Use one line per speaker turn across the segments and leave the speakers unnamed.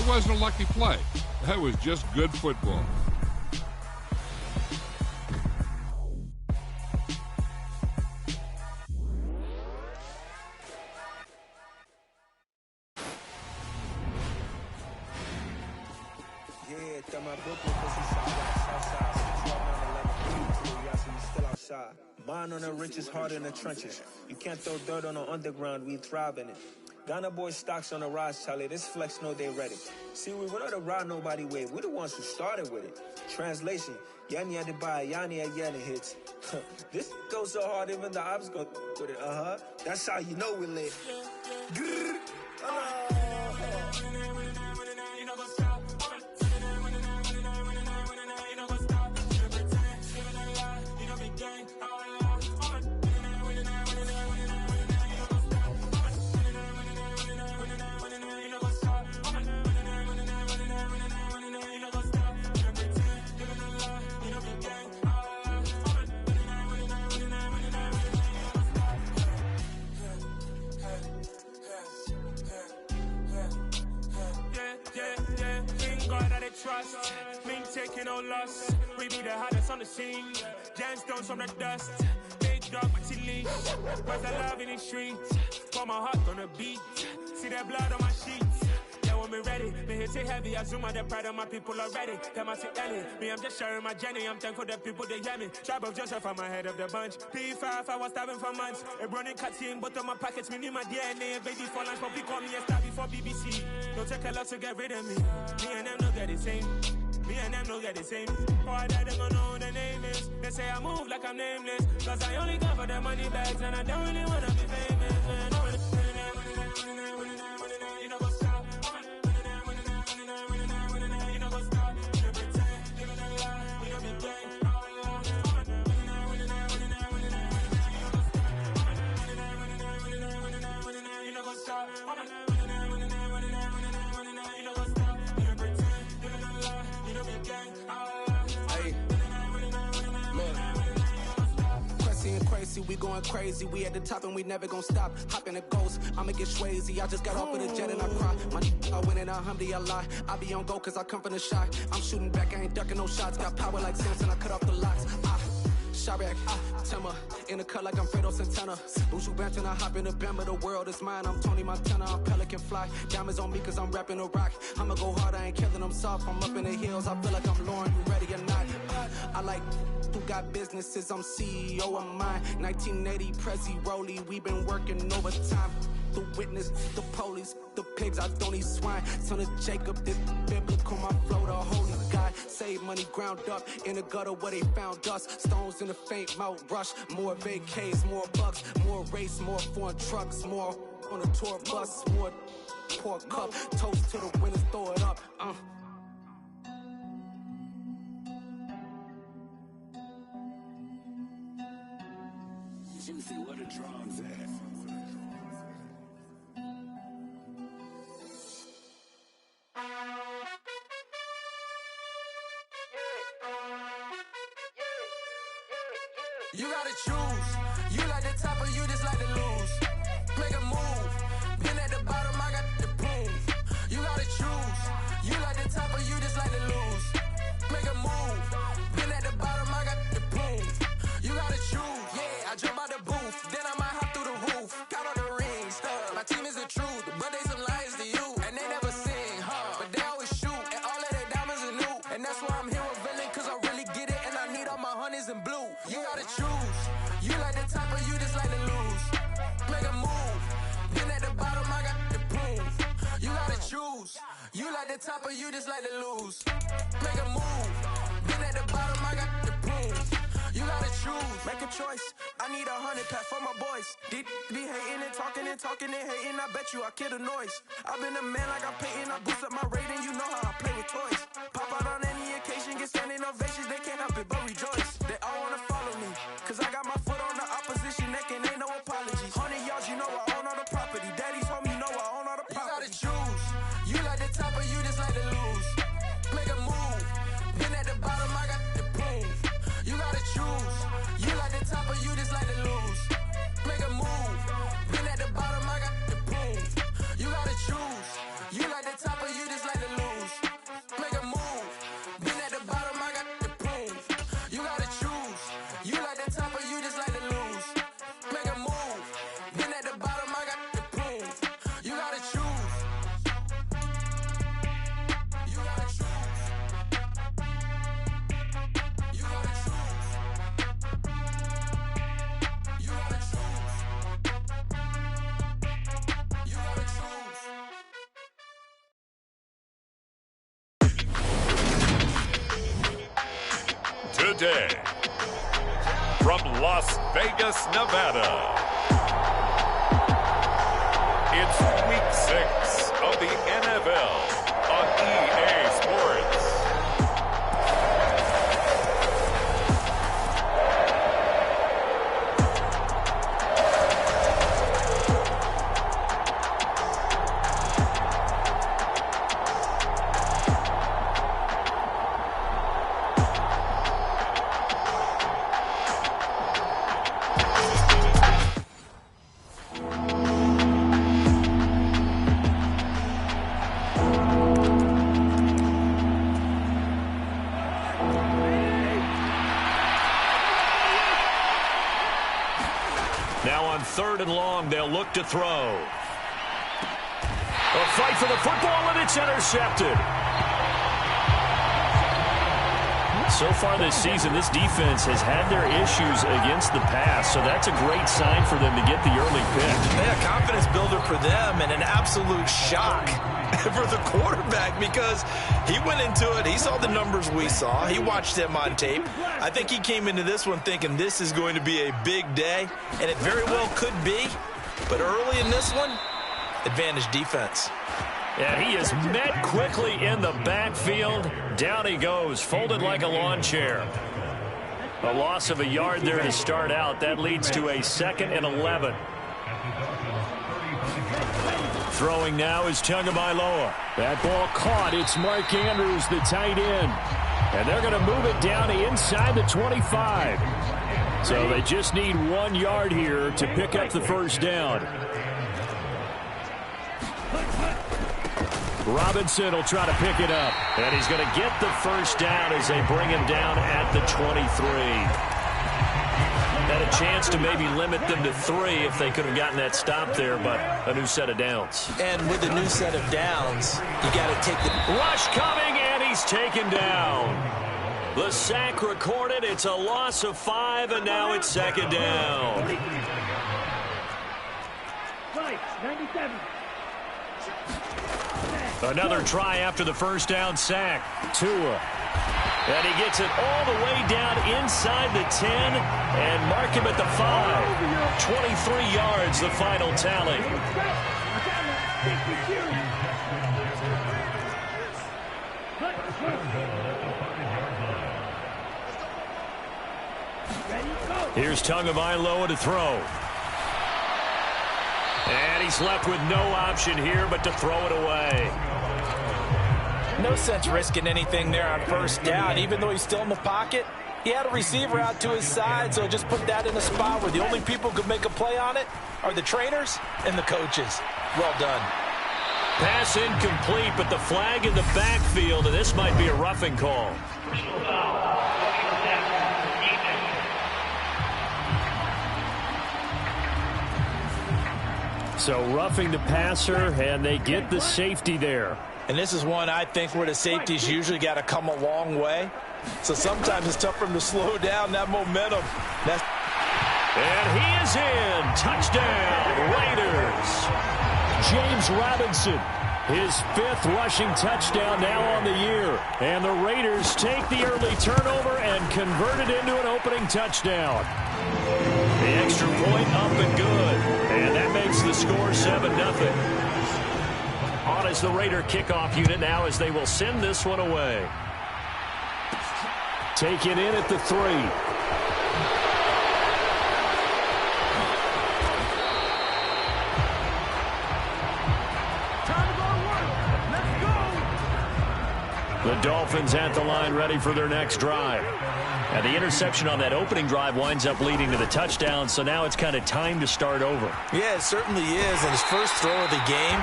It wasn't a lucky play. That was just good football.
Mine on the richest, hard in the trenches. You can't throw dirt on the underground, we thrive in it. Ghana boys stocks on the rise, Charlie. This flex know they ready. See, we're not the ride nobody wave. We're the ones who started with it. Translation, Yani had to buy, Yani had Yanni hits. This goes so hard, even the ops go with it. That's how you know we lit.
Trust, been taking no loss. We be the hottest on the scene. Gemstones from the dust. Big dog with leash. Where's the love in the streets? Got my heart on the beat. See that blood on my sheets. Yeah, when me ready, me hit it heavy. I zoom out the pride of my people already. Them I see Ellie. Me, I'm just sharing my journey. I'm thankful that people they hear me. Tribe of Joseph, I'm ahead of the bunch. P5, I was starving for months. A running cutscene, but on my pockets, me knew my DNA. Baby for lunch, but we call me a star before BBC. Don't take a lot to get rid of me. Me and them don't get the same. Me and them don't get the same. Boy, that they gonna know who the name is. They say I move like I'm nameless. Cause I only got for the money bags. And I don't really wanna be famous, man. You know what's up? You know what's up? You pretend, living a lie. We don't be gang. You know what's up?
Crazy, we going crazy. We at the top and we never gonna stop. Hop in a ghost, I'ma get swayzy. I just got off with a jet and I cry. My I win it, alhamdulillah. I be on go cause I come from the shot. I'm shooting back, I ain't ducking no shots. Got power like Samson, I cut off the locks. Shabak, Timmer, in the cut like I'm Fredo Santana. Buju Banton, I hop in the Bama, the world is mine. I'm Tony Montana, I'm Pelican Fly. Diamonds on me cause I'm rapping a rock. I'ma go hard, I ain't killing them soft. I'm up in the hills, I feel like I'm Lauren, you ready or not? I like who got businesses, I'm CEO of mine. 1980 Prezi Rolly, we been working overtime. The witness, the police, the pigs, I don't eat swine. Son of Jacob, this biblical, my flow, the holy God. Save money ground up in the gutter where they found us. Stones in the faint mouth rush. More vacays, more bucks, more race, more foreign trucks, more on a tour bus, more pour cup. Toast to the winners, throw it up.
Juicy, where the drums at?
You gotta choose. You like the top or you just like to lose. Make a move. Been at the bottom, I got the proof. You gotta choose. You like the top or you just like to lose. Make a move. Been at the bottom, I got the proof. You gotta choose. Yeah, I jump out the booth. Then I might hop through the roof. Count on the rings. My team is the truth, but they some liars to you. And they never sing, but they always shoot. And all of their diamonds are new. And that's why I'm here with villain, cause I really get it. And I need all my honeys in blue. You gotta choose. You like the top or you just like to lose. Make a move. Then at the bottom, I got the proof. You gotta choose. You like the top or you just like to lose. Make a move. Then at the bottom, I got the proof. You gotta choose. Make a choice. I need 100 pack for my boys. Deep be hating and talking and hating. I bet you I kill the noise. I've been a man like I'm Peyton. I boost up my rating. You know how I play with toys. Pop out on any occasion, get standing ovations. They can't help it but rejoice. They all wanna follow me, cause I got my foot on the opposition neck and ain't no apologies. 100 yards, you know I own all the property. Daddy's home, you know I own all the property. You gotta choose. You like the top or you just like to lose. Make a move. Then at the bottom, I got the proof. You gotta choose. You like the top or you just like to lose. Make a move. Then at the bottom, I got the proof. You gotta choose. You like the top or you just like to lose.
day. From Las Vegas, Nevada, it's Week 6 of the NFL on EA Sports.
Now on 3rd and long, they'll look to throw. A fight for the football, and it's intercepted. So far this season, this defense has had their issues against the pass, so that's a great sign for them to get the early pick.
Yeah, confidence builder for them and an absolute shock for the quarterback because he went into it. He saw the numbers we saw. He watched them on tape. I think he came into this one thinking this is going to be a big day, and it very well could be. But early in this one, advantage defense.
Yeah, he is met quickly in the backfield. Down he goes, folded like a lawn chair. A loss of a yard there to start out. That leads to a 2nd and 11. Throwing now is Tagovailoa. That ball caught. It's Mark Andrews, the tight end. And they're going to move it down inside the 25. So they just need 1 yard here to pick up the first down. Robinson will try to pick it up. And he's going to get the first down as they bring him down at the 23. Had a chance to maybe limit them to 3 if they could have gotten that stop there, but a new set of downs.
And with a new set of downs, you got to take the
rush coming, and he's taken down. The sack recorded. It's a loss of 5, and now it's 2nd down.
97.
Another try after the first down sack. Tua. And he gets it all the way down inside the 10 and mark him at the 5. 23 yards, the final tally. Here's Tagovailoa to throw. And he's left with no option here but to throw it away.
No sense risking anything there on first down. Even though he's still in the pocket, he had a receiver out to his side, so just put that in a spot where the only people who could make a play on it are the trainers and the coaches. Well done.
Pass incomplete, but the flag in the backfield, and this might be a roughing call. So roughing the passer, and they get the safety there.
And this is one I think where the safeties usually got to come a long way. So sometimes it's tough for them to slow down that momentum.
And he is in. Touchdown, Raiders. James Robinson, his 5th rushing touchdown now on the year. And the Raiders take the early turnover and convert it into an opening touchdown. The extra point up and good. And that makes the score 7-0. On as the Raider kickoff unit now as they will send this one away. Taken in at the 3. The Dolphins at the line ready for their next drive. And the interception on that opening drive winds up leading to the touchdown, so now it's kind of time to start over.
Yeah, it certainly is, and his first throw of the game.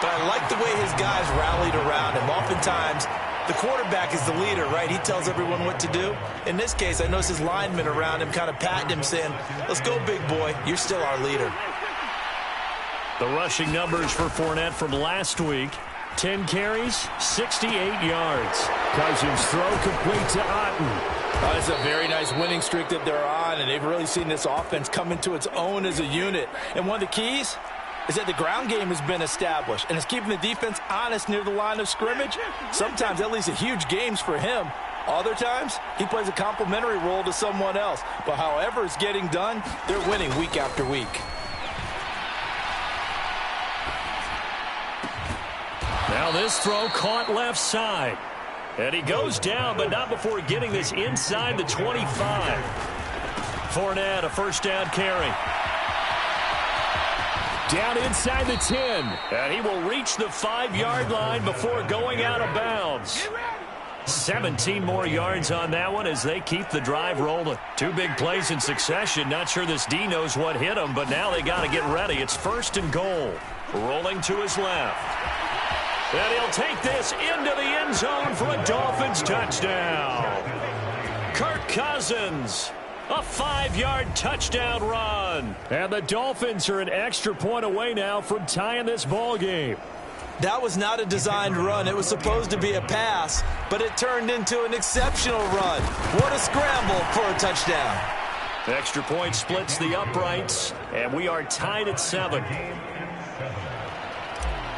But I like the way his guys rallied around him. Oftentimes, the quarterback is the leader, right? He tells everyone what to do. In this case, I notice his linemen around him kind of patting him, saying, let's go, big boy. You're still our leader.
The rushing numbers for Fournette from last week. 10 carries, 68 yards. Cousins throw complete to Otten.
It's a very nice winning streak that they're on, and they've really seen this offense come into its own as a unit. And one of the keys is that the ground game has been established, and it's keeping the defense honest near the line of scrimmage. Sometimes that leads to huge games for him. Other times, he plays a complementary role to someone else. But however it's getting done, they're winning week after week.
Now this throw caught left side. And he goes down, but not before getting this inside the 25. Fournette, a first down carry. Down inside the 10. And he will reach the 5-yard line before going out of bounds. 17 more yards on that one as they keep the drive rolling. 2 big plays in succession. Not sure this D knows what hit him, but now they got to get ready. It's 1st and goal. Rolling to his left. And he'll take this into the end zone for a Dolphins touchdown. Kirk Cousins, a 5-yard touchdown run. And the Dolphins are an extra point away now from tying this ball game.
That was not a designed run. It was supposed to be a pass, but it turned into an exceptional run. What a scramble for a touchdown.
The extra point splits the uprights, and we are tied at 7.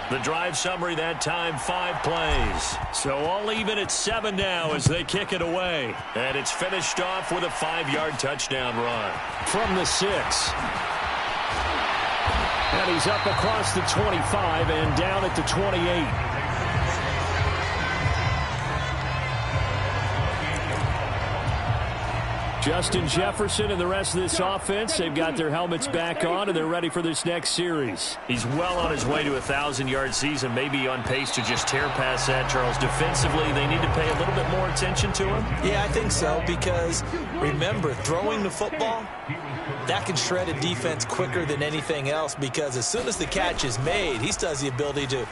The drive summary that time, 5 plays. So all even at 7 now as they kick it away. And it's finished off with a 5-yard touchdown run. From the 6. And he's up across the 25 and down at the 28. Justin Jefferson and the rest of this offense, they've got their helmets back on, and they're ready for this next series. He's well on his way to a 1,000-yard season, maybe on pace to just tear past that, Charles. Defensively, they need to pay a little bit more attention to him?
Yeah, I think so, because remember, throwing the football, that can shred a defense quicker than anything else, because as soon as the catch is made, he still has the ability to,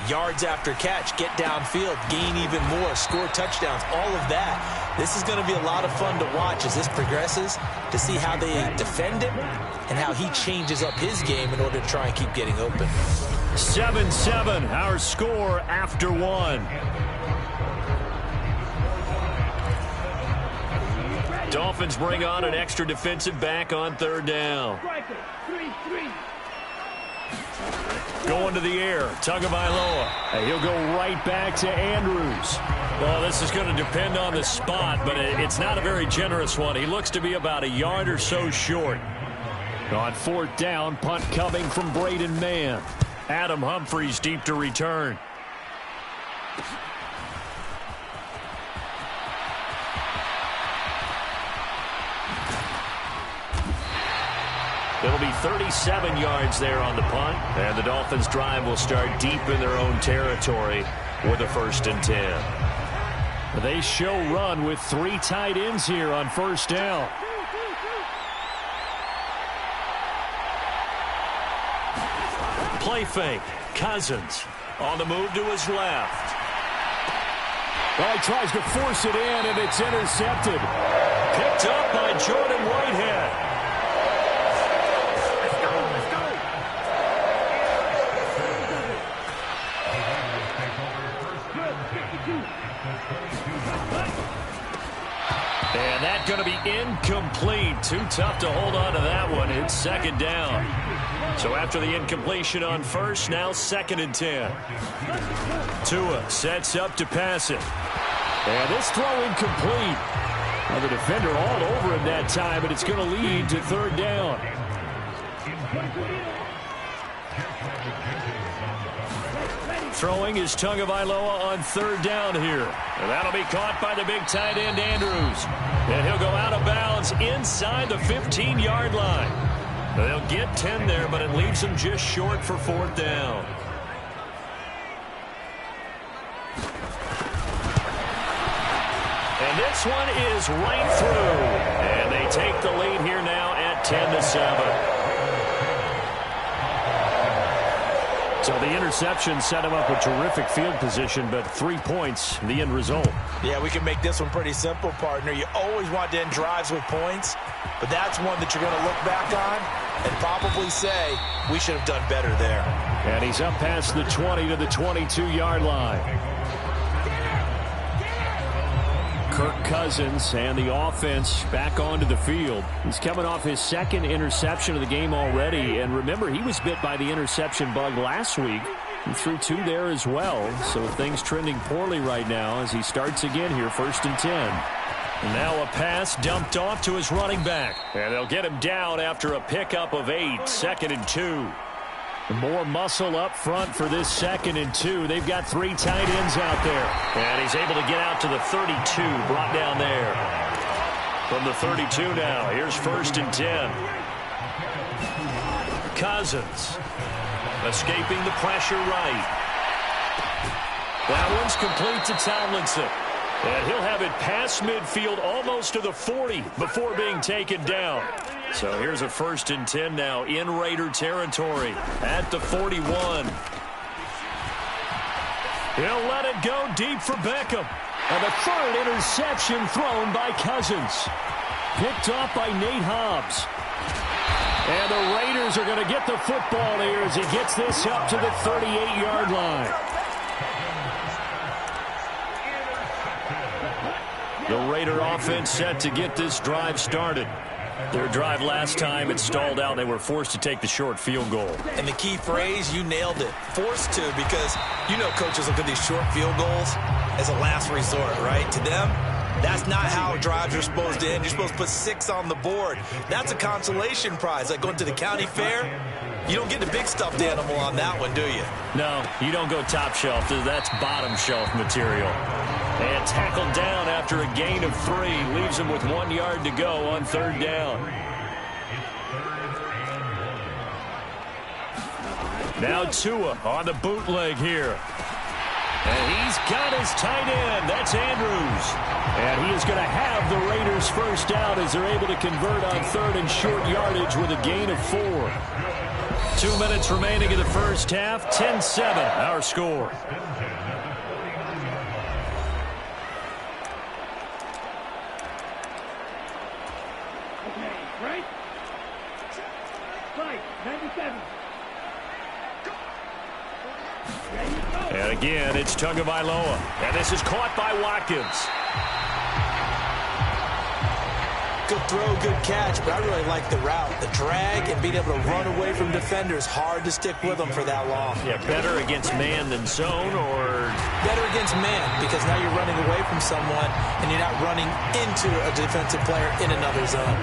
yards after catch, get downfield, gain even more, score touchdowns, all of that. This is going to be a lot of fun to watch as this progresses, to see how they defend him and how he changes up his game in order to try and keep getting open.
7-7, our score after 1. Dolphins bring on an extra defensive back on 3rd down. Going to the air, Tagovailoa. And he'll go right back to Andrews. Well, this is going to depend on the spot, but it's not a very generous one. He looks to be about a yard or so short. On 4th down, punt coming from Braden Mann. Adam Humphries deep to return. It'll be 37 yards there on the punt, and the Dolphins' drive will start deep in their own territory with a 1st and 10. They show run with 3 tight ends here on 1st down. Play fake. Cousins on the move to his left. Well, he tries to force it in, and it's intercepted. Picked up by Jordan Whitehead. And that's going to be incomplete. Too tough to hold on to that one. It's 2nd down. So after the incompletion on 1st, now 2nd and 10. Tua sets up to pass it. And this throw incomplete. Well, the defender all over him that time, but it's going to lead to 3rd down. Throwing is Tagovailoa on 3rd down here. And that'll be caught by the big tight end, Andrews. And he'll go out of bounds inside the 15-yard line. They'll get 10 there, but it leaves them just short for 4th down. And this one is right through. And they take the lead here now at 10-7. So the interception set him up with terrific field position, but 3 points, the end result.
Yeah, we can make this one pretty simple, partner. You always want to end drives with points, but that's one that you're going to look back on and probably say, we should have done better there.
And he's up past the 20 to the 22-yard line. Kirk Cousins and the offense back onto the field. He's coming off his 2nd interception of the game already. And remember, he was bit by the interception bug last week. He threw 2 there as well, so things trending poorly right now as he starts again here, 1st and 10. And now a pass dumped off to his running back. And they'll get him down after a pickup of 8, 2nd and 2. More muscle up front for this 2nd and 2. They've got 3 tight ends out there. And he's able to get out to the 32, brought down there. From the 32 now, here's 1st and 10. Cousins escaping the pressure right. That one's complete to Tomlinson. And he'll have it past midfield almost to the 40 before being taken down. So here's a 1st and 10 now in Raider territory at the 41. He'll let it go deep for Beckham. And the 3rd interception thrown by Cousins. Picked off by Nate Hobbs. And the Raiders are going to get the football here as he gets this up to the 38-yard line. The Raider offense set to get this drive started. Their drive last time, it stalled out. They were forced to take the short field goal.
And the key phrase, you nailed it. Forced to, because you know coaches look at these short field goals as a last resort, right? To them, that's not how drives are supposed to end. You're supposed to put 6 on the board. That's a consolation prize. Like going to the county fair, you don't get the big stuffed animal on that one, do you?
No, you don't go top shelf. That's bottom shelf material. And tackled down after a gain of 3. Leaves him with 1 yard to go on 3rd down. Now Tua on the bootleg here. And he's got his tight end. That's Andrews. And he is going to have the Raiders first down as they're able to convert on 3rd and short yardage with a gain of 4. 2 minutes remaining in the first half. 10-7 our score.
Right? Fight, 97.
And again, it's Tagovailoa. And this is caught by Watkins.
Good throw, good catch, but I really like the route. The drag and being able to run away from defenders, hard to stick with them for that long.
Yeah, better against man than zone, or?
Better against man, because now you're running away from someone and you're not running into a defensive player in another zone.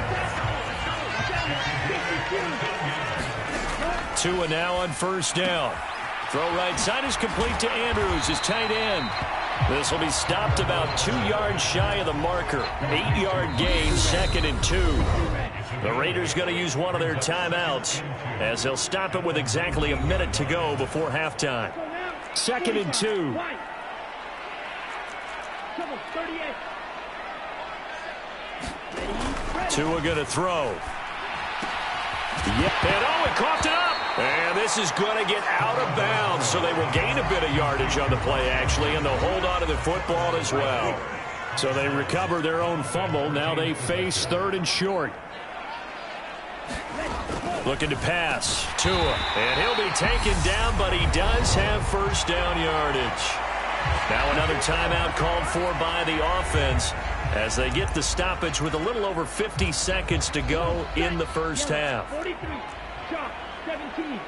Tua now on 1st down. Throw right side is complete to Andrews, his tight end. This will be stopped about 2 yards shy of the marker. 8-yard gain, 2nd and 2. The Raiders going to use one of their timeouts as they'll stop it with exactly a minute to go before halftime. 2nd and 2. Tua going to throw. Yep, and he coughed it up. And this is going to get out of bounds, so they will gain a bit of yardage on the play, actually, and they'll hold on to the football as well. So they recover their own fumble. Now they face 3rd and short. Looking to pass. Tua. And he'll be taken down, but he does have first down yardage. Now another timeout called for by the offense as they get the stoppage with a little over 50 seconds to go in the first half.
43, shot, 17.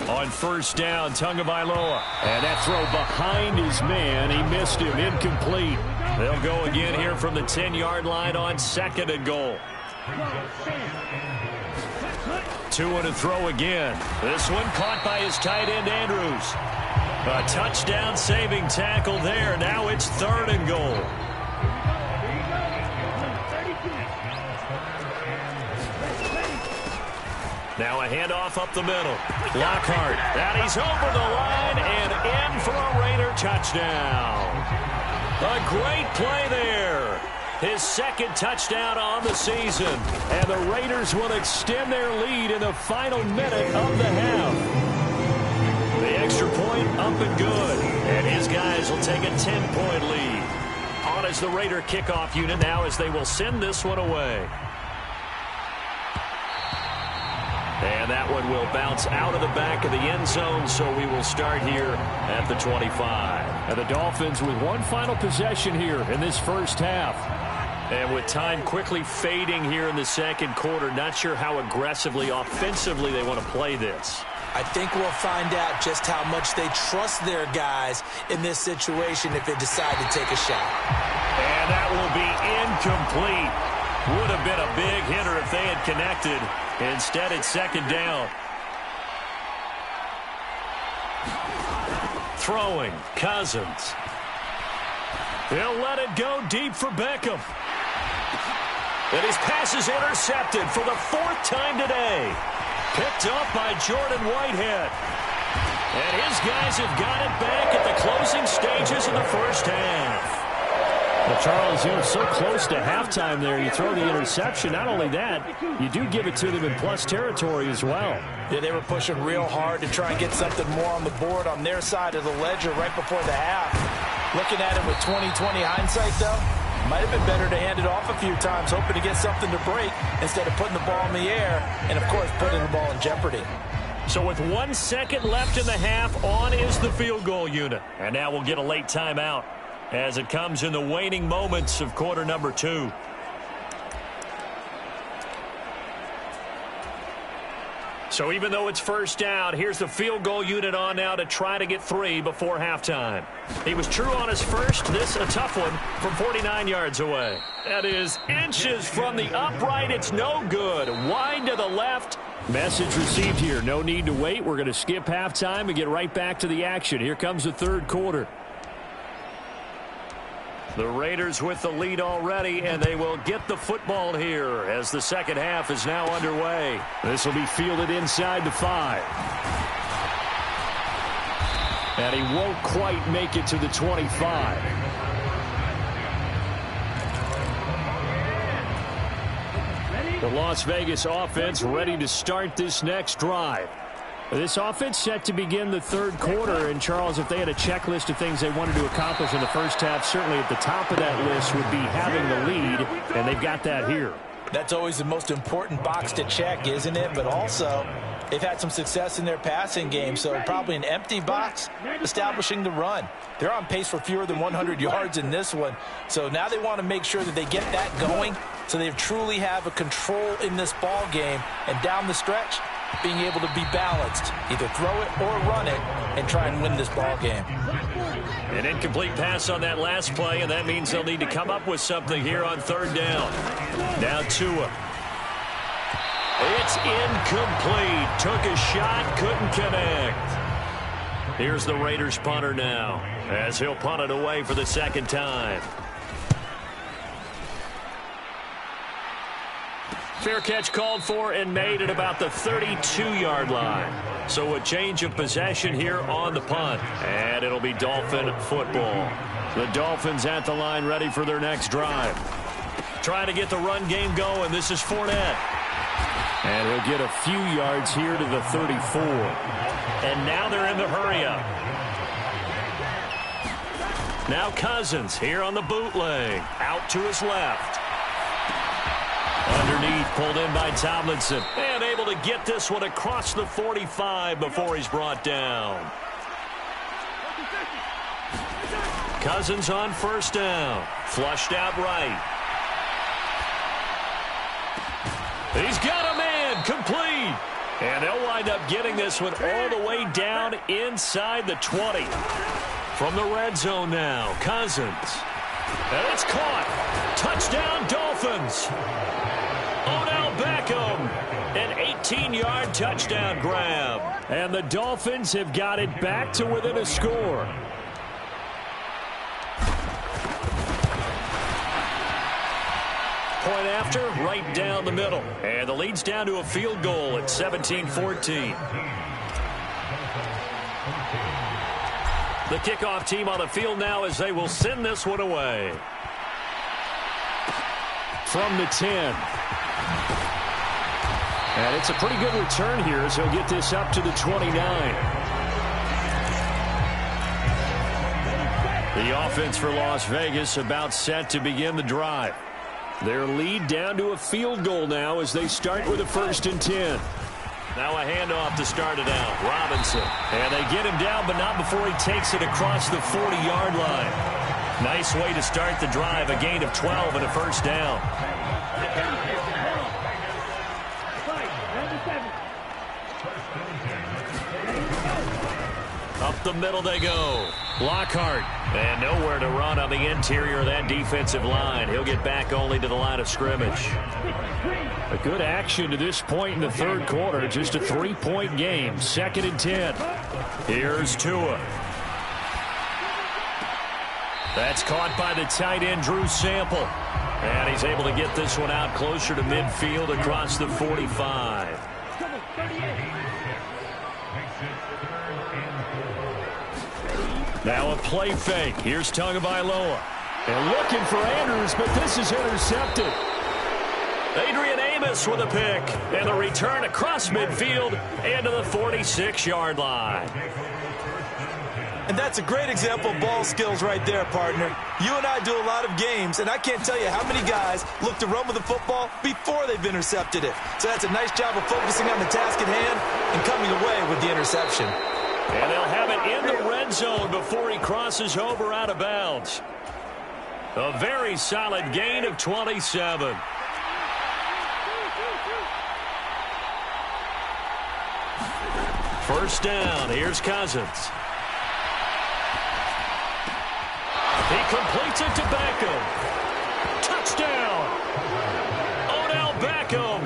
On 1st down, Tagovailoa. And that throw behind his man. He missed him. Incomplete. They'll go again here from the 10-yard line on 2nd and goal. Tua to throw again. This one caught by his tight end, Andrews. A touchdown saving tackle there. Now it's 3rd and goal. Now a handoff up the middle. Lockhart. And he's over the line and in for a Raider touchdown. A great play there. His 2nd touchdown on the season. And the Raiders will extend their lead in the final minute of the half. The extra point up and good. And his guys will take a 10-point lead. On as the Raider kickoff unit now as they will send this one away. And that one will bounce out of the back of the end zone, so we will start here at the 25. And the Dolphins with one final possession here in this first half. And with time quickly fading here in the second quarter, not sure how aggressively, offensively they want to play this.
I think we'll find out just how much they trust their guys in this situation if they decide to take a shot.
And that will be incomplete. Would have been a big hitter if they had connected. Instead, it's second down. Throwing, Cousins. He'll let it go deep for Beckham. And his pass is intercepted for the 4th time today. Picked up by Jordan Whitehead. And his guys have got it back at the closing stages of the first half. Well, Charles, you know, so close to halftime there. You throw the interception. Not only that, you do give it to them in plus territory as well.
Yeah, they were pushing real hard to try and get something more on the board on their side of the ledger right before the half. Looking at it with 20/20 hindsight, though, might have been better to hand it off a few times, hoping to get something to break instead of putting the ball in the air and, of course, putting the ball in jeopardy.
So with 1 second left in the half, on is the field goal unit. And now we'll get a late timeout as it comes in the waning moments of quarter number 2. So even though it's first down, here's the field goal unit on now to try to get 3 before halftime. He was true on his first. This a tough one from 49 yards away. That is inches from the upright. It's no good. Wide to the left. Message received here. No need to wait. We're going to skip halftime and get right back to the action. Here comes the third quarter. The Raiders with the lead already, and they will get the football here as the second half is now underway. This will be fielded inside the 5. And he won't quite make it to the 25. The Las Vegas offense ready to start this next drive. This offense set to begin the third quarter. And, Charles, if they had a checklist of things they wanted to accomplish in the first half, certainly at the top of that list would be having the lead, and they've got that here.
That's always the most important box to check, isn't it? But also, they've had some success in their passing game, so probably an empty box establishing the run. They're on pace for fewer than 100 yards in this one, so now they want to make sure that they get that going so they truly have a control in this ball game, and down the stretch, being able to be balanced, either throw it or run it, and try and win this ball game.
An incomplete pass on that last play, and that means they'll need to come up with something here on third down. Now Tua. It's incomplete. Took a shot, couldn't connect. Here's the Raiders punter now, as he'll punt it away for the second time. Fair catch called for and made at about the 32-yard line. So a change of possession here on the punt. And it'll be Dolphin football. The Dolphins at the line ready for their next drive. Trying to get the run game going. This is Fournette. And he'll get a few yards here to the 34. And now they're in the hurry-up. Now Cousins here on the bootleg. Out to his left. Underneath, pulled in by Tomlinson. And able to get this one across the 45 before he's brought down. Cousins on first down. Flushed out right. He's got a man. Complete. And they'll wind up getting this one all the way down inside the 20. From the red zone now, Cousins. And it's caught. Touchdown, Dolphins. Odell Beckham, an 18-yard touchdown grab. And the Dolphins have got it back to within a score. Point after, right down the middle. And the lead's down to a field goal at 17-14. The kickoff team on the field now as they will send this one away. From the 10. And it's a pretty good return here as he'll get this up to the 29. The offense for Las Vegas about set to begin the drive. Their lead down to a field goal now as they start with a 1st and 10. Now a handoff to start it out. Robinson. And they get him down, but not before he takes it across the 40-yard line. Nice way to start the drive. A gain of 12 and a first down. Up the middle they go. Lockhart. And nowhere to run on the interior of that defensive line. He'll get back only to the line of scrimmage. A good action to this point in the third quarter. Just a 3-point game. 2nd and 10. Here's Tua. That's caught by the tight end, Drew Sample. And he's able to get this one out closer to midfield across the 45. Now a play fake. Here's Tagovailoa. And looking for Andrews, but this is intercepted. Adrian Amos with a pick. And the return across midfield and to the 46-yard line.
And that's a great example of ball skills right there, partner. You and I do a lot of games, and I can't tell you how many guys look to run with the football before they've intercepted it. So that's a nice job of focusing on the task at hand and coming away with the interception.
And they'll have it in the red zone before he crosses over out of bounds. A very solid gain of 27. First down. Here's Cousins. He completes it to Beckham. Touchdown! Odell Beckham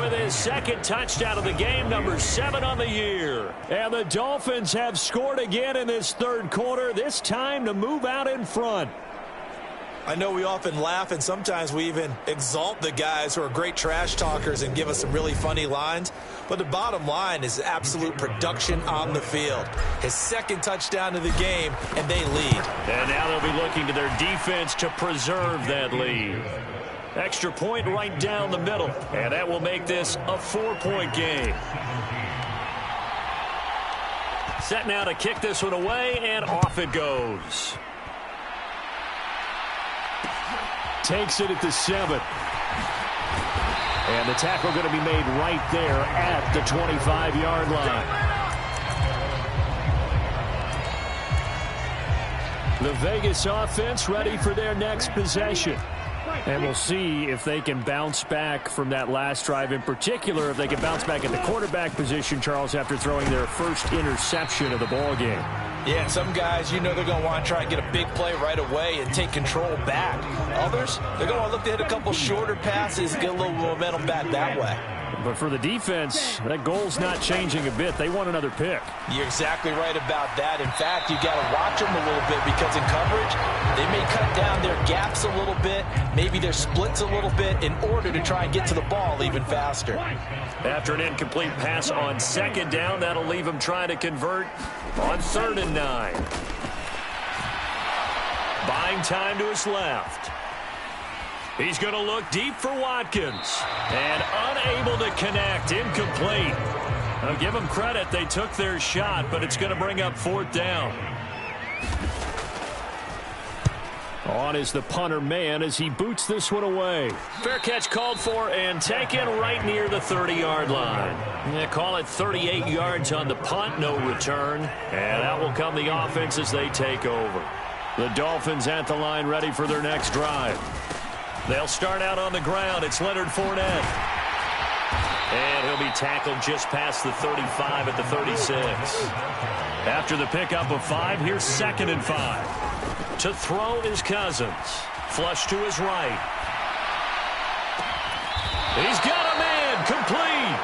with his second touchdown of the game, number 7 on the year. And the Dolphins have scored again in this third quarter, this time to move out in front.
I know we often laugh, and sometimes we even exalt the guys who are great trash talkers and give us some really funny lines. But the bottom line is absolute production on the field. His second touchdown of the game, and they lead.
And now they'll be looking to their defense to preserve that lead. Extra point right down the middle, and that will make this a 4-point game. Set now to kick this one away, and off it goes. Takes it at the 7. And the tackle going to be made right there at the 25-yard line. The Vegas offense ready for their next possession. And we'll see if they can bounce back from that last drive, in particular if they can bounce back at the quarterback position, Charles, after throwing their first interception of the ball game.
Yeah, and some guys, you know, they're going to want to try and get a big play right away and take control back. Others, they're going to want to look to hit a couple shorter passes, get a little momentum back that way.
But for the defense, that goal's not changing a bit. They want another pick.
You're exactly right about that. In fact, you got to watch them a little bit because in coverage, they may cut down their gaps a little bit, maybe their splits a little bit in order to try and get to the ball even faster.
After an incomplete pass on second down, that'll leave him trying to convert on 3rd and 9. Buying time to his left. He's going to look deep for Watkins. And unable to connect. Incomplete. I'll give them credit. They took their shot, but it's going to bring up 4th down. On is the punter man as he boots this one away. Fair catch called for and taken right near the 30-yard line. Yeah, call it 38 yards on the punt, no return. And out will come the offense as they take over. The Dolphins at the line ready for their next drive. They'll start out on the ground. It's Leonard Fournette. And he'll be tackled just past the 35 at the 36. After the pickup of 5, here's 2nd and 5. To throw is Cousins. Flush to his right. He's got a man. Complete.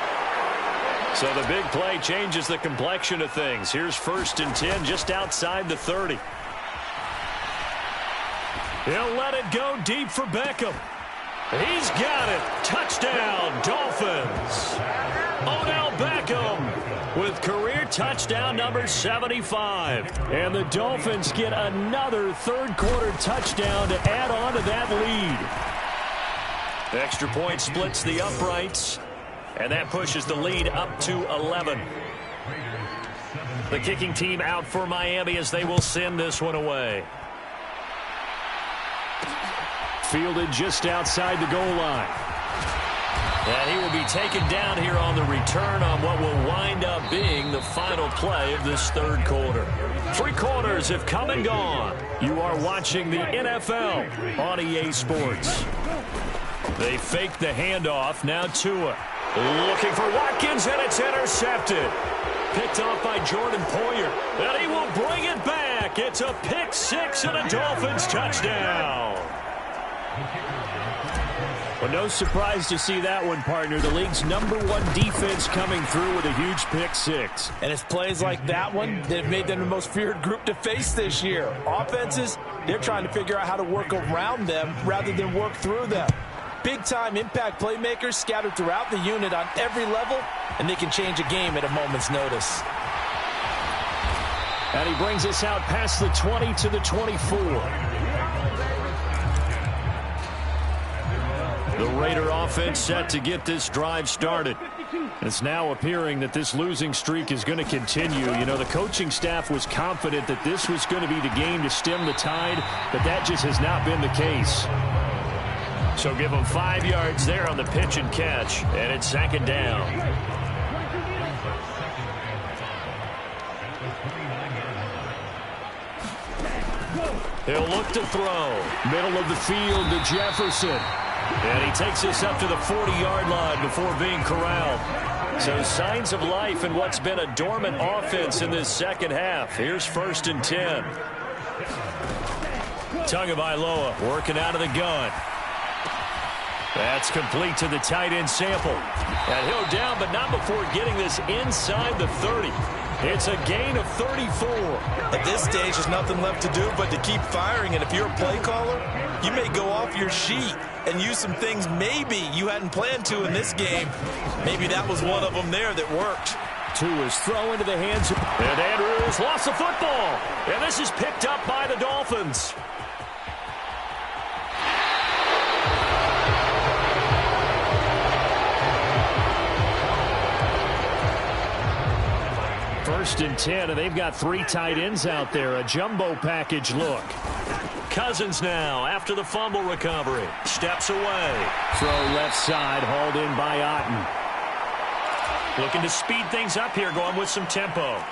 So the big play changes the complexion of things. Here's 1st and 10 just outside the 30. He'll let it go deep for Beckham. He's got it. Touchdown, Dolphins. Odell Beckham with career touchdown number 75. And the Dolphins get another third-quarter touchdown to add on to that lead. Extra point splits the uprights, and that pushes the lead up to 11. The kicking team out for Miami as they will send this one away. Fielded just outside the goal line. And he will be taken down here on the return on what will wind up being the final play of this third quarter. 3 quarters have come and gone. You are watching the NFL on EA Sports. They fake the handoff. Now Tua. Looking for Watkins, and it's intercepted. Picked off by Jordan Poyer. And he will It's a pick six and a Dolphins touchdown. Well, no surprise to see that one, partner. The league's #1 defense coming through with a huge pick six.
And it's plays like that one that have made them the most feared group to face this year. Offenses, they're trying to figure out how to work around them rather than work through them. Big-time impact playmakers scattered throughout the unit on every level, and they can change a game at a moment's notice.
And he brings us out past the 20 to the 24. The Raider offense set to get this drive started. It's now appearing that this losing streak is going to continue. You know, the coaching staff was confident that this was going to be the game to stem the tide, but that just has not been the case. So give them 5 yards there on the pitch and catch, and it's 2nd down. He'll look to throw. Middle of the field to Jefferson. And he takes us up to the 40-yard line before being corralled. So signs of life in what's been a dormant offense in this second half. Here's 1st and 10. Tagovailoa working out of the gun. That's complete to the tight end Sample. And he'll down, but not before getting this inside the 30. It's a gain of 34.
At this stage, there's nothing left to do but to keep firing. And if you're a play caller, you may go off your sheet and use some things maybe you hadn't planned to in this game. Maybe that was one of them there that worked.
Two is throw into the hands. And Andrews lost the football. And this is picked up by the Dolphins. First and 10, and they've got 3 tight ends out there. A jumbo package look. Cousins now after the fumble recovery. Steps away. Throw left side, hauled in by Otten. Looking to speed things up here, going with some tempo.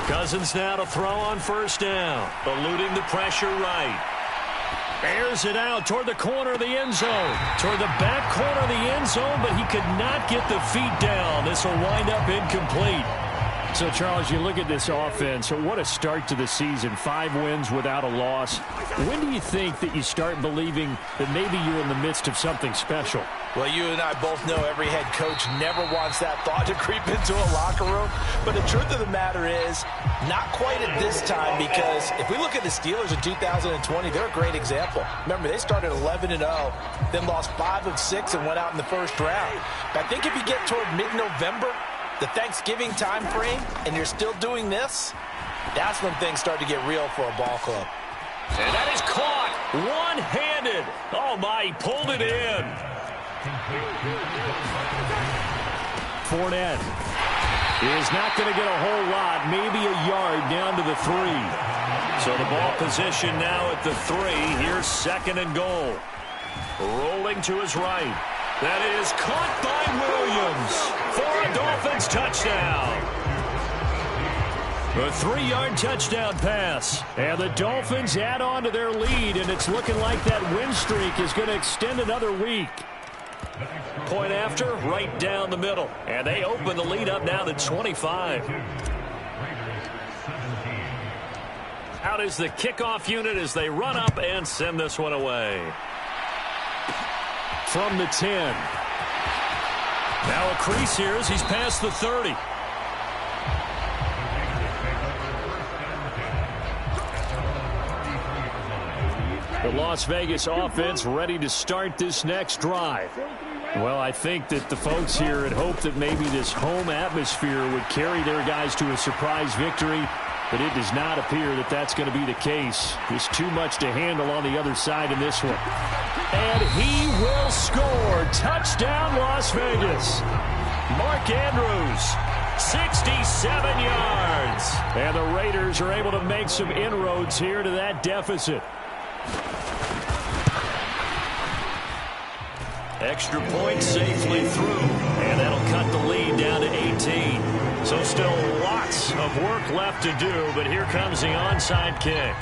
Cousins now to throw on 1st down. Eluding the pressure right. Airs it out toward the corner of the end zone. Toward the back corner of the end zone, but he could not get the feet down. This will wind up incomplete. So, Charles, you look at this offense. What a start to the season. 5 wins without a loss. When do you think that you start believing that maybe you're in the midst of something special?
Well, you and I both know every head coach never wants that thought to creep into a locker room. But the truth of the matter is, not quite at this time, because if we look at the Steelers in 2020, they're a great example. Remember, they started 11-0, then lost 5 of 6 and went out in the 1st round. But I think if you get toward mid-November, the Thanksgiving time frame, and you're still doing this, that's when things start to get real for a ball club.
And that is caught one-handed. Oh, my, he pulled it in. Fournette is not going to get a whole lot, maybe a yard down to the 3. So the ball position now at the 3. Here's 2nd and goal. Rolling to his right. That is caught by Williams for a Dolphins touchdown. A 3-yard touchdown pass. And the Dolphins add on to their lead, and it's looking like that win streak is going to extend another week. Point after, right down the middle. And they open the lead up now to 25. Out is the kickoff unit as they run up and send this one away. From the 10. Now a crease here as he's past the 30. The Las Vegas offense ready to start this next drive. Well, I think that the folks here had hoped that maybe this home atmosphere would carry their guys to a surprise victory, but it does not appear that that's going to be the case. There's too much to handle on the other side in this one. And he will score. Touchdown, Las Vegas. Mark Andrews, 67 yards. And the Raiders are able to make some inroads here to that deficit. Extra point safely through, and that'll cut the lead down to 18. So still lots of work left to do, but here comes the onside kick.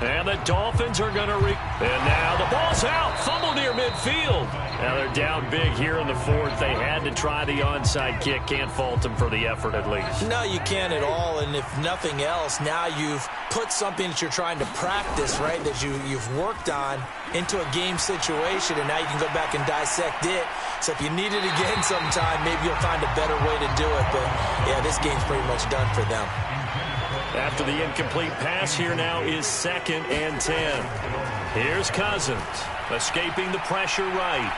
And the Dolphins are going to and now the ball's out. Fumble near midfield. Now they're down big here in the fourth. They had to try the onside kick. Can't fault them for the effort at least.
No, you can't at all. And if nothing else, now you've put something that you're trying to practice, right, that you've worked on into a game situation, and now you can go back and dissect it. So if you need it again sometime, maybe you'll find a better way to do it. But, yeah, this game's pretty much done for them.
After the incomplete pass, here now is 2nd and 10. Here's Cousins, escaping the pressure right.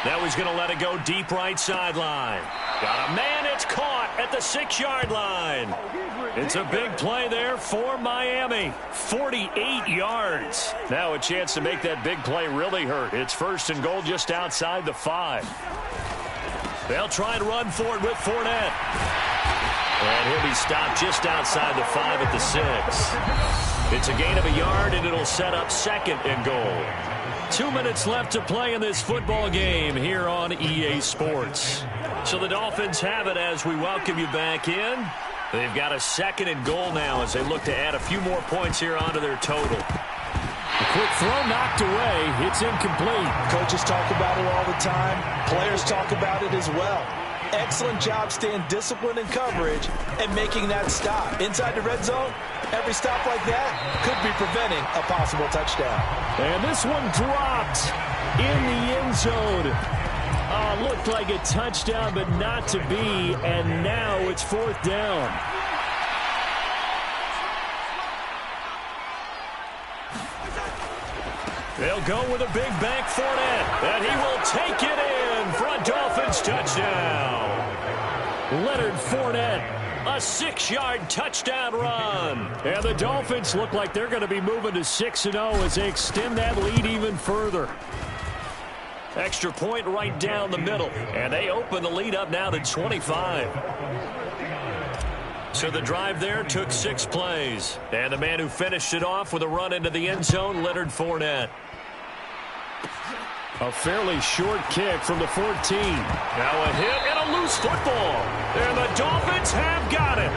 Now he's going to let it go deep right sideline. Got a man, it's caught at the 6-yard line. It's a big play there for Miami. 48 yards. Now a chance to make that big play really hurt. It's 1st and goal just outside the 5. They'll try and run for it with Fournette. And he'll be stopped just outside the 5 at the 6. It's a gain of a yard, and it'll set up 2nd and goal. 2 minutes left to play in this football game here on EA Sports. So the Dolphins have it as we welcome you back in. They've got a 2nd and goal now as they look to add a few more points here onto their total.
A quick throw knocked away. It's incomplete.
Coaches talk about it all the time. Players talk about it as well. Excellent job staying disciplined in coverage and making that stop. Inside the red zone, every stop like that could be preventing a possible touchdown.
And this one dropped in the end zone. Looked like a touchdown, but not to be. And now it's 4th down.
They'll go with a big bank Fournette, and he will take it in for a Dolphins touchdown. Leonard Fournette, a 6-yard touchdown run. And the Dolphins look like they're going to be moving to 6-0 as they extend that lead even further. Extra point right down the middle, and they open the lead up now to 25. So the drive there took 6 plays. And the man who finished it off with a run into the end zone, Leonard Fournette.
A fairly short kick from the 14.
Now a hit and a loose football. And the Dolphins have got it.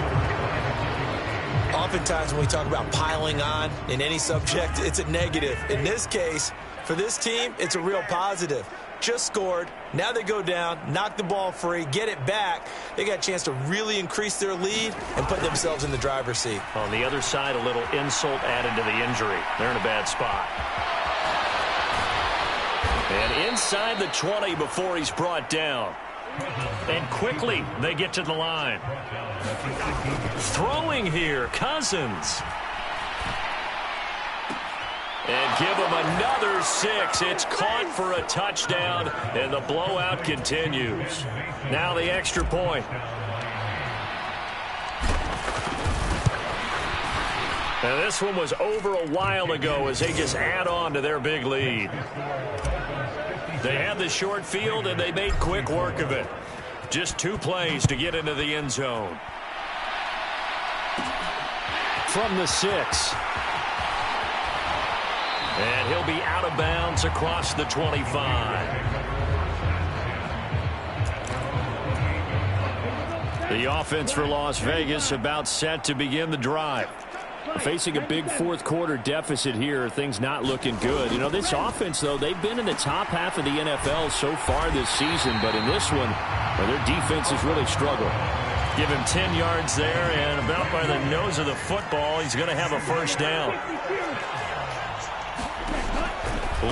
Oftentimes when we talk about piling on in any subject, it's a negative. In this case, for this team, it's a real positive. Just scored. Now they go down, knock the ball free, get it back. They got a chance to really increase their lead and put themselves in the driver's seat.
On the other side, a little insult added to the injury. They're in a bad spot. And inside the 20 before he's brought down. And quickly they get to the line. Throwing here, Cousins. And give him another 6. It's caught for a touchdown, and the blowout continues. Now the extra point. And this one was over a while ago as they just add on to their big lead. They had the short field, and they made quick work of it. Just 2 plays to get into the end zone.
From the 6.
And he'll be out of bounds across the 25. The offense for Las Vegas about set to begin the drive.
Facing a big fourth-quarter deficit here, things not looking good. You know, this offense, though, they've been in the top half of the NFL so far this season, but in this one, their defense has really struggled.
Give him 10 yards there, and about by the nose of the football, he's going to have a 1st down.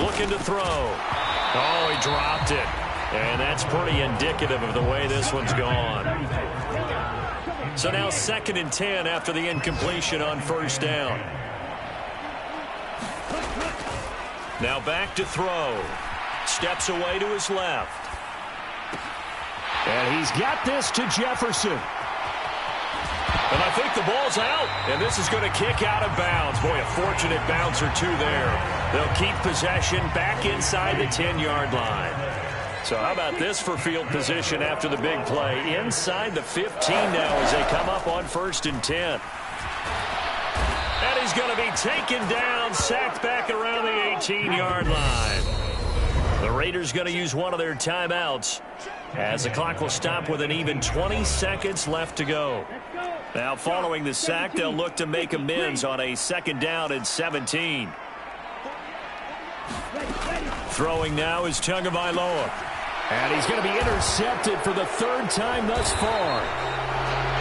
Looking to throw. Oh, he dropped it. And that's pretty indicative of the way this one's gone. So now 2nd and 10 after the incompletion on 1st down. Now back to throw. Steps away to his left.
And he's got this to Jefferson.
And I think the ball's out. And this is going to kick out of bounds. Boy, a fortunate bounce or 2 there. They'll keep possession back inside the 10-yard line. So how about this for field position after the big play? Inside the 15 now as they come up on 1st and 10. And he's going to be taken down, sacked back around the 18-yard line. The Raiders going to use one of their timeouts as the clock will stop with an even 20 seconds left to go.
Now following the sack, they'll look to make amends on a 2nd down and 17. Throwing now is Tagovailoa. And he's going to be intercepted for the 3rd time thus far.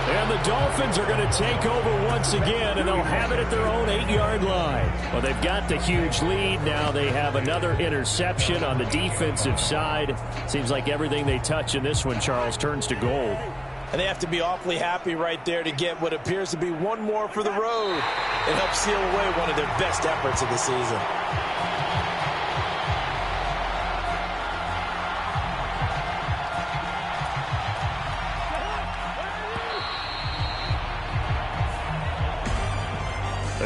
And the Dolphins are going to take over once again, and they'll have it at their own 8-yard line. Well, they've got the huge lead. Now they have another interception on the defensive side. Seems like everything they touch in this one, Charles, turns to gold.
And they have to be awfully happy right there to get what appears to be one more for the road. It helps seal away one of their best efforts of the season.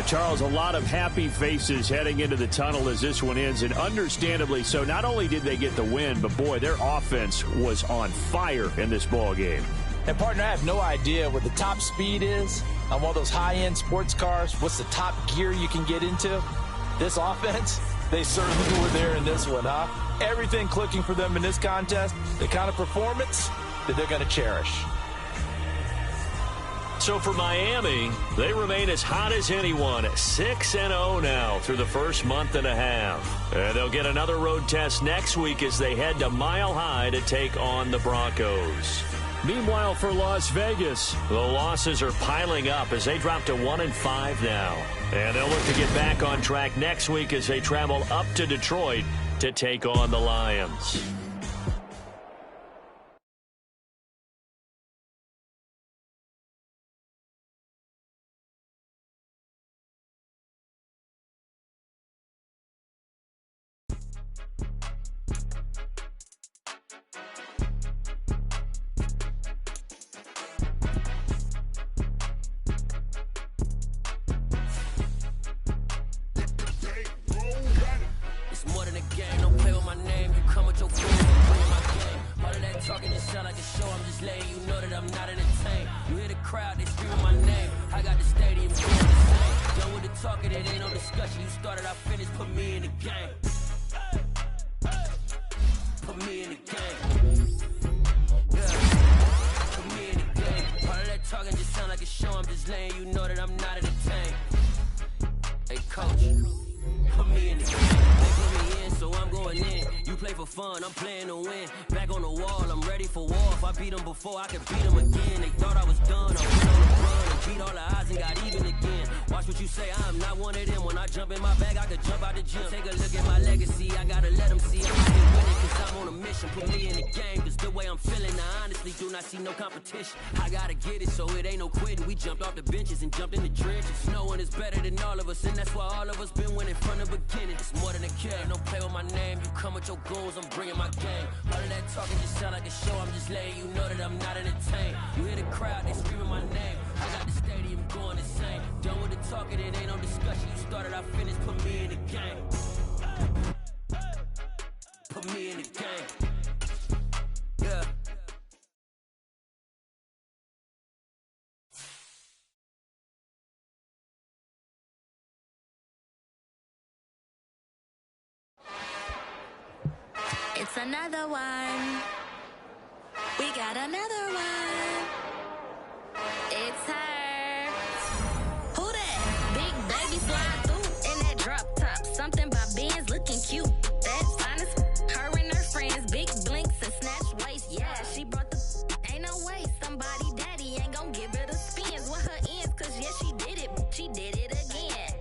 Charles, a lot of happy faces heading into the tunnel as this one ends, and understandably so. Not only did they get the win, but boy, their offense was on fire in this ball game.
And partner, I have no idea what the top speed is on one of those high-end sports cars. What's the top gear you can get into? This offense, they certainly were there in this one, huh? Everything clicking for them in this contest, the kind of performance that they're going to cherish.
So for Miami, they remain as hot as anyone, 6-0 now through the first month and a half. And they'll get another road test next week as they head to Mile High to take on the Broncos. Meanwhile, for Las Vegas, the losses are piling up as they drop to 1-5 now. And they'll look to get back on track next week as they travel up to Detroit to take on the Lions.
I'm playing to win. Back on the wall, I'm ready for war. If I beat them before, I could beat them again. They thought I was done. I went on the run and beat all the odds and got even again. Watch what you say, I'm not one of them. When I jump in my bag, I could jump out the gym. Take a look at my legacy, I gotta let them see I'm out here winning, cause I'm on a mission. Put me in the game, cause the way I'm feeling, I honestly do not see no competition. I gotta get it, so it ain't no quitting. We jumped off the benches and jumped in the trenches. No one is better than all of us, and that's why all of us been winning from the beginning. It's more than a game, don't play with my name. You come with your goons, I'm bringing my game. All of that talking just sound like a show. I'm just letting you know that I'm not entertained. You hear the crowd, they screaming my name. I got the stadium going insane. Done with the talking, it ain't no discussion. You started, I finished, put me in the game. Put me in the game. Yeah.
It's another one. We got another one. It's her. Who that? Big baby slide through in that drop top. Something by Benz looking cute. That's honest. Her and her friends, big blinks and snatch waist. Yeah, she brought the. Ain't no way somebody daddy ain't gon' give her the spins with her ends. Cause yeah, she did it. She did it again.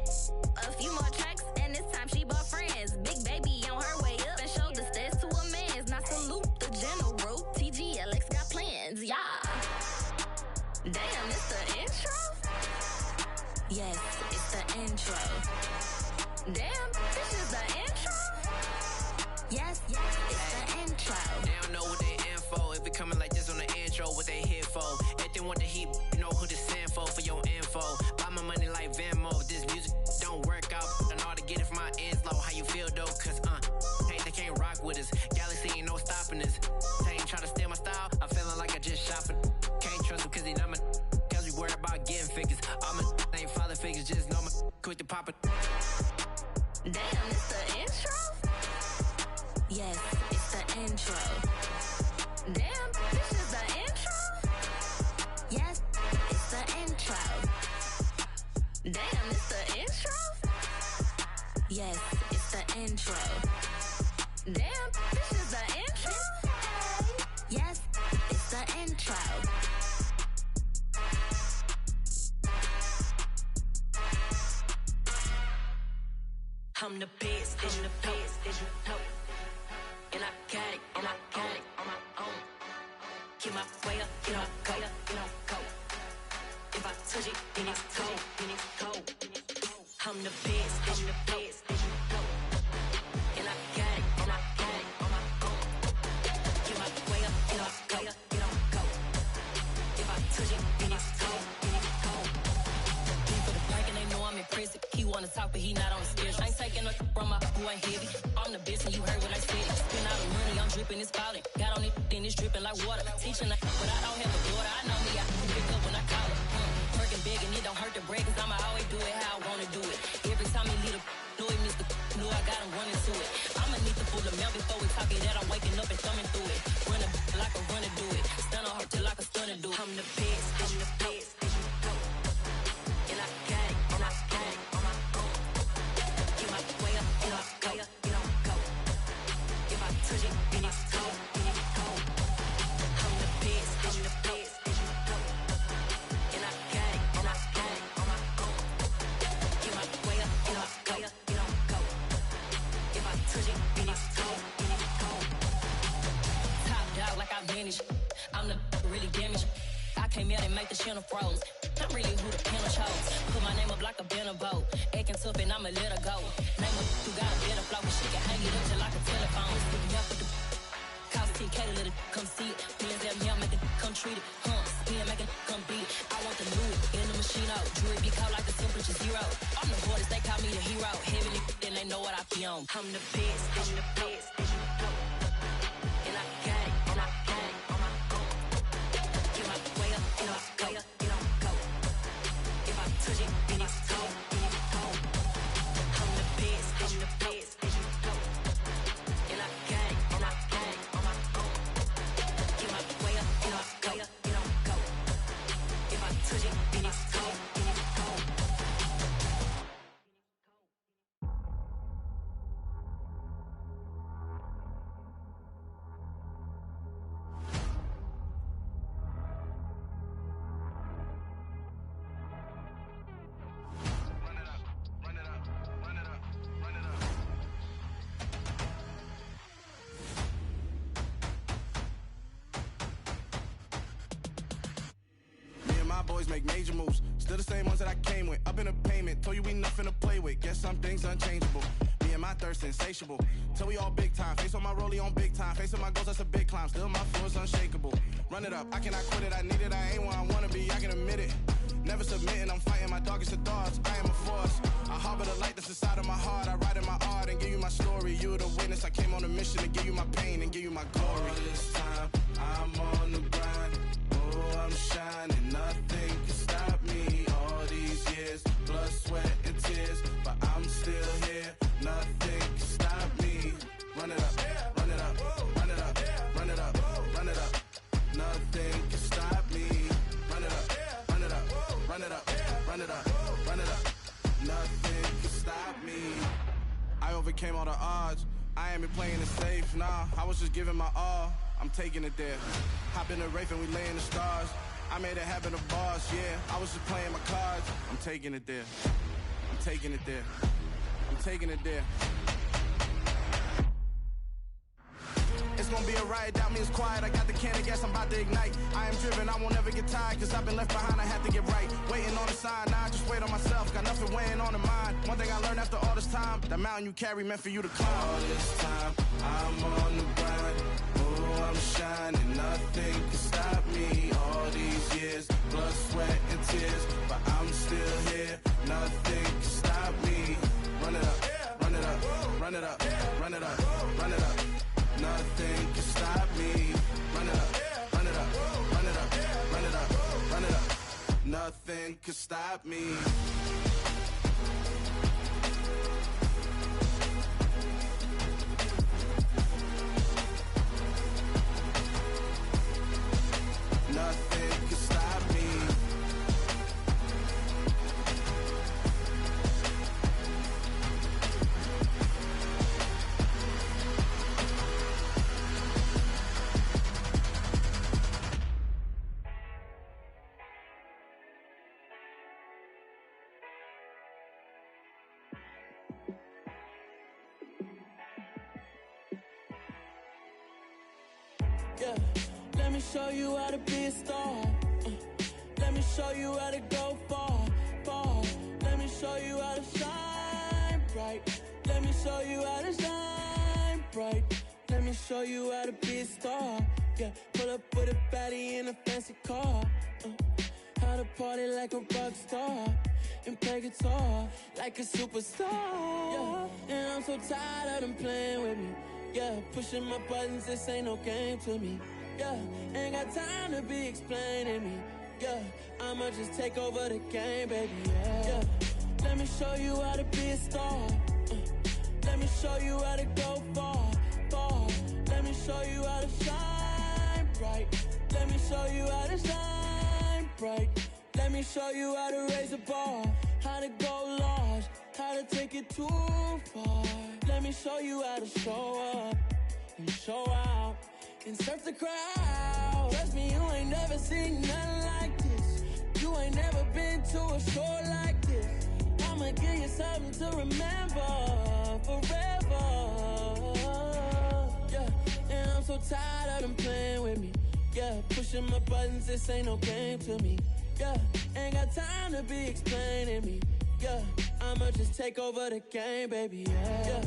A few more tracks and this time she bought friends. Big baby on her way up and showed the stairs to a man's. Now salute the general. TGLX got plans, yeah. Damn, it's the intro? Yes, it's the intro. Damn, this is the intro? Yes, it's the intro.
They don't know what they info. If it coming like this on the intro, what they here for? If they want the heat, you know who to send for your info. Buy my money like Venmo. This music don't work out. I know how to get it from my ends low. How you feel though? Cause hey, they can't rock with us. Galaxy ain't no stopping us. They ain't trying to steal my style. I'm feeling like I just shopping. Can't trust him cause he not my. Cause we worried about getting figures. All my ain't father figures. Just know my quick to pop it.
Damn, it's the intro? Yes, it's the intro. Damn, this is the intro? Yes, it's the intro.
I'm the best, I'm the best, and I got it, and I got it on my own. Get my way up, get on go, get on go. If I touch it, then it's cold, then it's cold. I'm the best, I'm the best, and I got it, and I got it on my own. Get my way up, get on go, get on go. If I touch it, then it's cold, then it's cold. Deep for the break and they know I'm in prison. He wanna talk, but he not on the schedule. I ain't taking no from my who ain't heavy. I'm the best and you heard what I said. Spend all the money, I'm dripping, it's falling. Got on it, then it's dripping like water. Teaching like, but I don't have a daughter. I know me, I can pick up when I call her. Working big and it don't hurt to break, cause I'ma always do it how I wanna do it. Every time he lead a know it, Mr. Know I got him running to it. I'ma need to pull the mail before we talk it that I'm waking up and thumbing through it. Run a like a runner do it. Stun on her till like a stunner do it. I'm the best, I'm the best. And I got it, and I got it on my own. Get my way up, get on go, get on go. If I touch it, then it's cold, then it's cold. I'm the best, I'm the best. And I got it, and I got it on my own. Get my way up, get on go, get on go. If I touch it, then it's cold, then it's cold. Top dog like I manage. I'm the really damaged. I came out and make the channel froze. I'm really who the panel chose. Put my name up like a banner boat. Acting tough and I'ma let her go. Name her who got a better flow, but she can hang it up till like a telephone. Stick me up with the cost 10K to let it come see it. Bands that me, make it come treat it. Spin, make it come beat it. I want the new in the machine out. Jewelry be caught like the temperature zero. I'm the hardest, they call me the hero. Heavily, then they know what I be on. I'm the best, I'm the best. And I got it, and I got it on my own. Get my way up, get on go, get on go. If I touch it, then it's cold, then it's cold. I'm the best, I'm the best. And I got it, and I got it on my own. Get my way up, get on go, get on go. If I touch it, then it's cold, then it's cold.
Boys make major moves, still the same ones that I came with. Up in a payment, told you we nothing to play with. Guess some things unchangeable. Me and my thirst insatiable. Till we all big time. Face on my rollie on big time. Face on my goals, that's a big climb. Still my flow is unshakable. Run it up, I cannot quit it. I need it, I ain't where I wanna be. I can admit it. Never submitting, I'm fighting my darkest of thoughts. I am a force. I harbor the light that's inside of my heart. I write in my art and give you my story. You the witness. I came on a mission to give you my pain and give you my glory. All this time, I'm on the grind. Oh, I'm shining. Nothing can stop me. All these years, blood, sweat, and tears. But I'm still here. Nothing can stop me. Run it up, run it up, run it up, run it up, run it up. Nothing can stop me. Run it up, run it up, run it up, run it up, run it up. Nothing can stop me. I overcame all the odds. I ain't been playing it safe, nah. I was just giving my all. I'm taking it there. Hop in the Wraith and we lay in the stars. I made it happen to bars, yeah. I was just playing my cards. I'm taking it there. I'm taking it there. I'm taking it there. It's gonna be a riot, doubt me, it's quiet. I got the can of gas, I'm about to ignite. I am driven, I won't ever get tired, cause I've been left behind, I have to get right. Waiting on the sign, now I just wait on myself. Got nothing weighing on the mind. One thing I learned after all this time, that mountain you carry meant for you to climb. All this time, I'm on the grind. Oh, I'm shining, nothing can stop me. All these years, blood, sweat, and tears. But I'm still here, nothing can stop me. Run it up, run it up, run it up, run it up, run it up. Nothing can stop me. Run it up, run it up, run it up, run it up, run it up. Nothing can stop me. Nothing can stop me.
Yeah, let me show you how to be a star. Let me show you how to go far, far. Let me show you how to shine bright. Let me show you how to shine bright. Let me show you how to be a star. Yeah, pull up with a baddie in a fancy car. How to party like a rock star and play guitar like a superstar. Yeah, and I'm so tired of them playing with me. Yeah, pushing my buttons, this ain't no game to me. Yeah, ain't got time to be explaining me. Yeah, I'ma just take over the game, baby. Yeah, let me show you how to be a star. Let me show you how to go far, far. Let me show you how to shine bright. Let me show you how to shine bright. Let me show you how to raise the bar, how to go large, how to take it too far. Let me show you how to show up and show out and surf the crowd. Trust me, you ain't never seen nothing like this. You ain't never been to a show like this. I'ma give you something to remember forever. Yeah, and I'm so tired of them playing with me. Yeah, pushing my buttons, this ain't no game to me. Yeah, ain't got time to be explaining me. Yeah, I'ma just take over the game, baby. Yeah,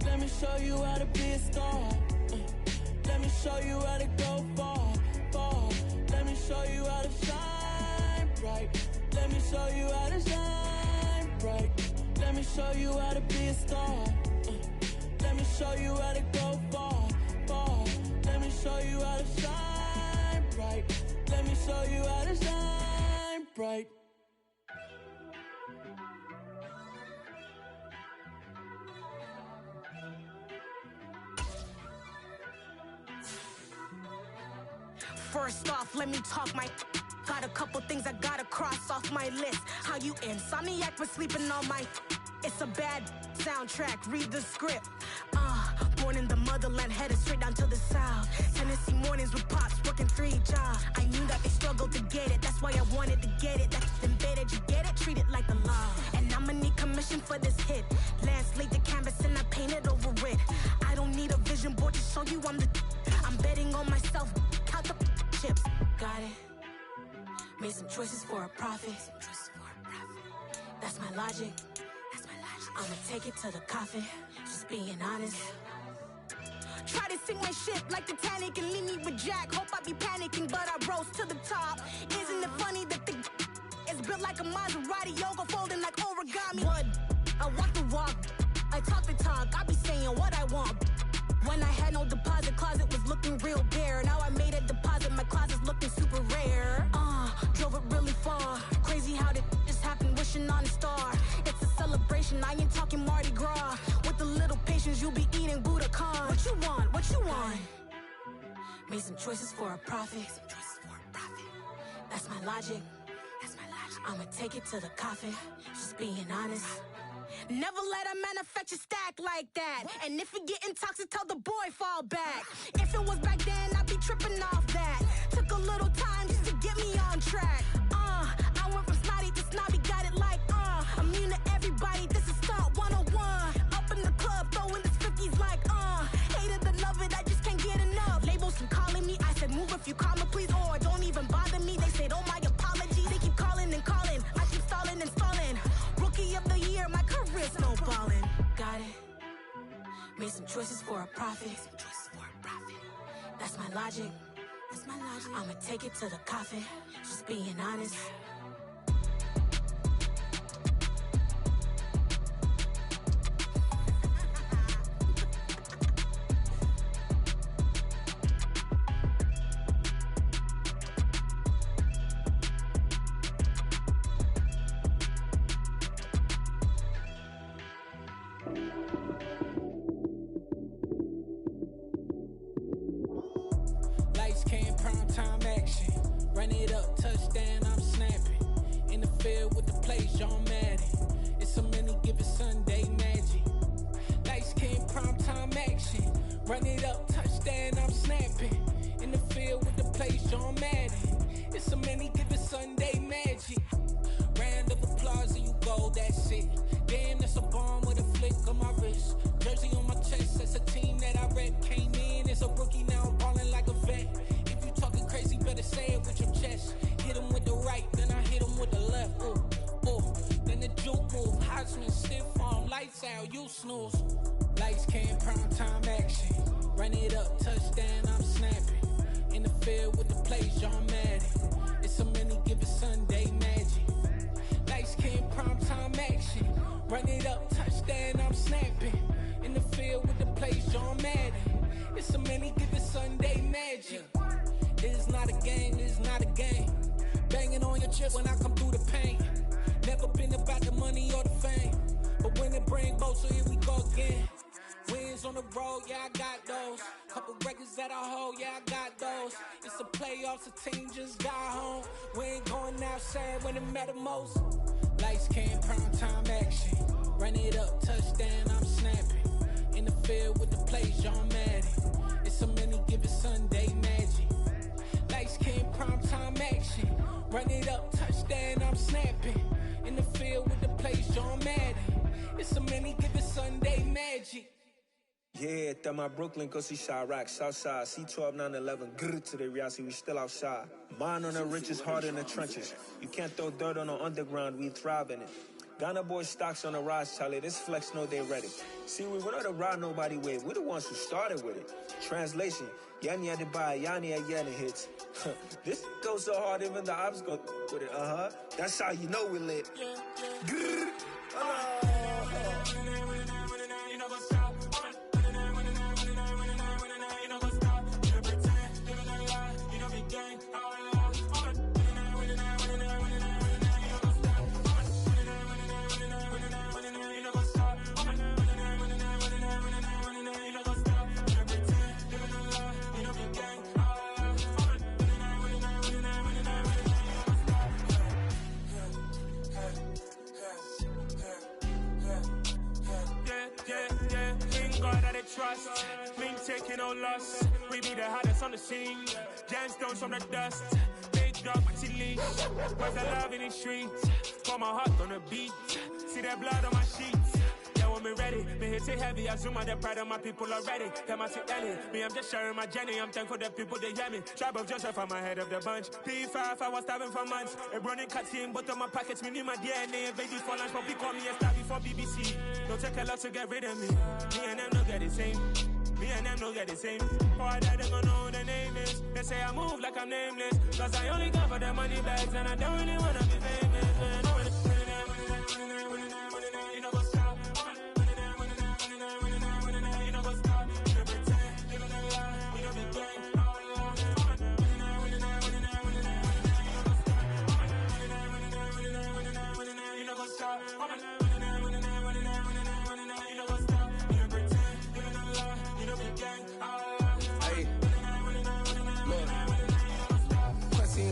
let me show you how to be a star. Let me show you how to go far, far. Let me show you how to shine bright. Let me show you how to shine bright. Let me show you how to be a star. Let me show you how to go far, far. Let me show you how to shine bright. Let me show you how to shine bright.
First off, let me talk my. Got a couple things I gotta cross off my list. How you insomniac for sleeping on my. It's a bad soundtrack, read the script. Born in the motherland, headed straight down to the south. Tennessee mornings with pops, working 3 jobs. I knew that they struggled to get it, that's why I wanted to get it. That's embedded, you get it? Treat it like the law. And I'ma need commission for this hit. Lance laid the canvas and I painted over it. I don't need a vision board to show you I'm the. I'm betting on myself, count the chips. Got it. Made some choices for a profit. That's my logic. I'ma take it to the coffin. Just being honest. Try to sink my ship like Titanic and leave me with Jack. Hope I be panicking, but I rose to the top. Isn't it funny that the is built like a Maserati, yoga folding like origami? What? I walk the walk. I talk the talk. I be saying what I want. When I had no deposit, closet was looking real bare. Now I made a deposit, my closet's looking super rare. Drove it really far. Crazy how did this happen, wishing on a star. It's a celebration, I ain't talking Mardi Gras. With a little patience, you'll be eating Budokan. What you want? What you want? Made some choices for a profit. That's my logic. I'ma take it to the coffin. Just being honest. Never let a manufacture stack like that. And if it getting toxic, tell the boy fall back. If it was back then, I'd be tripping off that. Took a little time just to get me on track. I went from snotty to snobby, got it like immune to everybody, this is Stunt 101. Up in the club, throwing this 50s like hate it or love it, I just can't get enough. Labels keep calling me, I said move if you call me please, or don't even bother me. They said oh my apologies, they keep calling and calling. I keep stalling and stalling. Rookie of the year, my career snowballing. Got it. Made some choices for a profit. That's my logic. I'ma take it to the coffin. Just being honest.
Lights came, prime time action. Run it up, touchdown, I'm snapping. In the field with the plays, John Madden. It's so many, give it Sunday magic. Lights came, prime time action. Run it up, touchdown, I'm snapping. In the field with the plays, John Madden. It's so many, give it Sunday magic. Round of applause and you go, that's it. Damn, that's a bomb with a flick on my wrist. Jersey on my chest, that's a team that I rep. Came in as a rookie, now I'm ballin' like a vet. with the left, then the juke move, Heisman stiff arm, lights out, you snooze. Lights came, prime time action. Run it up, touchdown, I'm snapping. In the field with the plays, John Madden. It's a many given Sunday magic. Lights came, prime time action. Run it up, touchdown, I'm snapping. In the field with the plays, John Madden. It's a many given Sunday magic. It's not a game, it's not a game. Banging on your chest when I come through the pain. Never been about the money or the fame. But when it bring both, so here we go again. Wins on the road, yeah, I got those. Couple records that I hold, yeah, I got those. It's the playoffs, the team just got home. We ain't going outside when it matter most. Lights came, prime time action. Run it up, touchdown, I'm snapping. In the field with the plays, John Madden. It's a many given Sunday magic. Lights came, prime time action. Run it up, touchdown, I'm snapping. In the field with the plays, John Madden. It's a many given Sunday magic.
Yeah, that my Brooklyn, cause he Chirac, Southside, C12, 911, grrr to the reality, we still outside. Mine on the richest, heart in the trenches. You can't throw dirt on the underground, we thrive in it. Ghana boy stocks on the rise, Charlie, this flex know they ready. See, we were not to ride nobody with, we're the ones who started with it. Translation, Yani had to buy, Yani had Yanni hits. This goes so hard, even the ops go with it, That's how you know we lit. Grrr,
trust, we ain't taking no loss. We be the hottest on the scene. Gemstones from the dust. Big dog with your leash. Where's the love in the streets? Pour my heart on the beat. See that blood on my sheets. Yeah, when me ready, me hit it heavy. I zoom out the pride of my people already. Them I see Ellie. Me, I'm just sharing my journey. I'm thankful that people they hear me. Tribe of Joseph, I'm ahead of the bunch. P5, I was starving for months. A running cutscene, but on my pockets, me need my DNA. Invaded for lunch, but we call me a star before BBC. Don't take a lot to get rid of me. Me and them don't get the same. Me and them don't get the same. Boy, that they gonna know who the name is. They say I move like I'm nameless. Cause I only come for the money bags and I don't really wanna be famous. You know what's up? You know what's up? You pretend, live in a lie. You know the game. You know what's up?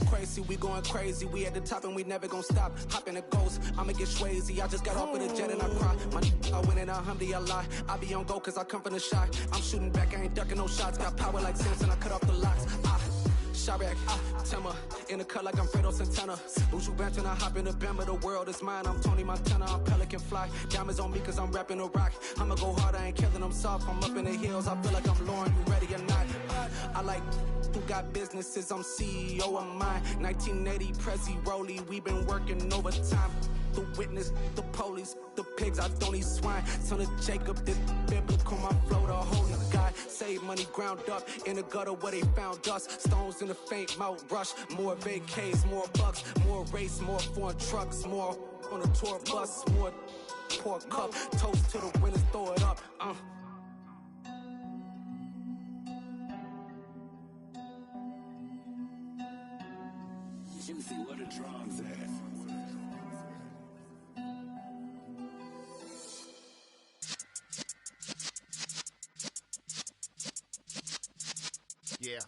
Crazy, we going crazy. We at the top and we never gonna stop. Hop in a ghost, I'ma get swayzy. I just got off with a jet and I cry. My I win in a Humvee, I lie. I be on go cause I come from the shot. I'm shooting back, I ain't ducking no shots. Got power like Samson, I cut off the locks. Chirac, Tema, in the cut like I'm Fredo Santana. Buju Banton, I hop in the Bama, the world is mine. I'm Tony Montana, I'm Pelican Fly. Diamonds on me cause I'm rapping a rock. I'ma go hard, I ain't killing them soft. I'm up in the hills, I feel like I'm Lauren, you ready or not? I like who got businesses, I'm CEO of mine. 1980 Prezi Rolly, we been working overtime. The witness, the police, the pigs, I don't eat swine. Son of Jacob, this biblical, my flow, the holy God. Save money ground up in the gutter where they found us. Stones in the faint Mount Rush. More vacays, more bucks, more race, more foreign trucks, more on a tour bus, more pour cup. Toast to the winners, throw it up.
Juicy, what the drums at?
Yeah.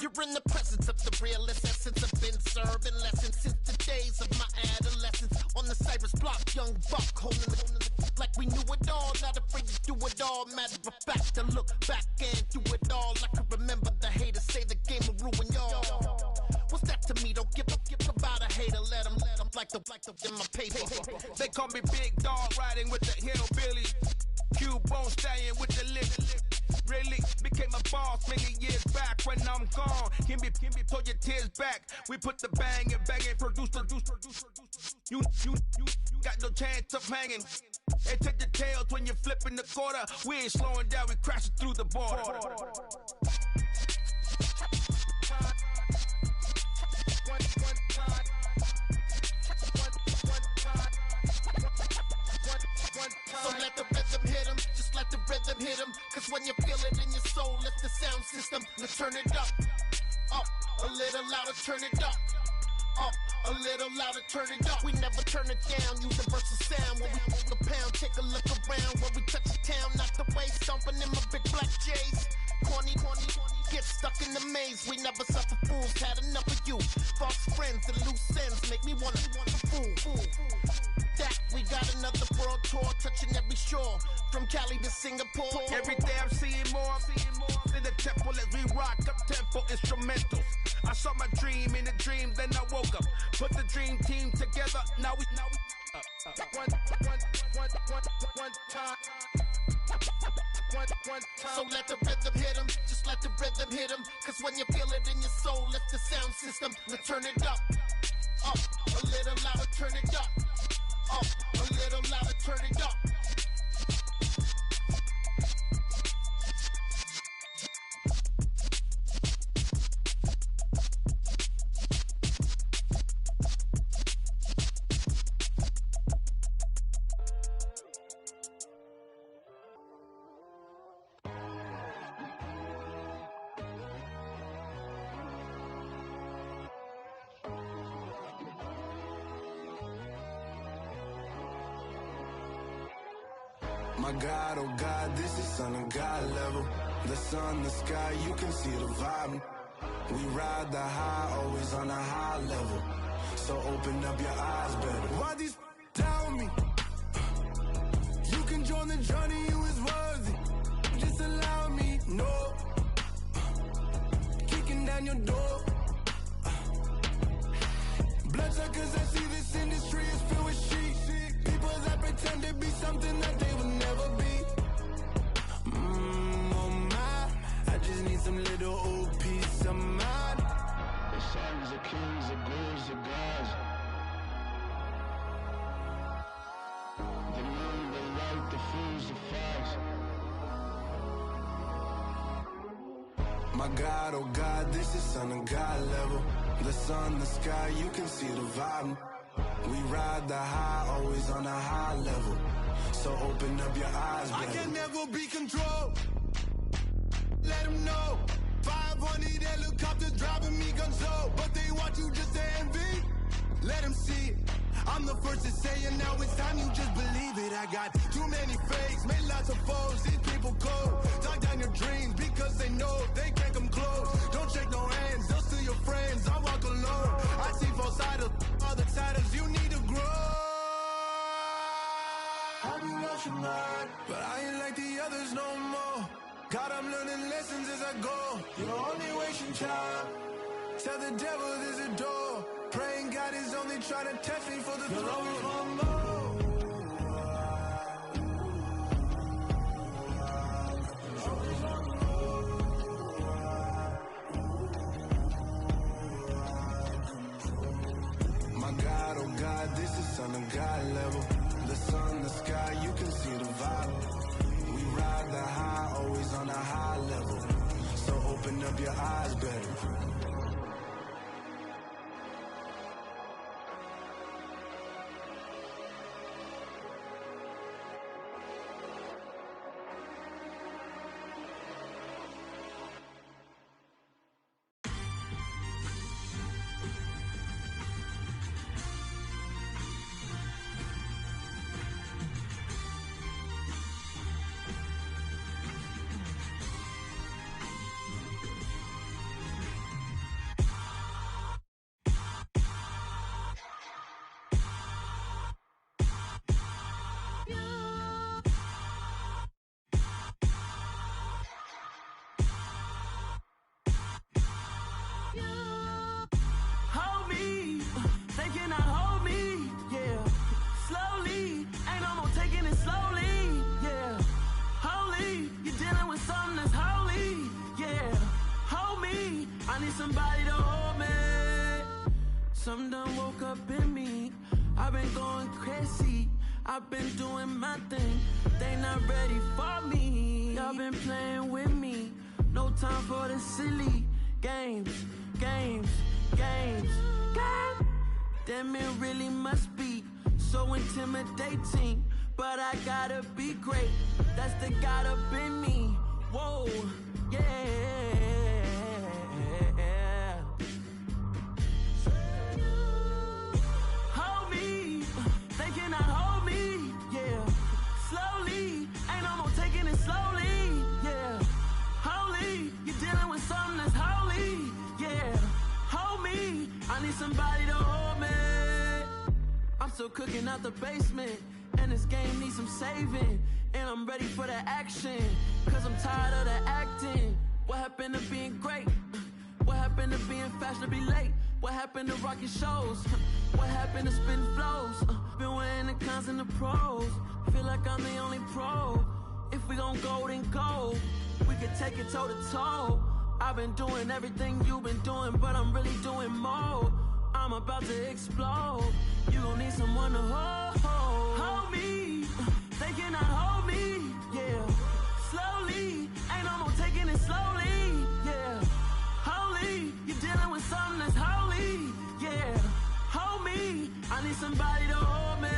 You're in the presence of the realest essence. I've been serving lessons since the days of my adolescence. On the Cypress block, young buck holding it like we knew it all. Not afraid to do it all. Matter of fact, to look back and do it all. I can remember the haters say the game will ruin y'all. What's that to me? Don't give about a hater. Let them like the in my paper.
They call me Big Dog, riding with the hillbilly. Cubone staying with the lip. Really became a boss many years back when I'm gone. pull your tears back. We put the bang and produce. You got no chance of hanging. And take your tails when you're flipping the quarter. We ain't slowing down, we crashing through the border.
So let the rhythm hit him, just let the rhythm hit him. Cause when you feel it in your soul, lift the sound system. Let's turn it up, a little louder, turn it up, a little louder, turn it up. We never turn it down, universal sound. When we move the pound, take a look around. When we touch the town, knock the way, stomping in my big black J's. Corny, get stuck in the maze. We never suffer fools, had enough of you. False friends and loose ends make me wanna fool. That we got another world tour, touching every shore, from Cali to Singapore.
Every day I'm seeing more in the temple as we rock up tempo instrumentals. I saw my dream in a dream, then I woke up. Put the dream team together, now we one time.
So let the rhythm hit him, just let the rhythm hit him. Cause when you feel it in your soul, lift the sound system. Let's turn it up, a little louder, turn it up, a little louder, turn it up.
My God, oh God, this is Son of God level. The sun, the sky, you can see the vibe. We ride the high, always on a high level. So open up your eyes better. Why these down me? You can join the journey, you is worthy. Just allow me, no. Kicking down your door. Bloodsuckers, I see this industry is filled with sheep. People that pretend to be something that they will never be. Oh my, I just need some little old peace of mind. The sons of kings, the ghouls, the gods. The moon, the light, the fools, the facts. My God, oh God, this is Son of God level. The sun, the sky, you can see the vibe. We ride the high, always on a high level. So open up your eyes, baby. I can never be controlled. Let them know. 500 helicopters driving me gonzo. But they want you just to envy. Let them see it. I'm the first to say it, now it's time you just believe it. I got too many fakes, made lots of foes. These people cold. Talk down your dreams because they know they can't come close. Don't shake no hands, they'll steal your friends. I walk alone. I see false idols, other titles. You need to grow. Have you lost your mind? But I ain't like the others no more. God, I'm learning lessons as I go. You're only wasting time. Tell the devil there's a door. Praying God is only trying to test me for the throne. Always want more. My God, oh God, this is Son of God level. The sun, the sky, you can see the vibe. We ride the high, always on a high level. So open up your eyes better.
I need somebody to hold me. Something done woke up in me. I've been going crazy. I've been doing my thing. They not ready for me. Y'all been playing with me. No time for the silly games. Damn, it really must be so intimidating. But I gotta be great. That's the God up in me. Whoa, yeah. Hold me, they cannot hold me, yeah. Slowly, ain't no more taking it slowly, yeah. Holy, you're dealing with something that's holy, yeah. Hold me, I need somebody to hold me. I'm still cooking out the basement, and this game needs some saving. And I'm ready for the action, cause I'm tired of the acting. What happened to being great? What happened to being fashionably late? What happened to rocking shows? What happened to spitting flows? Been weighing the cons and the pros. Feel like I'm the only pro. If we gon' go, then go. We could take it toe to toe. I've been doing everything you've been doing, but I'm really doing more. I'm about to explode. You gon' need someone to hold me. They cannot hold me, yeah. Slowly, ain't no more taking it slowly, yeah. Holy, you're dealing with something that's holy, yeah. Hold me, I need somebody to hold me.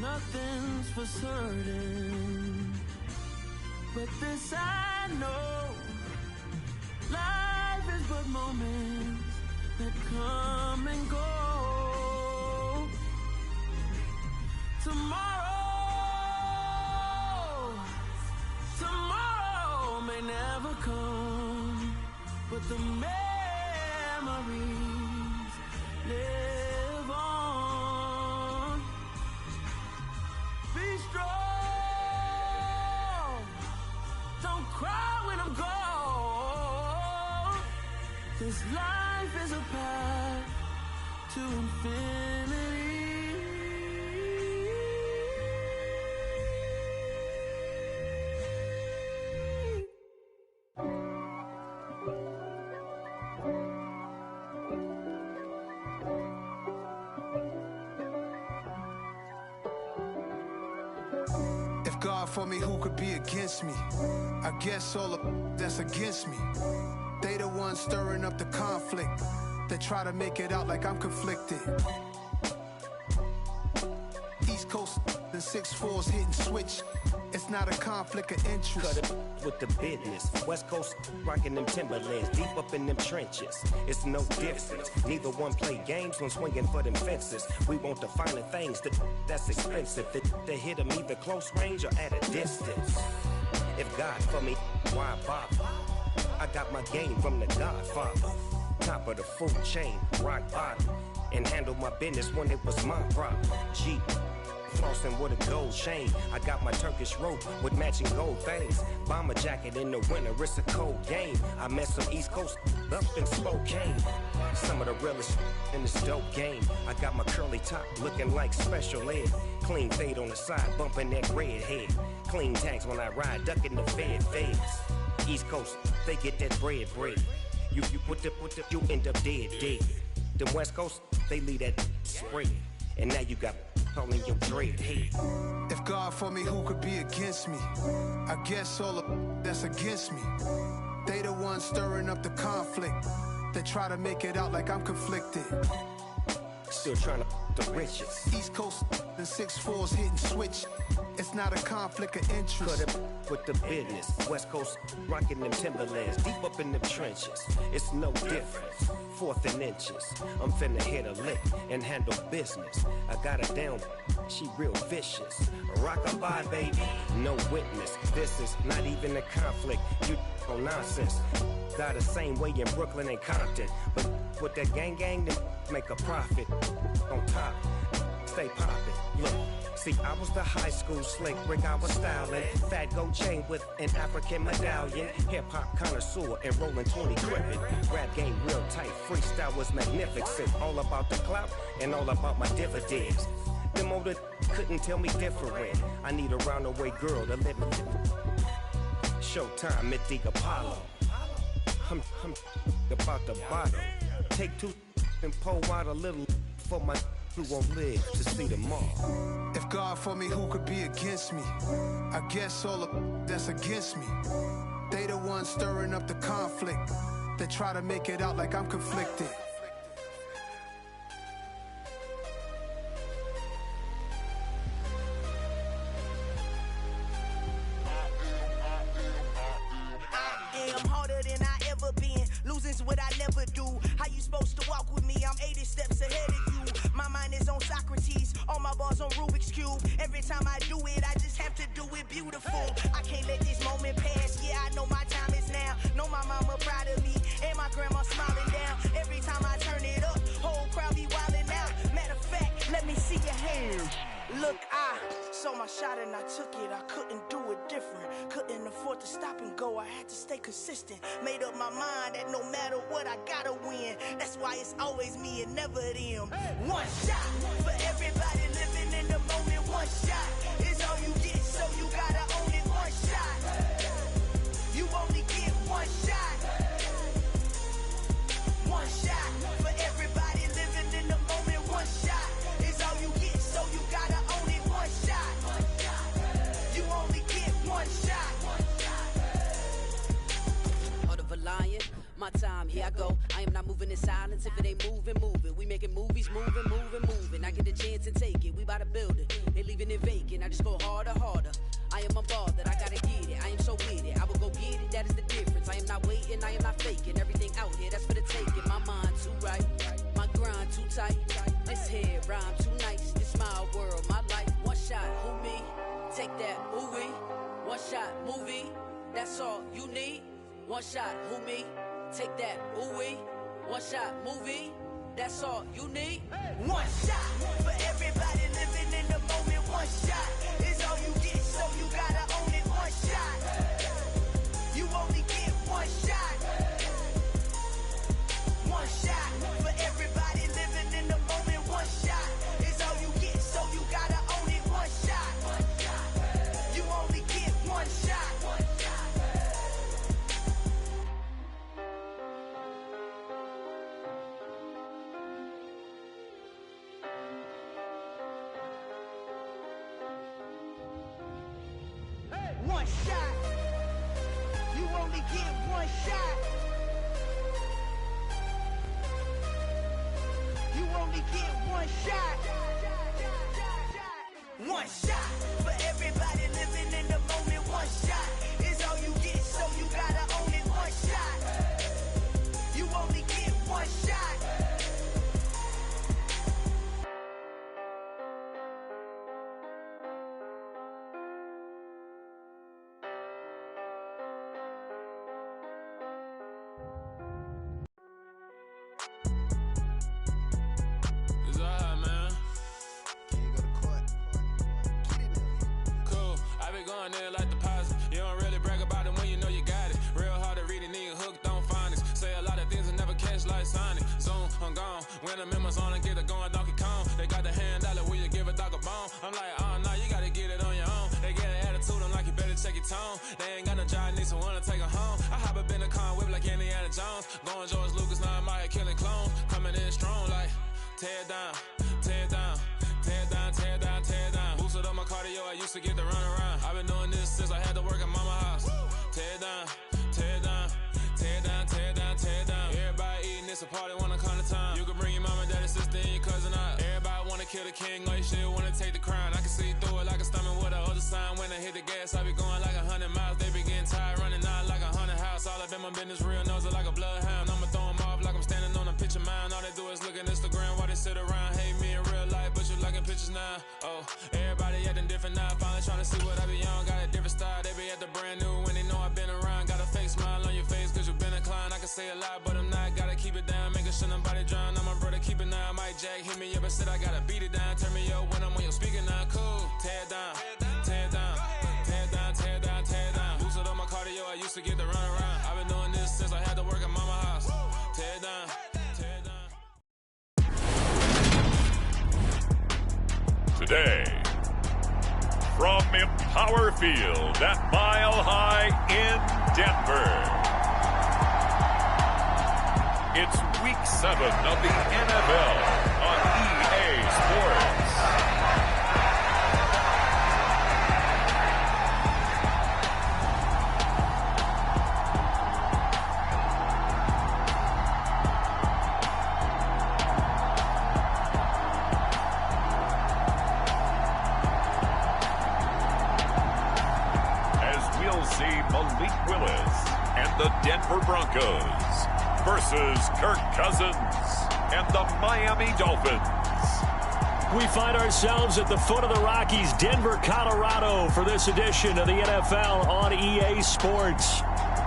Nothing's for certain, but this I know. Life is but moments that come and go. Tomorrow may never come, but the memories live on. Be strong, don't cry when I'm gone. This life is a path to infinity.
If God for me, who could be against me? I guess all of that's against me. They the ones stirring up the conflict. They try to make it out like I'm conflicted. East Coast and 6'4's hitting switch. It's not a conflict of interest.
Cut it with the business. West Coast rocking them Timberlands, deep up in them trenches. It's no difference. Neither one play games when swinging for them fences. We want the finer things that's expensive. That hit them either close range or at a distance. If God for me, why bother? I got my game from the Godfather. Top of the food chain, rock bottom. And handle my business when it was my problem. G. Flossing with a gold chain. I got my Turkish rope with matching gold things. Bomber jacket in the winter, it's a cold game. I met some East Coast up in Spokane. Some of the realest in this dope game. I got my curly top looking like special ed. Clean fade on the side, bumping that red head. Clean tags when I ride, ducking the feds. East Coast, they get that bread. You you end up dead. The West Coast, they leave that spread. And now you got all in your dread head.
If God for me, who could be against me? I guess all of that's against me. They the ones stirring up the conflict. They try to make it out like I'm conflicted.
Still trying to the riches.
East Coast and 6'4's hitting switch. It's not a conflict of interest.
Cut it with the business. West Coast rocking them Timberlands, deep up in them trenches. It's no difference. 4th and inches. I'm finna hit a lick and handle business. I got her down, she real vicious. Rockabye, baby, no witness. This is not even a conflict. You on nonsense. Got the same way in Brooklyn and Compton. But with that gang, then make a profit. On top, stay poppin'. Look. See, I was the high school slick Rick, I was styling. Fat gold chain with an African medallion. Hip-hop connoisseur and rolling 20 gripping. Rap game real tight, freestyle was magnificent. All about the clout and all about my dividends. Them older couldn't tell me different. I need a round-away girl to live in. Showtime at the Apollo. I'm about the bottom. Take two and pour out a little for my who won't live to see tomorrow.
If God for me, who could be against me? I guess all of that's against me. They the ones stirring up the conflict. They try to make it out like I'm conflicted.
I'm harder than I ever been. Losing's what I never do. How you supposed to walk with me? I'm 80 steps ahead of you. My mind is on Socrates. All my bars on Rubik's Cube. Every time I do it, I just have to do it beautiful. I can't let this moment pass. Yeah, I know my time is now. Know my mama proud of me. And my grandma smiling down. Every time I turn it up, whole crowd be wilding out. Matter of fact, let me see your hands. Look, I saw my shot and I took it. I couldn't do it different. Couldn't afford to stop and go. I had to stay consistent. Made up my mind that no matter what, I gotta win. That's why it's always me and never them. One shot for everybody living in the moment. One shot is all you get, so you gotta own it. One shot. You only get one shot. One shot for everybody living in the moment. One shot is all you get, so you gotta own it. One shot. You only get one shot.
Heart of a lion, my time, here I go. I am not moving in silence. If it ain't moving, move it. We making movies, moving. I get the chance and take it. We bout to build it. They leaving it vacant. I just go harder. I am a ball that I gotta get it. I am so with it. I will go get it. That is the difference. I am not waiting. I am not faking. Everything out here, that's for the taking. My mind too right. My grind too tight. This head rhyme too nice. This my world, my life. One shot, who me? Take that, ooh wee. One shot, movie. That's all you need. One shot, who me? Take that, ooh wee. One shot, movie. That's all you need.
One shot for everybody living in the moment. One shot is all you get, so you gotta own it. One shot. You only get one shot. One shot for everybody living in the moment. One shot is all you get, so you gotta own it. One shot. You only get one shot. One shot. You only get one shot. You only get one shot. One shot for everybody living in the moment. One shot is all you get, so you gotta own it. One shot. You only get one shot.
It's alright, man. Cool. I be going there like deposit. You don't really brag about it when you know you got it. Real hard to read a nigga hooked on phonics. Say a lot of things and never catch like Sonic. Zoom, I'm gone. When I'm in my zone and get it going Donkey Kong. They got the hand dollar, will you give a dog a bone? I'm like, oh no, you gotta get it on your own. They get an attitude, I'm like, you better check your tone. They ain't got no job, need someone to take her home. I hop up in the car, whip like Indiana Jones. Going George Lucas, now I'm out here killing clones. Coming in strong like, tear down, tear down. Tear down, tear down, tear down. Boosted up my cardio, I used to get to run around. I've been doing this since I had to work at mama house. Tear down, tear down, tear down, tear down, tear down. Everybody eating, it's a party, wanna come to time. You can bring your mama, daddy, sister, and your cousin out. Everybody wanna kill the king, or you still wanna take the crown. I can see through it like a stomach with a other sign. When I hit the gas, I be going like 100 miles. They be getting tired, running out like 100 house. All up in my business, real nose like a bloodhound. I'ma throw them off like I'm standing on a picture mound. All they do is look at Instagram while they sit around. Hate me in real life, but you liking pictures now. Oh, everybody acting different now. Finally trying to see what I be on. Got a different style, they be at the brand new when they know I've been around. Got a fake smile on your face cause you been inclined. I can say a lot, but I'm not. Gotta keep it down, making sure nobody drown. I'm my brother, keep it now. Mike Jack hit me up and said I gotta beat it down. Turn me up when I'm on your speaker now. Cool, tear down, tear down, tear down, tear down, tear down. Boosted up my cardio, I used to get to run around. I've been doing this since I had to work at mama house. Tear down, tear down.
Today, from Empower Field at Mile High in Denver, It's Week 7 of the NFL on EA Sports. As we'll see Malik Willis and the Denver Broncos versus Kirk Cousins and the Miami Dolphins.
We find ourselves at the foot of the Rockies, Denver, Colorado, for this edition of the NFL on EA Sports.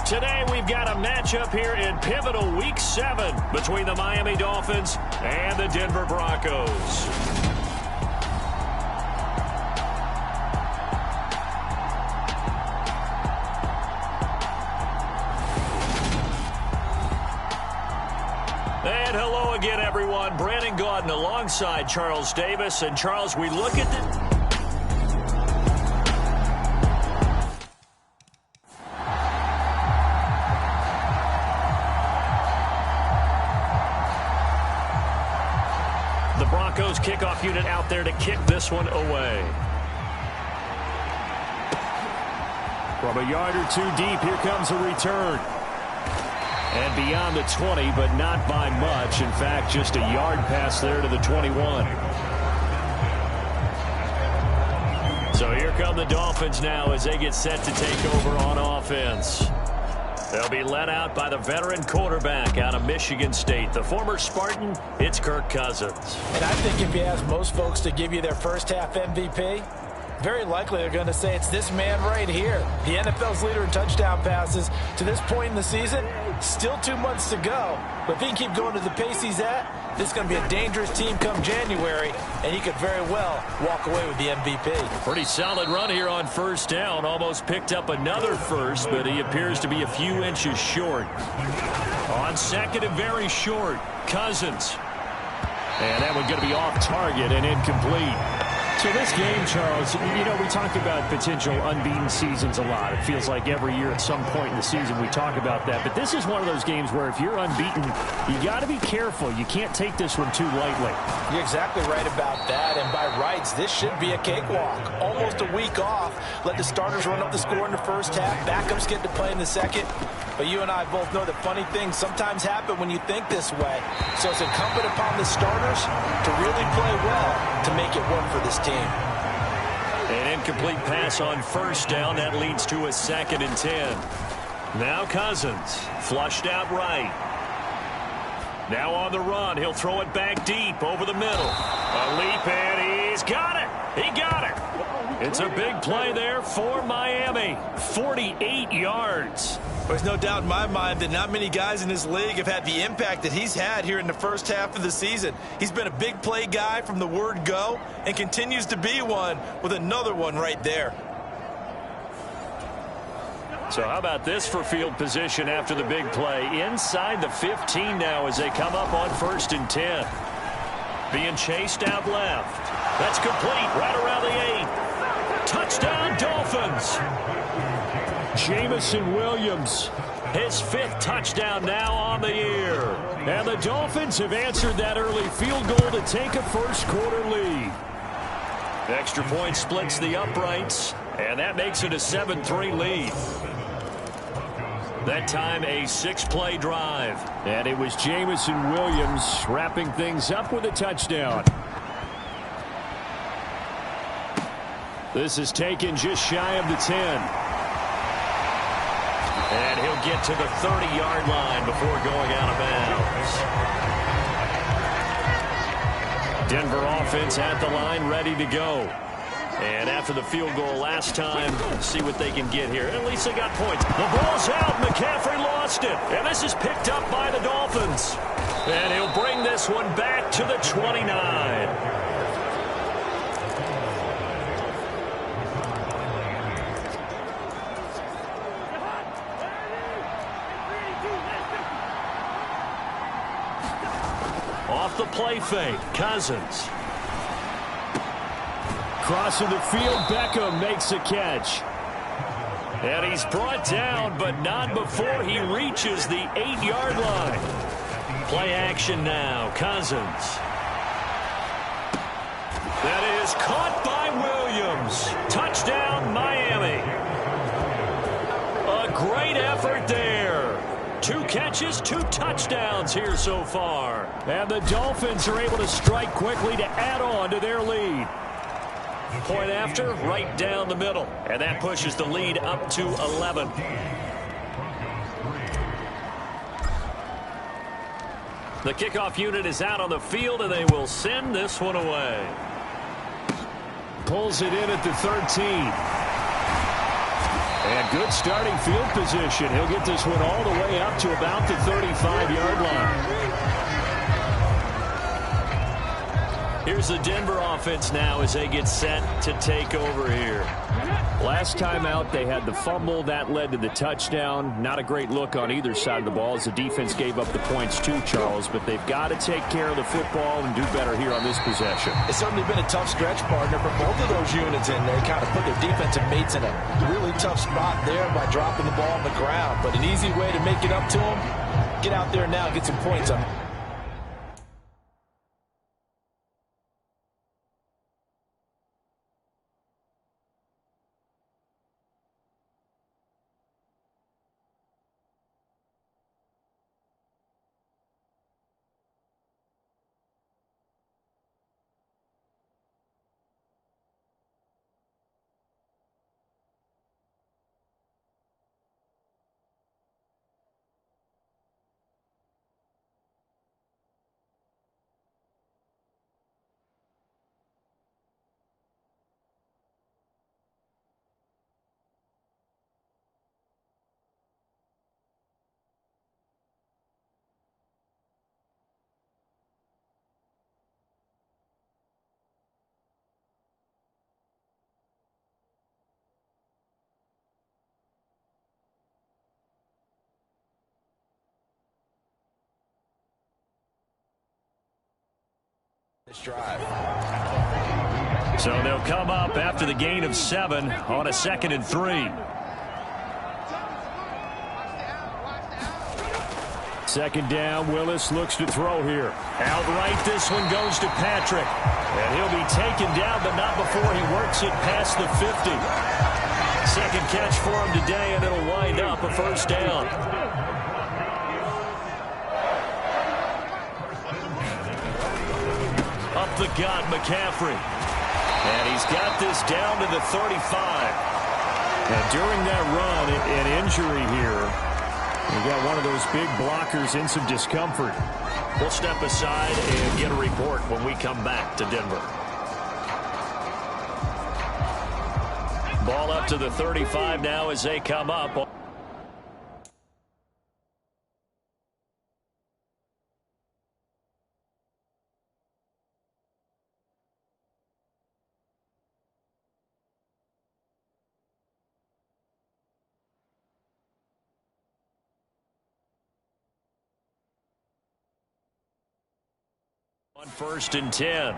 Today we've got a matchup here in pivotal Week 7 between the Miami Dolphins and the Denver Broncos. And hello again, everyone. Brandon Gaudin alongside Charles Davis. And Charles, we look at the Broncos kickoff unit out there to kick this one away. From a yard or two deep, here comes a return. And beyond the 20, but not by much. In fact, just a yard pass there to the 21. So here come the Dolphins now as they get set to take over on offense. They'll be led out by the veteran quarterback out of Michigan State. The former Spartan, it's Kirk Cousins.
And I think if you ask most folks to give you their first half MVP, very likely they're going to say it's this man right here. The NFL's leader in touchdown passes to this point in the season. Still 2 months to go. But if he can keep going to the pace he's at, this is going to be a dangerous team come January, and he could very well walk away with the MVP.
Pretty solid run here on first down. Almost picked up another first, but he appears to be a few inches short. On second and very short, Cousins. And that one going to be off target and incomplete.
So this game, Charles, you know, we talk about potential unbeaten seasons a lot. It feels like every year at some point in the season we talk about that. But this is one of those games where if you're unbeaten, you got to be careful. You can't take this one too lightly.
You're exactly right about that. And by rights, this should be a cakewalk. Almost a week off. Let the starters run up the score in the first half. Backups get to play in the second. But you and I both know that funny things sometimes happen when you think this way. So it's incumbent upon the starters to really play well to make it work for this team.
An incomplete pass on first down. That leads to a 2nd and 10. Now Cousins flushed out right. Now on the run. He'll throw it back deep over the middle. A leap, and he's got it. He got it. It's a big play there for Miami. 48 yards.
There's no doubt in my mind that not many guys in this league have had the impact that he's had here in the first half of the season. He's been a big play guy from the word go and continues to be one with another one right there.
So how about this for field position after the big play? Inside the 15 now as they come up on 1st and 10. Being chased out left. That's complete right around the 8. Touchdown Dolphins. Jameson Williams, his 5th touchdown now on the year. And the Dolphins have answered that early field goal to take a first-quarter lead. Extra point splits the uprights, and that makes it a 7-3 lead. That time a 6-play drive.
And it was Jameson Williams wrapping things up with a touchdown.
This is taken just shy of the 10. And he'll get to the 30-yard line before going out of bounds. Denver offense at the line, ready to go. And after the field goal last time, see what they can get here. At least they got points. The ball's out. McCaffrey lost it. And this is picked up by the Dolphins. And he'll bring this one back to the 29. Off the play fake, Cousins.
Crossing the field, Beckham makes a catch.
And he's brought down, but not before he reaches the 8-yard line. Play action now. Cousins. That is caught by Williams. Touchdown, Miami. A great effort there. 2 catches, 2 touchdowns here so far. And the Dolphins are able to strike quickly to add on to their lead. Point after, right down the middle. And that pushes the lead up to 11. The kickoff unit is out on the field, and they will send this one away. Pulls it in at the 13. And good starting field position. He'll get this one all the way up to about the 35-yard line. Here's the Denver offense now as they get set to take over here. Last time out, they had the fumble. That led to the touchdown. Not a great look on either side of the ball as the defense gave up the points too, Charles. But they've got to take care of the football and do better here on this possession.
It's certainly been a tough stretch, partner, for both of those units, and they kind of put their defensive mates in a really tough spot there by dropping the ball on the ground. But an easy way to make it up to them, get out there now and get some points on. This drive.
So they'll come up after the gain of 7 on a 2nd and 3. Second down, Willis looks to throw here. Outright, this one goes to Patrick. And he'll be taken down, but not before he works it past the 50. Second catch for him today, and it'll wind up a first down. Up the gut, McCaffrey. And he's got this down to the 35. And during that run, an injury here. We got one of those big blockers in some discomfort. We'll step aside and get a report when we come back to Denver. Ball up to the 35 now as they come up. On 1st and 10.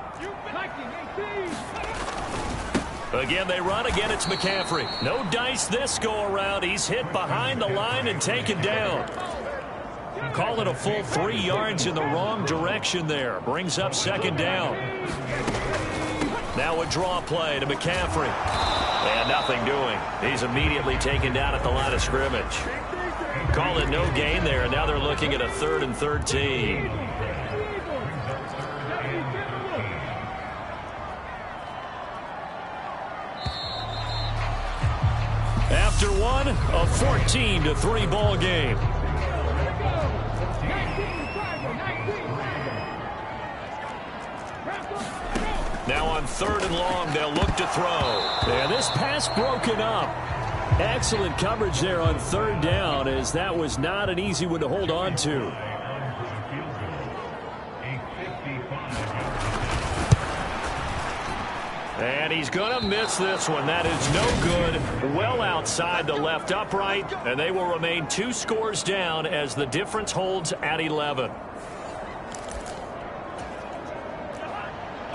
Again, they run. Again, it's McCaffrey. No dice this go around. He's hit behind the line and taken down. Call it a full 3 yards in the wrong direction there. Brings up 2nd down. Now a draw play to McCaffrey. And nothing doing. He's immediately taken down at the line of scrimmage. Call it no gain there. Now they're looking at a 3rd and 13. After one, a 14-3 ball game. Now on 3rd and long, they'll look to throw. And this pass broken up. Excellent coverage there on 3rd down, as that was not an easy one to hold on to. And he's going to miss this one. That is no good. Well outside the left upright. And they will remain 2 scores down as the difference holds at 11.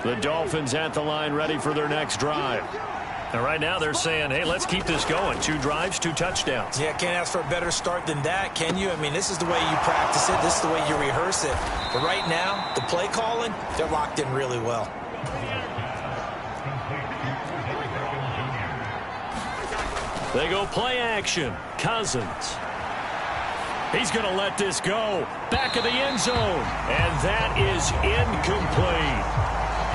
The Dolphins at the line ready for their next drive. And right now they're saying, hey, let's keep this going. 2 drives, 2 touchdowns.
Yeah, can't ask for a better start than that, can you? I mean, this is the way you practice it. This is the way you rehearse it. But right now, the play calling, they're locked in really well.
They go play action. Cousins. He's going to let this go. Back of the end zone. And that is incomplete.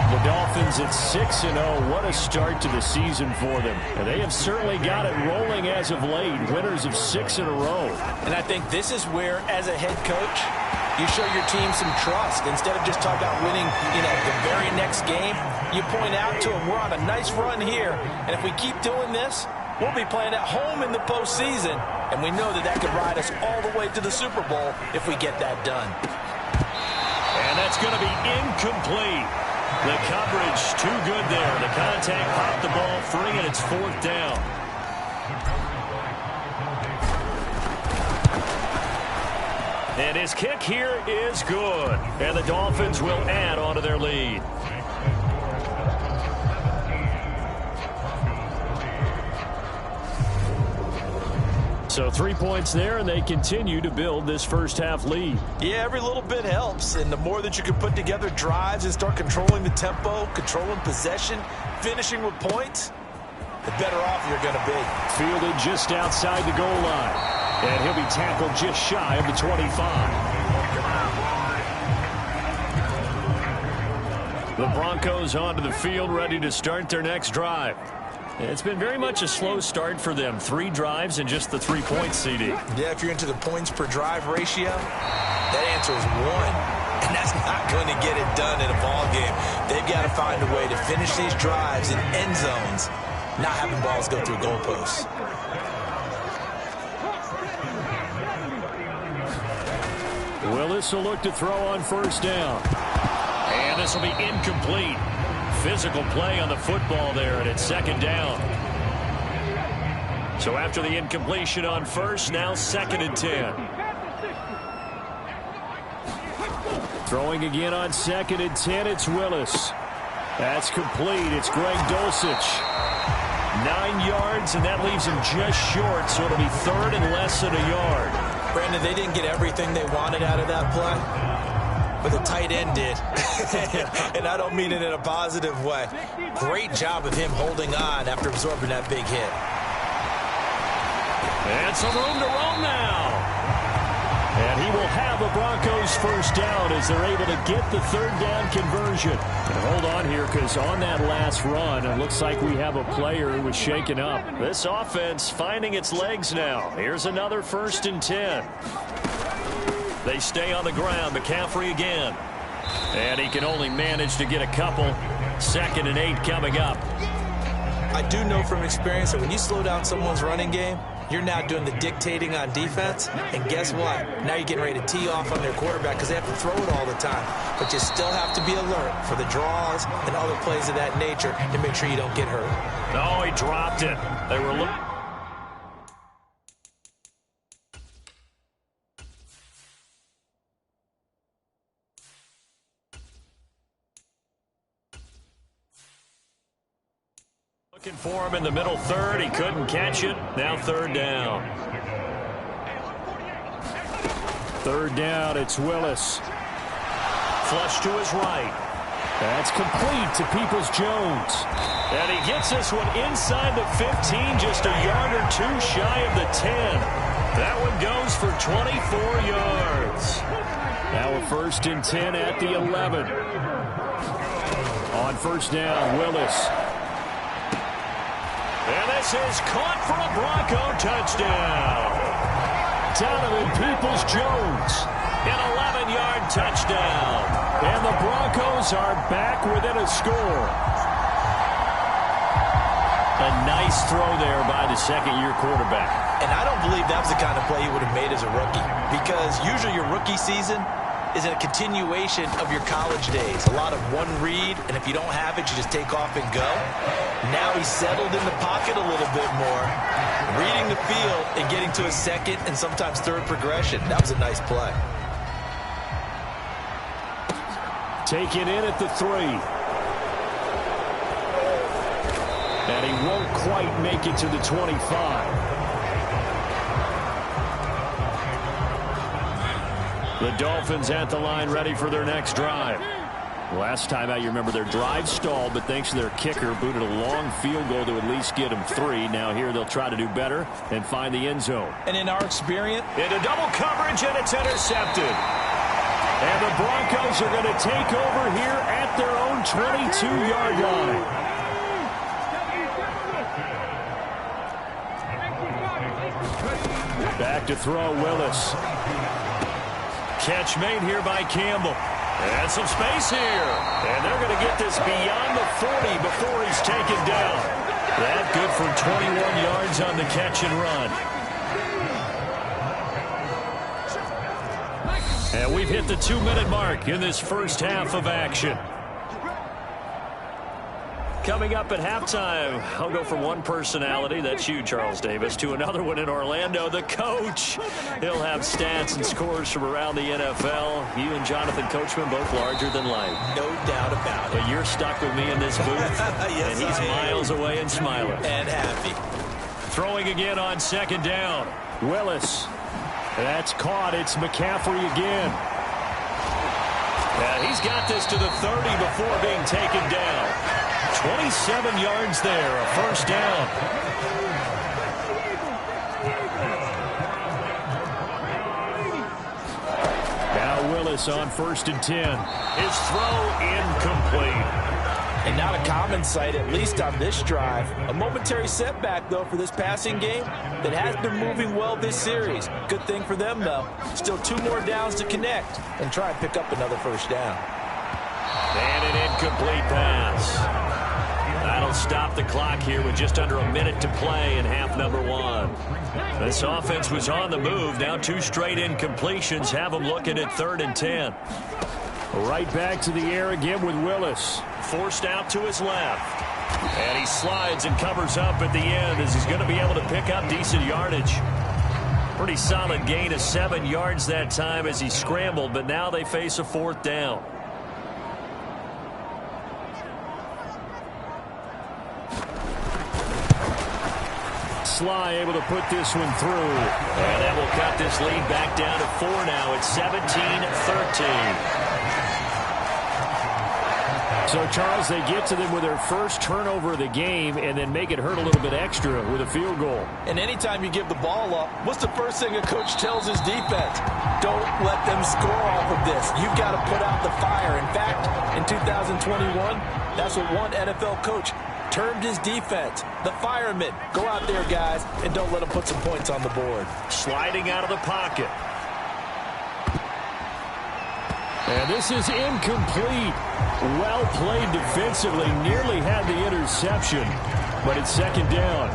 The Dolphins at 6-0. What a start to the season for them. And they have certainly got it rolling as of late. Winners of 6 in a row.
And I think this is where, as a head coach, you show your team some trust. Instead of just talking about winning, the very next game, you point out to them, we're on a nice run here. And if we keep doing this, we'll be playing at home in the postseason. And we know that could ride us all the way to the Super Bowl if we get that done.
And that's going to be incomplete. The coverage too good there. The contact popped the ball free, and it's 4th down. And his kick here is good. And the Dolphins will add on to their lead. So 3 points there, and they continue to build this first half lead.
Yeah, every little bit helps, and the more that you can put together drives and start controlling the tempo, controlling possession, finishing with points, the better off you're going to be.
Fielded just outside the goal line, and he'll be tackled just shy of the 25. The Broncos onto the field, ready to start their next drive. It's been very much a slow start for them. 3 drives and just the 3 points, CD.
Yeah, if you're into the points per drive ratio, that answer is 1. And that's not going to get it done in a ball game. They've got to find a way to finish these drives in end zones, not having balls go through goalposts.
Willis will look to throw on 1st down. And this will be incomplete. Physical play on the football there, and it's 2nd down. So after the incompletion on 1st, now 2nd and 10. Throwing again on 2nd and 10, it's Willis. That's complete. It's Greg Dulcich. 9 yards, and that leaves him just short, so it'll be 3rd and less than a yard.
Brandon, they didn't get everything they wanted out of that play, but the tight end did. And I don't mean it in a positive way. Great job of him holding on after absorbing that big hit.
And some room to roam now. And he will have a Broncos 1st down as they're able to get the 3rd down conversion. And hold on here, because on that last run, it looks like we have a player who was shaken up. This offense finding its legs now. Here's another 1st and 10. They stay on the ground. McCaffrey again. And he can only manage to get a couple. 2nd and 8 coming up.
I do know from experience that when you slow down someone's running game, you're now doing the dictating on defense. And guess what? Now you're getting ready to tee off on their quarterback because they have to throw it all the time. But you still have to be alert for the draws and other plays of that nature to make sure you don't get hurt.
Oh, he dropped it. They were looking for him in the middle 3rd. He couldn't catch it. Now 3rd down. 3rd down, it's Willis. Flush to his right. That's complete to Peoples-Jones. And he gets this one inside the 15, just a yard or 2 shy of the 10. That one goes for 24 yards. Now a 1st and 10 at the 11. On 1st down, Willis. And this is caught for a Bronco touchdown. Donovan Peoples-Jones, an 11-yard touchdown. And the Broncos are back within a score. A nice throw there by the 2nd-year quarterback.
And I don't believe that was the kind of play he would have made as a rookie, because usually your rookie season is a continuation of your college days. A lot of one read, and if you don't have it, you just take off and go. Now he's settled in the pocket a little bit more, reading the field and getting to a 2nd and sometimes 3rd progression. That was a nice play.
Taken in at the 3. And he won't quite make it to the 25. The Dolphins at the line ready for their next drive. Last time out, you remember their drive stalled, but thanks to their kicker, booted a long field goal to at least get them 3. Now here they'll try to do better and find the end zone.
And in our experience,
into double coverage, and it's intercepted. And the Broncos are going to take over here at their own 22-yard line. Back to throw, Willis. Catch made here by Campbell. And some space here. And they're going to get this beyond the 40 before he's taken down. That good for 21 yards on the catch and run. And we've hit the 2-minute mark in this first half of action. Coming up at halftime, I'll go from one personality, that's you, Charles Davis, to another one in Orlando, the coach. He'll have stats and scores from around the NFL. You and Jonathan Coachman both larger than life.
No doubt about it.
But you're stuck with me in this booth, yes, and he's miles away and smiling.
And happy.
Throwing again on second down. Willis. That's caught. It's McCaffrey again. He's got this to the 30 before being taken down. 27 yards there, a first down. Now Willis on 1st and 10. His throw incomplete.
And not a common sight, at least on this drive. A momentary setback, though, for this passing game that has been moving well this series. Good thing for them, though. Still 2 more downs to connect and try and pick up another first down.
And an incomplete pass. That'll stop the clock here with just under a minute to play in half number 1. This offense was on the move. Now 2 straight incompletions have them looking at 3rd and 10. Right back to the air again with Willis. Forced out to his left. And he slides and covers up at the end as he's going to be able to pick up decent yardage. Pretty solid gain of 7 yards that time as he scrambled, but now they face a 4th down. Sly able to put this one through. And that will cut this lead back down to 4 now. It's 17-13. So, Charles, they get to them with their first turnover of the game and then make it hurt a little bit extra with a field goal.
And anytime you give the ball up, what's the first thing a coach tells his defense? Don't let them score off of this. You've got to put out the fire. In fact, in 2021, that's what one NFL coach termed his defense, the firemen. Go out there, guys, and don't let them put some points on the board.
Sliding out of the pocket. And this is incomplete. Well played defensively. Nearly had the interception, but it's 2nd down.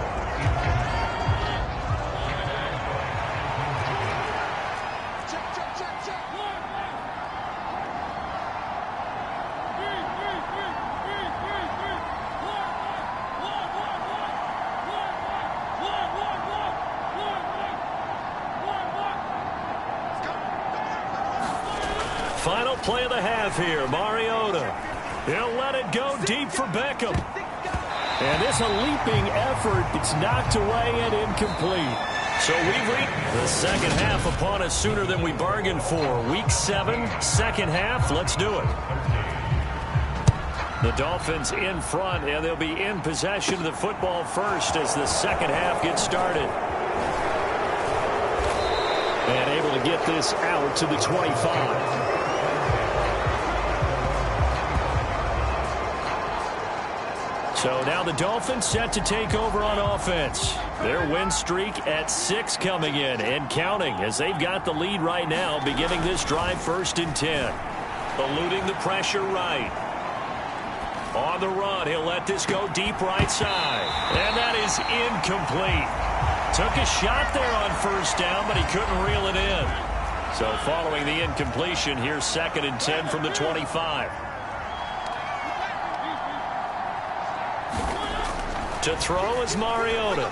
Final play of the half here. Mariota. He'll let it go deep for Beckham. And it's a leaping effort. It's knocked away and incomplete. So we've reached the second half upon us sooner than we bargained for. Week 7, second half. Let's do it. The Dolphins in front, and they'll be in possession of the football first as the second half gets started. And able to get this out to the 25. So now the Dolphins set to take over on offense. Their win streak at 6 coming in and counting as they've got the lead right now beginning this drive 1st and 10. Eluding the pressure right. On the run, he'll let this go deep right side. And that is incomplete. Took a shot there on 1st down, but he couldn't reel it in. So following the incompletion, here's 2nd and 10 from the 25. To throw is Mariota.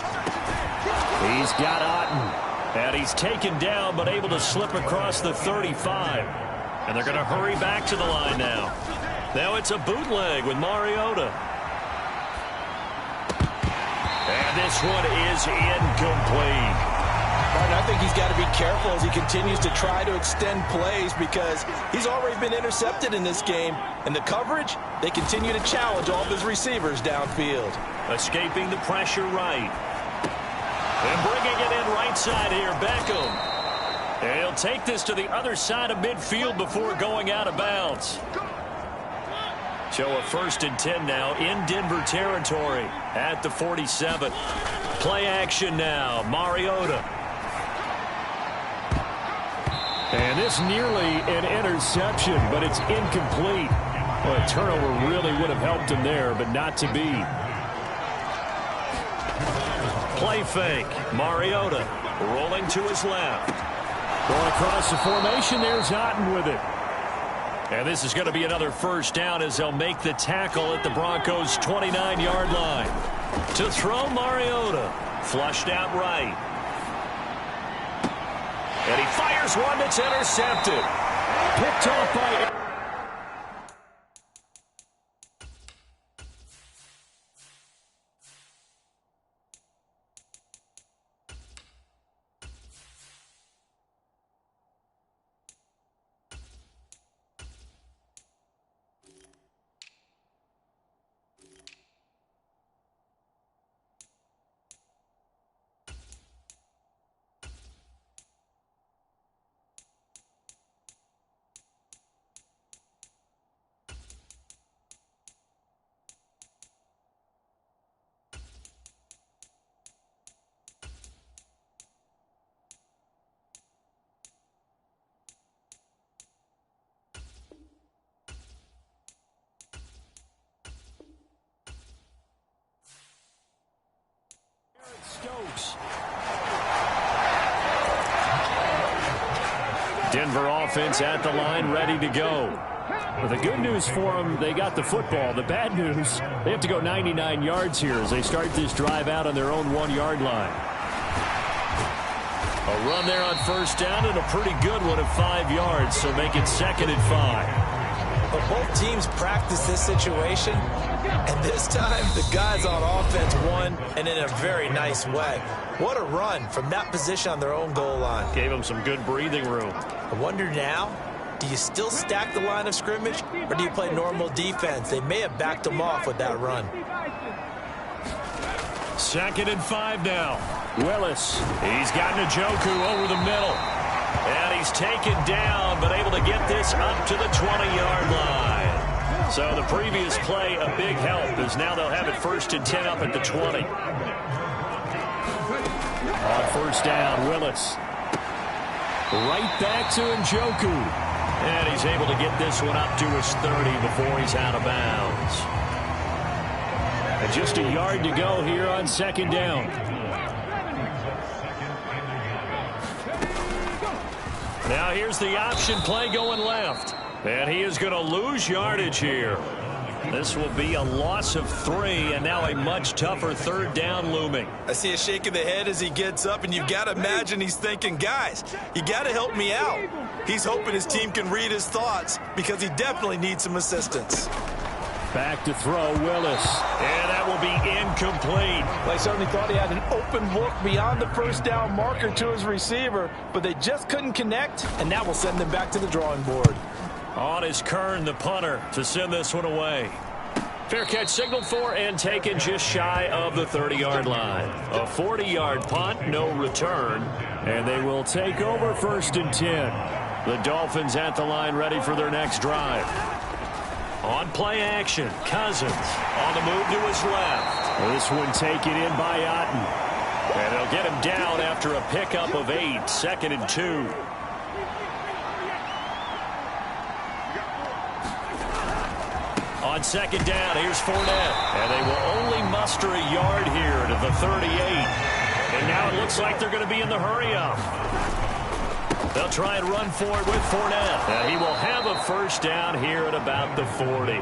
He's got Otten. And he's taken down but able to slip across the 35. And they're going to hurry back to the line now. Now it's a bootleg with Mariota. And this one is incomplete.
Martin, I think he's got to be careful as he continues to try to extend plays because he's already been intercepted in this game. And the coverage, they continue to challenge all of his receivers downfield.
Escaping the pressure right. And bringing it in right side here, Beckham. And he'll take this to the other side of midfield before going out of bounds. So a 1st and 10 now in Denver territory at the 47. Play action now, Mariota. And this nearly an interception, but it's incomplete. Well, a turnover really would have helped him there, but not to be. Play fake. Mariota rolling to his left. Going across the formation, there's Otten with it. And this is going to be another 1st down as they'll make the tackle at the Broncos' 29-yard line. To throw, Mariota. Flushed out right. And he fires one that's intercepted. Picked off by... Denver offense at the line, ready to go. Well, the good news for them, they got the football. The bad news, they have to go 99 yards here as they start this drive out on their own 1-yard line. A run there on 1st down and a pretty good one of 5 yards, so make it 2nd and 5.
But both teams practice this situation, and this time the guys on offense won, and in a very nice way. What a run from that position on their own goal line.
Gave them some good breathing room.
I wonder now, do you still stack the line of scrimmage, or do you play normal defense? They may have backed them off with that run.
2nd and 5 now. Willis, he's got Njoku over the middle. And he's taken down, but able to get this up to the 20-yard line. So the previous play, a big help, as now they'll have it 1st and 10 up at the 20. On 1st down, Willis. Right back to Njoku. And he's able to get this one up to his 30 before he's out of bounds. And just a yard to go here on 2nd down. Now here's the option play going left. And he is going to lose yardage here. This will be a loss of 3, and now a much tougher 3rd down looming.
I see a shake of the head as he gets up, and you've got to imagine he's thinking, guys, you got to help me out. He's hoping his team can read his thoughts because he definitely needs some assistance.
Back to throw, Willis. And that will be incomplete.
Well, I certainly thought he had an open look beyond the 1st down marker to his receiver, but they just couldn't connect, and that will send them back to the drawing board.
On is Kern, the punter, to send this one away. Fair catch signaled for and taken just shy of the 30-yard line. A 40-yard punt, no return, and they will take over 1st and 10. The Dolphins at the line ready for their next drive. On play action, Cousins on the move to his left. This one taken in by Otten. And they'll get him down after a pickup of 8, 2nd and 2. On 2nd down, here's Fournette. And they will only muster a yard here to the 38. And now it looks like they're going to be in the hurry-up. They'll try and run for it with Fournette. And he will have a 1st down here at about the 40.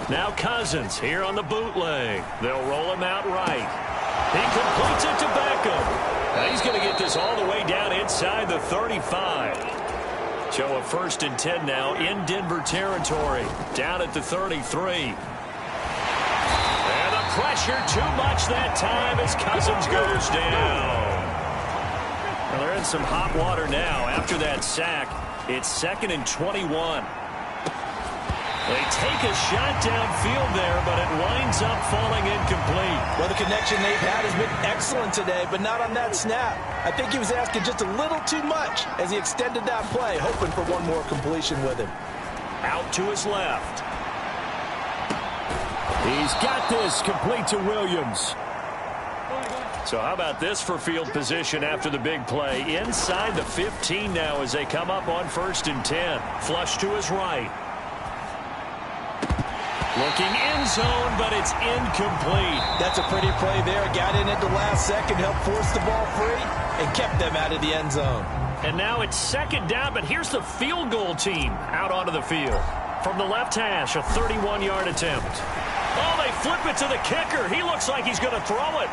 Now Cousins here on the bootleg. They'll roll him out right. He completes it to Beckham. Now he's going to get this all the way down inside the 35. So a 1st and 10 now in Denver territory. Down at the 33. And the pressure too much that time as Cousins goes down. Well, they're in some hot water now after that sack. It's 2nd and 21. They take a shot downfield there, but it winds up falling incomplete.
Well, the connection they've had has been excellent today, but not on that snap. I think he was asking just a little too much as he extended that play, hoping for one more completion with him.
Out to his left. He's got this complete to Williams. So how about this for field position after the big play? Inside the 15 now as they come up on 1st and 10. Flush to his right. Looking end zone, but it's incomplete.
That's a pretty play there. Got in at the last second, helped force the ball free, and kept them out of the end zone.
And now it's 2nd down, but here's the field goal team out onto the field. From the left hash, a 31-yard attempt. Oh, they flip it to the kicker. He looks like he's going to throw it.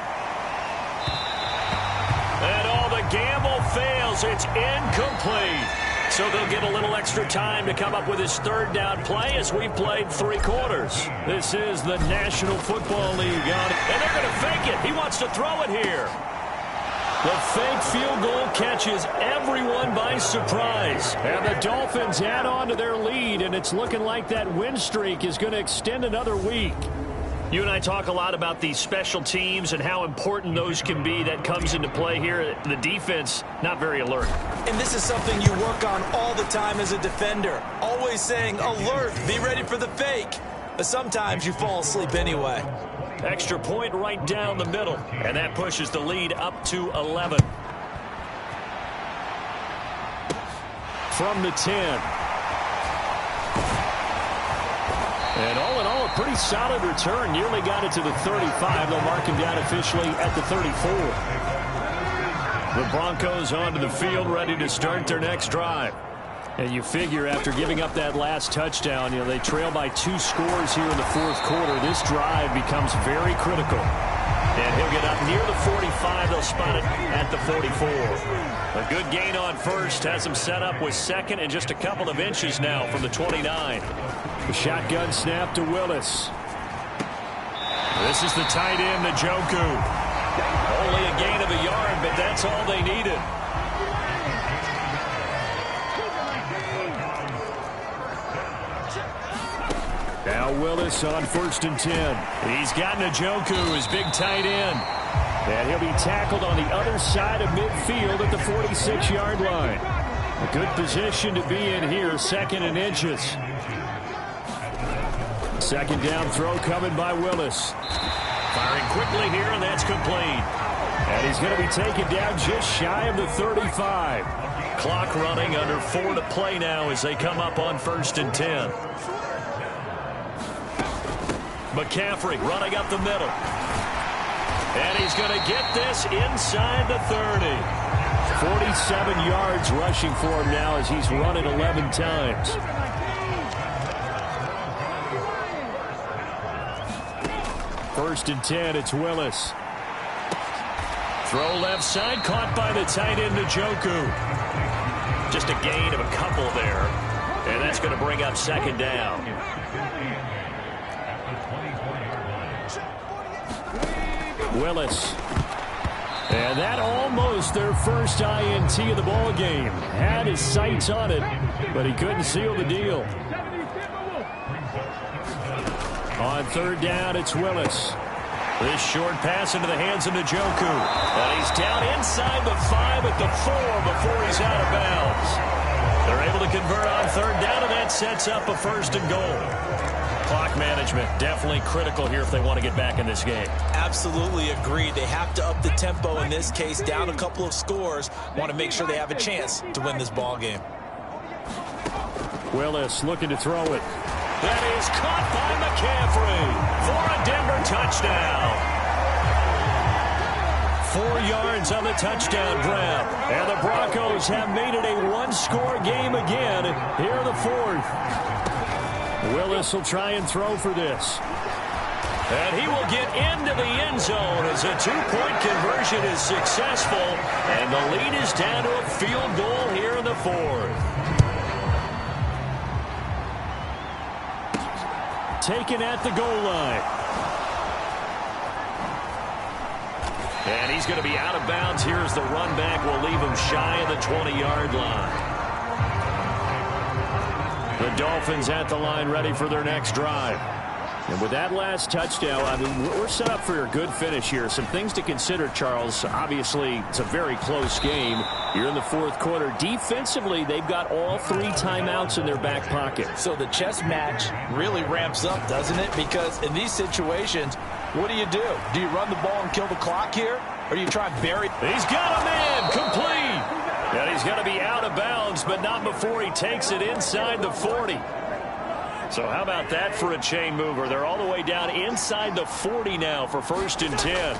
And all the gamble fails. It's incomplete. So they'll get a little extra time to come up with his 3rd down play as we've played 3 quarters. This is the National Football League. And they're going to fake it. He wants to throw it here. The fake field goal catches everyone by surprise. And the Dolphins add on to their lead, and it's looking like that win streak is going to extend another week. You and I talk a lot about these special teams and how important those can be. That comes into play here. The defense, not very alert.
And this is something you work on all the time as a defender. Always saying, alert, be ready for the fake. But sometimes you fall asleep anyway.
Extra point right down the middle. And that pushes the lead up to 11. From the 10. And all in all, a pretty solid return. Nearly got it to the 35. They'll mark him down officially at the 34. The Broncos onto the field, ready to start their next drive. And you figure after giving up that last touchdown, they trail by 2 scores here in the 4th quarter. This drive becomes very critical. And he'll get up near the 45. They'll spot it at the 44. A good gain on 1st. Has him set up with 2nd and just a couple of inches now from the 29. The shotgun snap to Willis. This is the tight end, Njoku. Only a gain of a yard, but that's all they needed. Now Willis on 1st and 10. He's got Njoku, his big tight end. And he'll be tackled on the other side of midfield at the 46-yard line. A good position to be in here, 2nd and inches. 2nd down throw coming by Willis. Firing quickly here, and that's complete. And he's going to be taken down just shy of the 35. Clock running, under 4 to play now as they come up on 1st and 10. McCaffrey running up the middle. And he's going to get this inside the 30. 47 yards rushing for him now as he's run it 11 times. First and 10, it's Willis. Throw left side, caught by the tight end, Njoku. Just a gain of a couple there. And that's going to bring up 2nd down. Willis. And that almost their first INT of the ball game. Had his sights on it, but he couldn't seal the deal. On 3rd down, it's Willis. This short pass into the hands of Njoku. And he's down inside the 5 at the 4 before he's out of bounds. They're able to convert on 3rd down, and that sets up a 1st and goal. Clock management definitely critical here if they want to get back in this game.
Absolutely agreed. They have to up the tempo in this case, down a couple of scores. Want to make sure they have a chance to win this ball game.
Willis looking to throw it. That is caught by McCaffrey for a Denver touchdown. 4 yards on the touchdown grab. And the Broncos have made it a 1-score game again here in the 4th. Willis will try and throw for this. And he will get into the end zone as a 2-point conversion is successful. And the lead is down to a field goal here in the 4th. taken at the goal line. And he's going to be out of bounds here as the run back will leave him shy of the 20-yard line. The Dolphins at the line ready for their next drive. And with that last touchdown, I mean, we're set up for a good finish here. Some things to consider, Charles. Obviously, it's a very close game. You're in the fourth quarter. Defensively, they've got all 3 timeouts in their back pocket.
So the chess match really ramps up, doesn't it? Because in these situations, what do? Do you run the ball and kill the clock here? Or do you try and bury?
He's got him in. Complete. And he's going to be out of bounds, but not before he takes it inside the 40. So how about that for a chain mover? They're all the way down inside the 40 now for 1st and 10.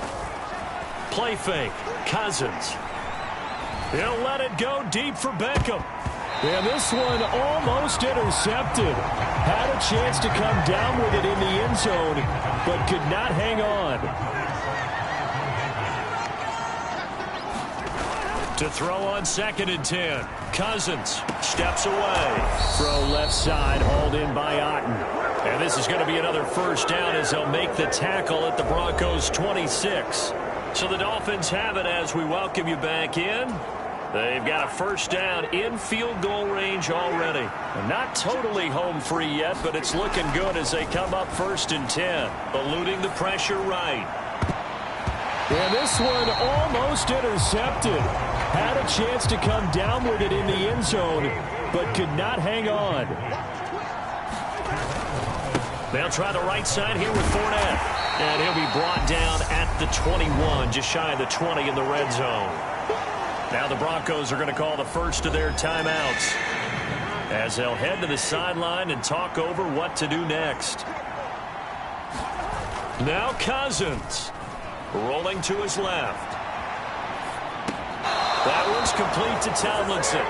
Play fake. Cousins. He'll let it go deep for Beckham. And this one almost intercepted. Had a chance to come down with it in the end zone, but could not hang on. To throw on 2nd and 10. Cousins steps away. Throw left side, hauled in by Otten. And this is going to be another 1st down as they'll make the tackle at the Broncos 26. So the Dolphins have it as we welcome you back in. They've got a 1st down in field goal range already. Not totally home free yet, but it's looking good as they come up 1st and 10. Eluding the pressure right. And this one almost intercepted. Had a chance to come down with it in the end zone, but could not hang on. They'll try the right side here with Fournette. And he'll be brought down at the 21, just shy of the 20 in the red zone. Now the Broncos are going to call the first of their timeouts as they'll head to the sideline and talk over what to do next. Now Cousins rolling to his left. That one's complete to Tomlinson.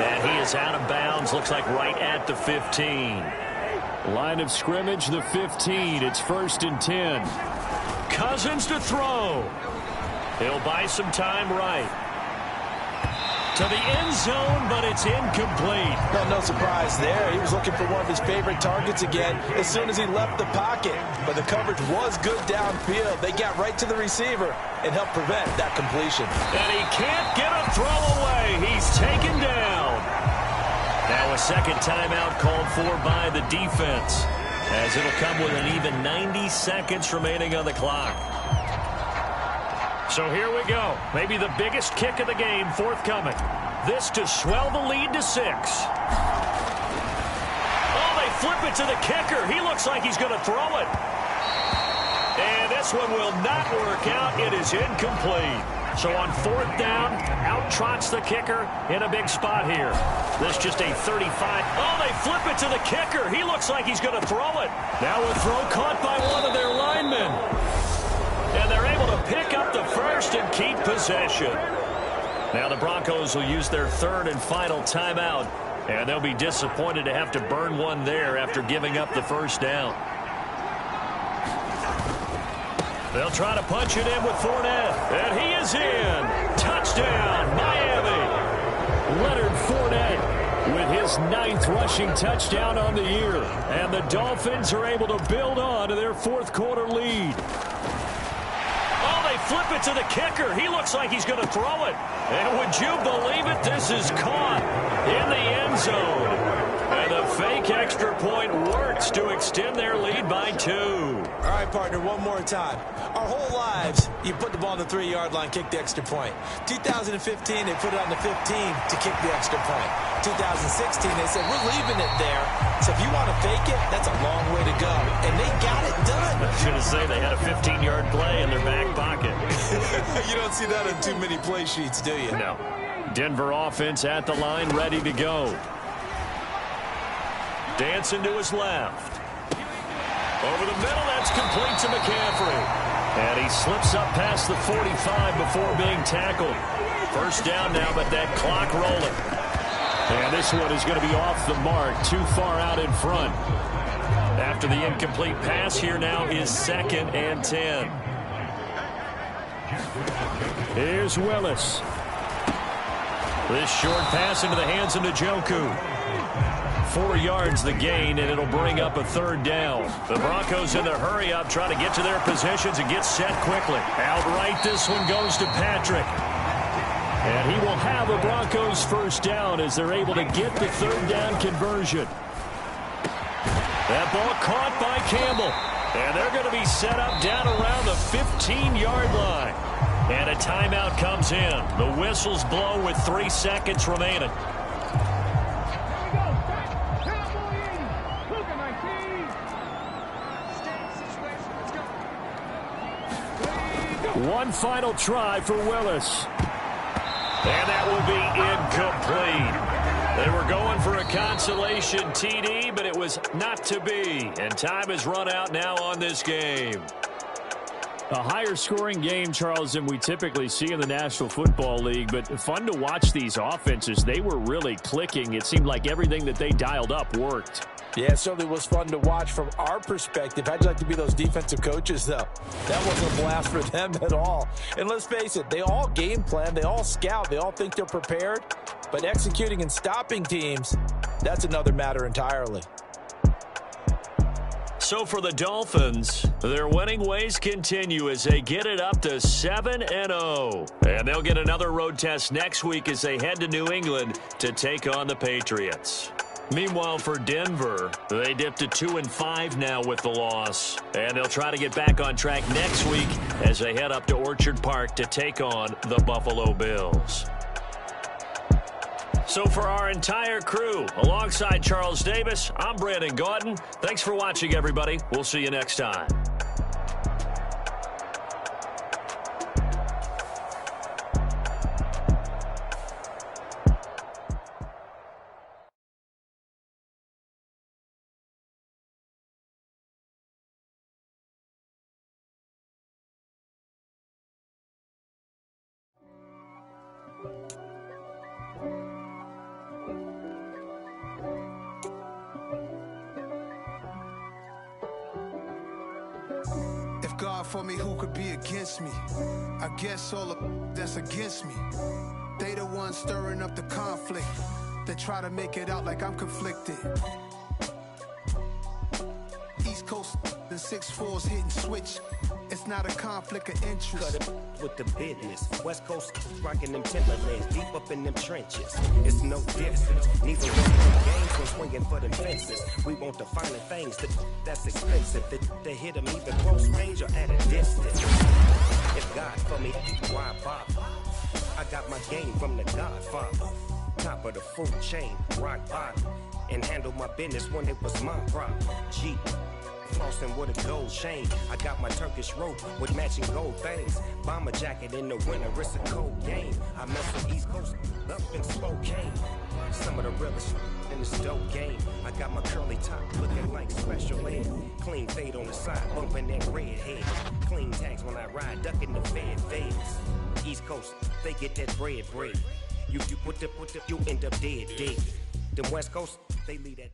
And he is out of bounds, looks like right at the 15. Line of scrimmage, the 15. It's 1st and 10. Cousins to throw. He'll buy some time right. To the end zone, but it's incomplete.
No surprise there. He was looking for one of his favorite targets again as soon as he left the pocket. But the coverage was good downfield. They got right to the receiver and helped prevent that completion.
And he can't get a throw away. He's taken down. Now a 2nd timeout called for by the defense, as it'll come with an even 90 seconds remaining on the clock. So here we go. Maybe the biggest kick of the game forthcoming. This to swell the lead to 6. Oh, they flip it to the kicker. He looks like he's going to throw it. And this one will not work out. It is incomplete. So on 4th down, out trots the kicker in a big spot here. This just a 35. Oh, they flip it to the kicker. He looks like he's going to throw it. Now a throw caught by one of their linemen. And they're able to pick up the first and keep possession. Now the Broncos will use their 3rd and final timeout. And they'll be disappointed to have to burn one there after giving up the 1st down. They'll try to punch it in with Fournette. And he is in. Touchdown, Miami. Leonard Fournette with his 9th rushing touchdown on the year. And the Dolphins are able to build on to their 4th quarter lead. Oh, they flip it to the kicker. He looks like he's going to throw it. And would you believe it? This is caught in the end zone. And the fake extra point works to extend their lead by 2.
All right, partner, one more time. Our whole lives, you put the ball on the 3-yard line, kick the extra point. 2015, they put it on the 15 to kick the extra point. 2016, they said, we're leaving it there. So if you want to fake it, that's a long way to go. And they got it done.
I was going to say they had a 15-yard play in their back pocket.
You don't see that on too many play sheets, do you?
No. Denver offense at the line, ready to go. Dancing to his left. Over the middle, that's complete to McCaffrey. And he slips up past the 45 before being tackled. 1st down now, but that clock rolling. And this one is going to be off the mark, too far out in front. After the incomplete pass, here now is 2nd and 10. Here's Willis. This short pass into the hands of Njoku. 4 yards the gain, and it'll bring up a 3rd down. The Broncos in the hurry-up trying to get to their positions and get set quickly. Outright, this one goes to Patrick. And he will have a Broncos 1st down as they're able to get the 3rd down conversion. That ball caught by Campbell. And they're going to be set up down around the 15-yard line. And a timeout comes in. The whistles blow with 3 seconds remaining. One final try for Willis. And that will be incomplete. They were going for a consolation TD, but it was not to be. And time has run out now on this game. A higher scoring game, Charles, than we typically see in the National Football League, but fun to watch these offenses. They were really clicking. It seemed like everything that they dialed up worked.
Yeah, it certainly was fun to watch from our perspective. How'd you like to be those defensive coaches, though? That wasn't a blast for them at all. And let's face it, they all game plan, they all scout, they all think they're prepared. But executing and stopping teams, that's another matter entirely.
So for the Dolphins, their winning ways continue as they get it up to 7-0. And they'll get another road test next week as they head to New England to take on the Patriots. Meanwhile, for Denver, they dipped to 2-5 now with the loss. And they'll try to get back on track next week as they head up to Orchard Park to take on the Buffalo Bills. So for our entire crew, alongside Charles Davis, I'm Brandon Gaudin. Thanks for watching, everybody. We'll see you next time.
God for me, who could be against me? I guess all of that's against me. They the ones stirring up the conflict. They try to make it out like I'm conflicted. East Coast and 6'4's hitting switch. It's not a conflict of interest.
Cut it with the business. West Coast rocking them Timberlands, deep up in them trenches. It's no difference. Neither one of them games when swinging for them fences. We want the finer things that's expensive. They hit them either close range or at a distance. If God for me, why bother? I got my game from the Godfather. Top of the food chain, rock bottom. And handle my business when it was my problem. G. Flossing with a gold chain. I got my Turkish rope with matching gold things. Bomber jacket in the winter, it's a cold game. I mess with East Coast up in Spokane. Some of the realest in this dope game. I got my curly top looking like special ed. Clean fade on the side, bumping that red head. Clean tags when I ride, ducking the feds. East Coast, they get that bread. You put the, you end up dead. Them West Coast, they leave that.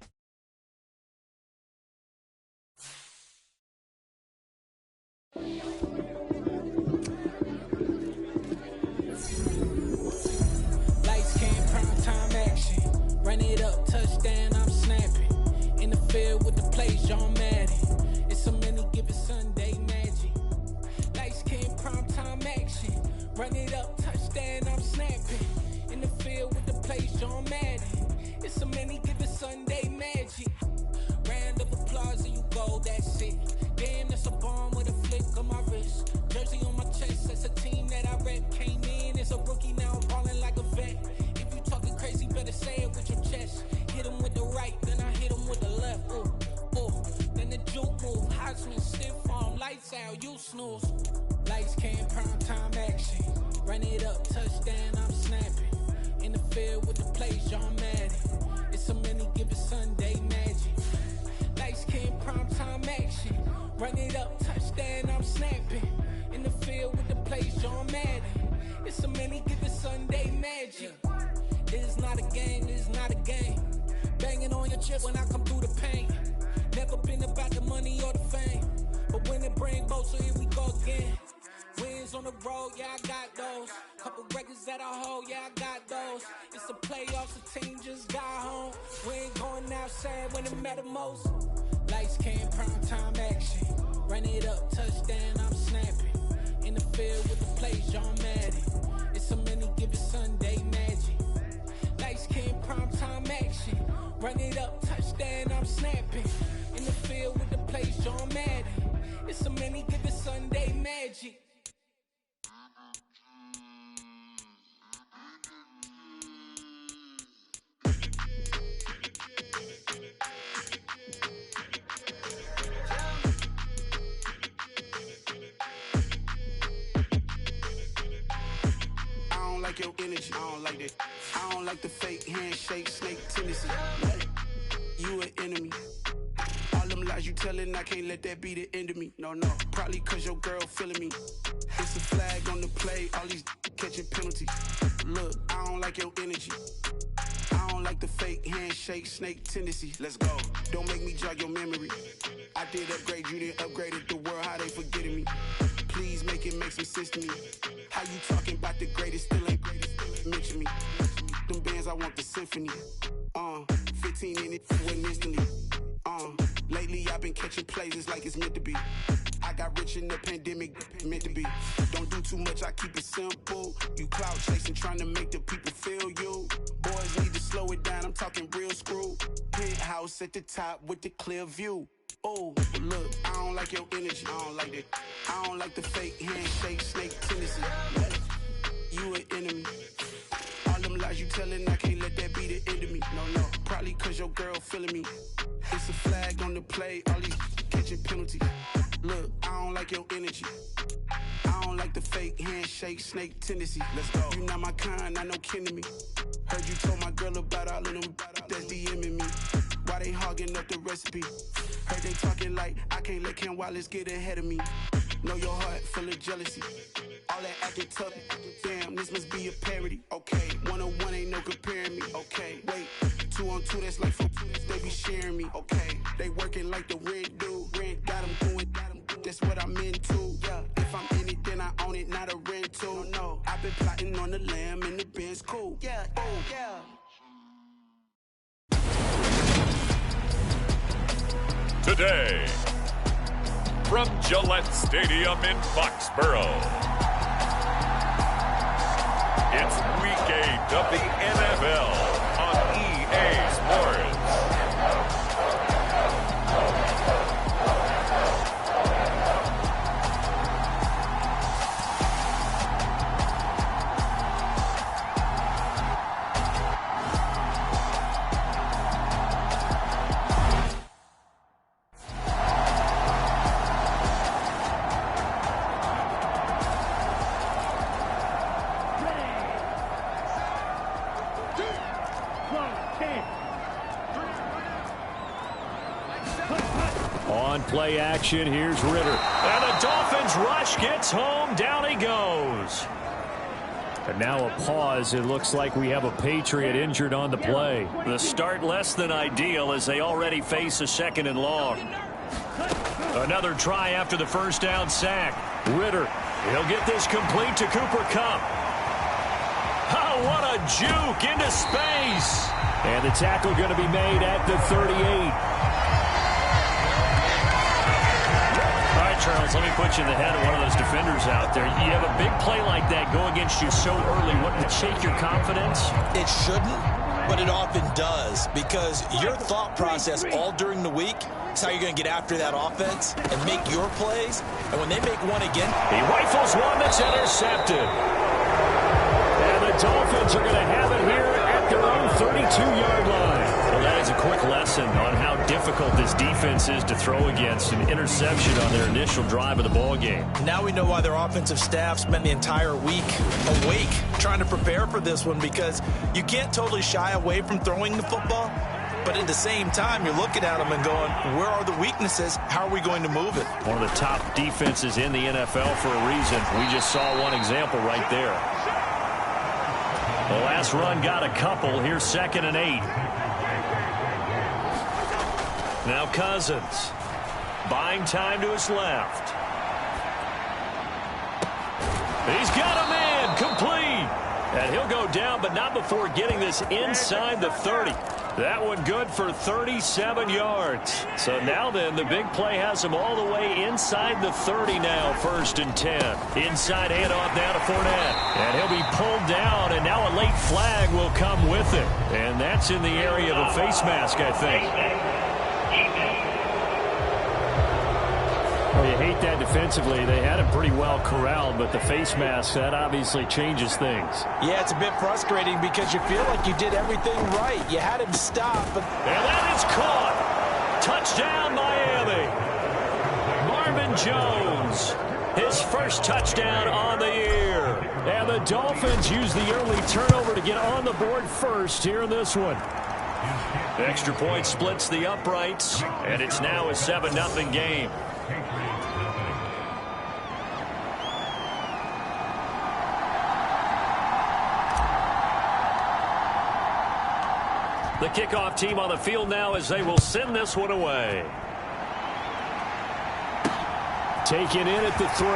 Lights, cam, prime time action. Run it up, touchdown, I'm snapping. In the field with the plays, John Madden. It's a many given Sunday magic. Lights, cam, prime time action. Run it up, touchdown, I'm snapping. In the field with the plays, John Madden. It's a many given Sunday magic. Round of applause and you go, that's it. Damn, that's a bomb with a flick on my wrist. Jersey on my chest, that's a team that I rep. Came in as a rookie, now I'm balling like a vet. If you talking crazy, better say it with your chest. Hit him with the right, then I hit him with the left. Then the juke move, Heisman, stiff arm, lights out, you snooze. Lights, cam, prime time action. Run it up, touchdown, I'm snapping. In the field with the plays, John Madden. It's a many given Sunday magic. Lights, cam, prime time action. Run it up, touchdown, I'm snapping. In the field with the plays, John Madden. It's a many given Sunday magic. This is not a game, this is not a game. Banging on your chip when I come through the pain. Never been about the money or the fame. But when it bring both, so here we go again. Wins on the road, yeah, I got those. Couple records that I hold, yeah, I got those. It's the playoffs, the team just got home. We ain't going out outside when it matter most. Lights came, prime time action. Run it up, touchdown, I'm snapping. In the field with the plays, John Madden. It's so many, give it Sunday magic. Lights came, prime time action. Run it up, touchdown, I'm snapping. In the field with the plays, John Madden. It's so many, give it Sunday magic.
I don't like your energy, I don't like that. I don't like the fake handshake, snake tendency. You an enemy. All them lies you telling, I can't let that be the end of me. No, probably cause your girl feeling me. It's a flag on the play, all these catching penalties. Look, I don't like your energy. I don't like the fake handshake, snake tendency. Let's go. Don't make me jog your memory. I did upgrade, you didn't upgrade it. The world, how they forgetting me. Please make it make some sense to me. How you talking about the greatest, still ain't greatest? Mention me. Them bands, I want the symphony. 15 in it, went instantly. Lately I've been catching plays, it's like it's meant to be. I got rich in the pandemic, meant to be. Don't do too much, I keep it simple. You clout chasing, trying to make the people feel you. Boys need to slow it down, I'm talking real screw. Penthouse at the top with the clear view. Oh, look, I don't like your energy, I don't like that. I don't like the fake handshake, snake tendency. You an enemy. All them lies you telling, I can't let that be the end of me. No, probably cause your girl feeling me. It's a flag on the play, all these catching penalties. Look, I don't like your energy. I don't like the fake handshake, snake tendency. Let's go. You not my kind, not no kin to me. Heard you told my girl about all of them that's DMing me. Why they hogging up the recipe? Heard they talking like I can't let Ken Wallace get ahead of me. Know your heart full of jealousy. All that acting tough, damn, this must be a parody. Okay, 101 ain't no comparing me. Okay, wait, 2 on 2, that's like 4 they be sharing me. Okay, they working like the rent do. Rent got them going, that's what I'm into. Yeah, if I'm in it, then I own it, not a rental. No, I've been plotting on the lamb and the Benz cool. Yeah, yeah.
Today, from Gillette Stadium in Foxborough, it's Week 8 of the NFL on EA Sports.
Play action, here's Ritter. And the Dolphins rush, gets home, down he goes. And now a pause. It looks like we have a Patriot injured on the play. The start less than ideal as they already face a 2nd and long. Another try after the first down sack. Ritter, he'll get this complete to Cooper Kupp. Oh, what a juke into space. And the tackle going to be made at the 38. Charles, let me put you in the head of one of those defenders out there. You have a big play like that go against you so early. Wouldn't it shake your confidence?
It shouldn't, but it often does because your thought process all during the week is how you're going to get after that offense and make your plays. And when they make one again,
he rifles one that's intercepted. And the Dolphins are going to have it here at their own 32-yard line. Well, that is a quick lesson on how difficult this defense is to throw against. An interception on their initial drive of the ball game.
Now we know why their offensive staff spent the entire week awake trying to prepare for this one, because you can't totally shy away from throwing the football, but at the same time you're looking at them and going, where are the weaknesses? How are we going to move it?
One of the top defenses in the NFL for a reason. We just saw one example right there. The last run got a couple. Here's 2nd and 8. Now Cousins, buying time to his left. He's got a man complete. And he'll go down, but not before getting this inside the 30. That one good for 37 yards. So now then, the big play has him all the way inside the 30 now, 1st and 10. Inside handoff now to Fournette. And he'll be pulled down, and now a late flag will come with it. And that's in the area of a face mask, I think. Well, you hate that defensively. They had him pretty well corralled, but the face mask, that obviously changes things. Yeah, it's a bit frustrating because you feel like you did everything right. You had him stop, but... And that is caught. Touchdown, Miami. Marvin Jones, his first touchdown on the year. And the Dolphins use the early turnover to get on the board first here in this one. Extra point splits the uprights, and it's now a 7-0 game. The kickoff team on the field now as they will send this one away. Taken in at the 3.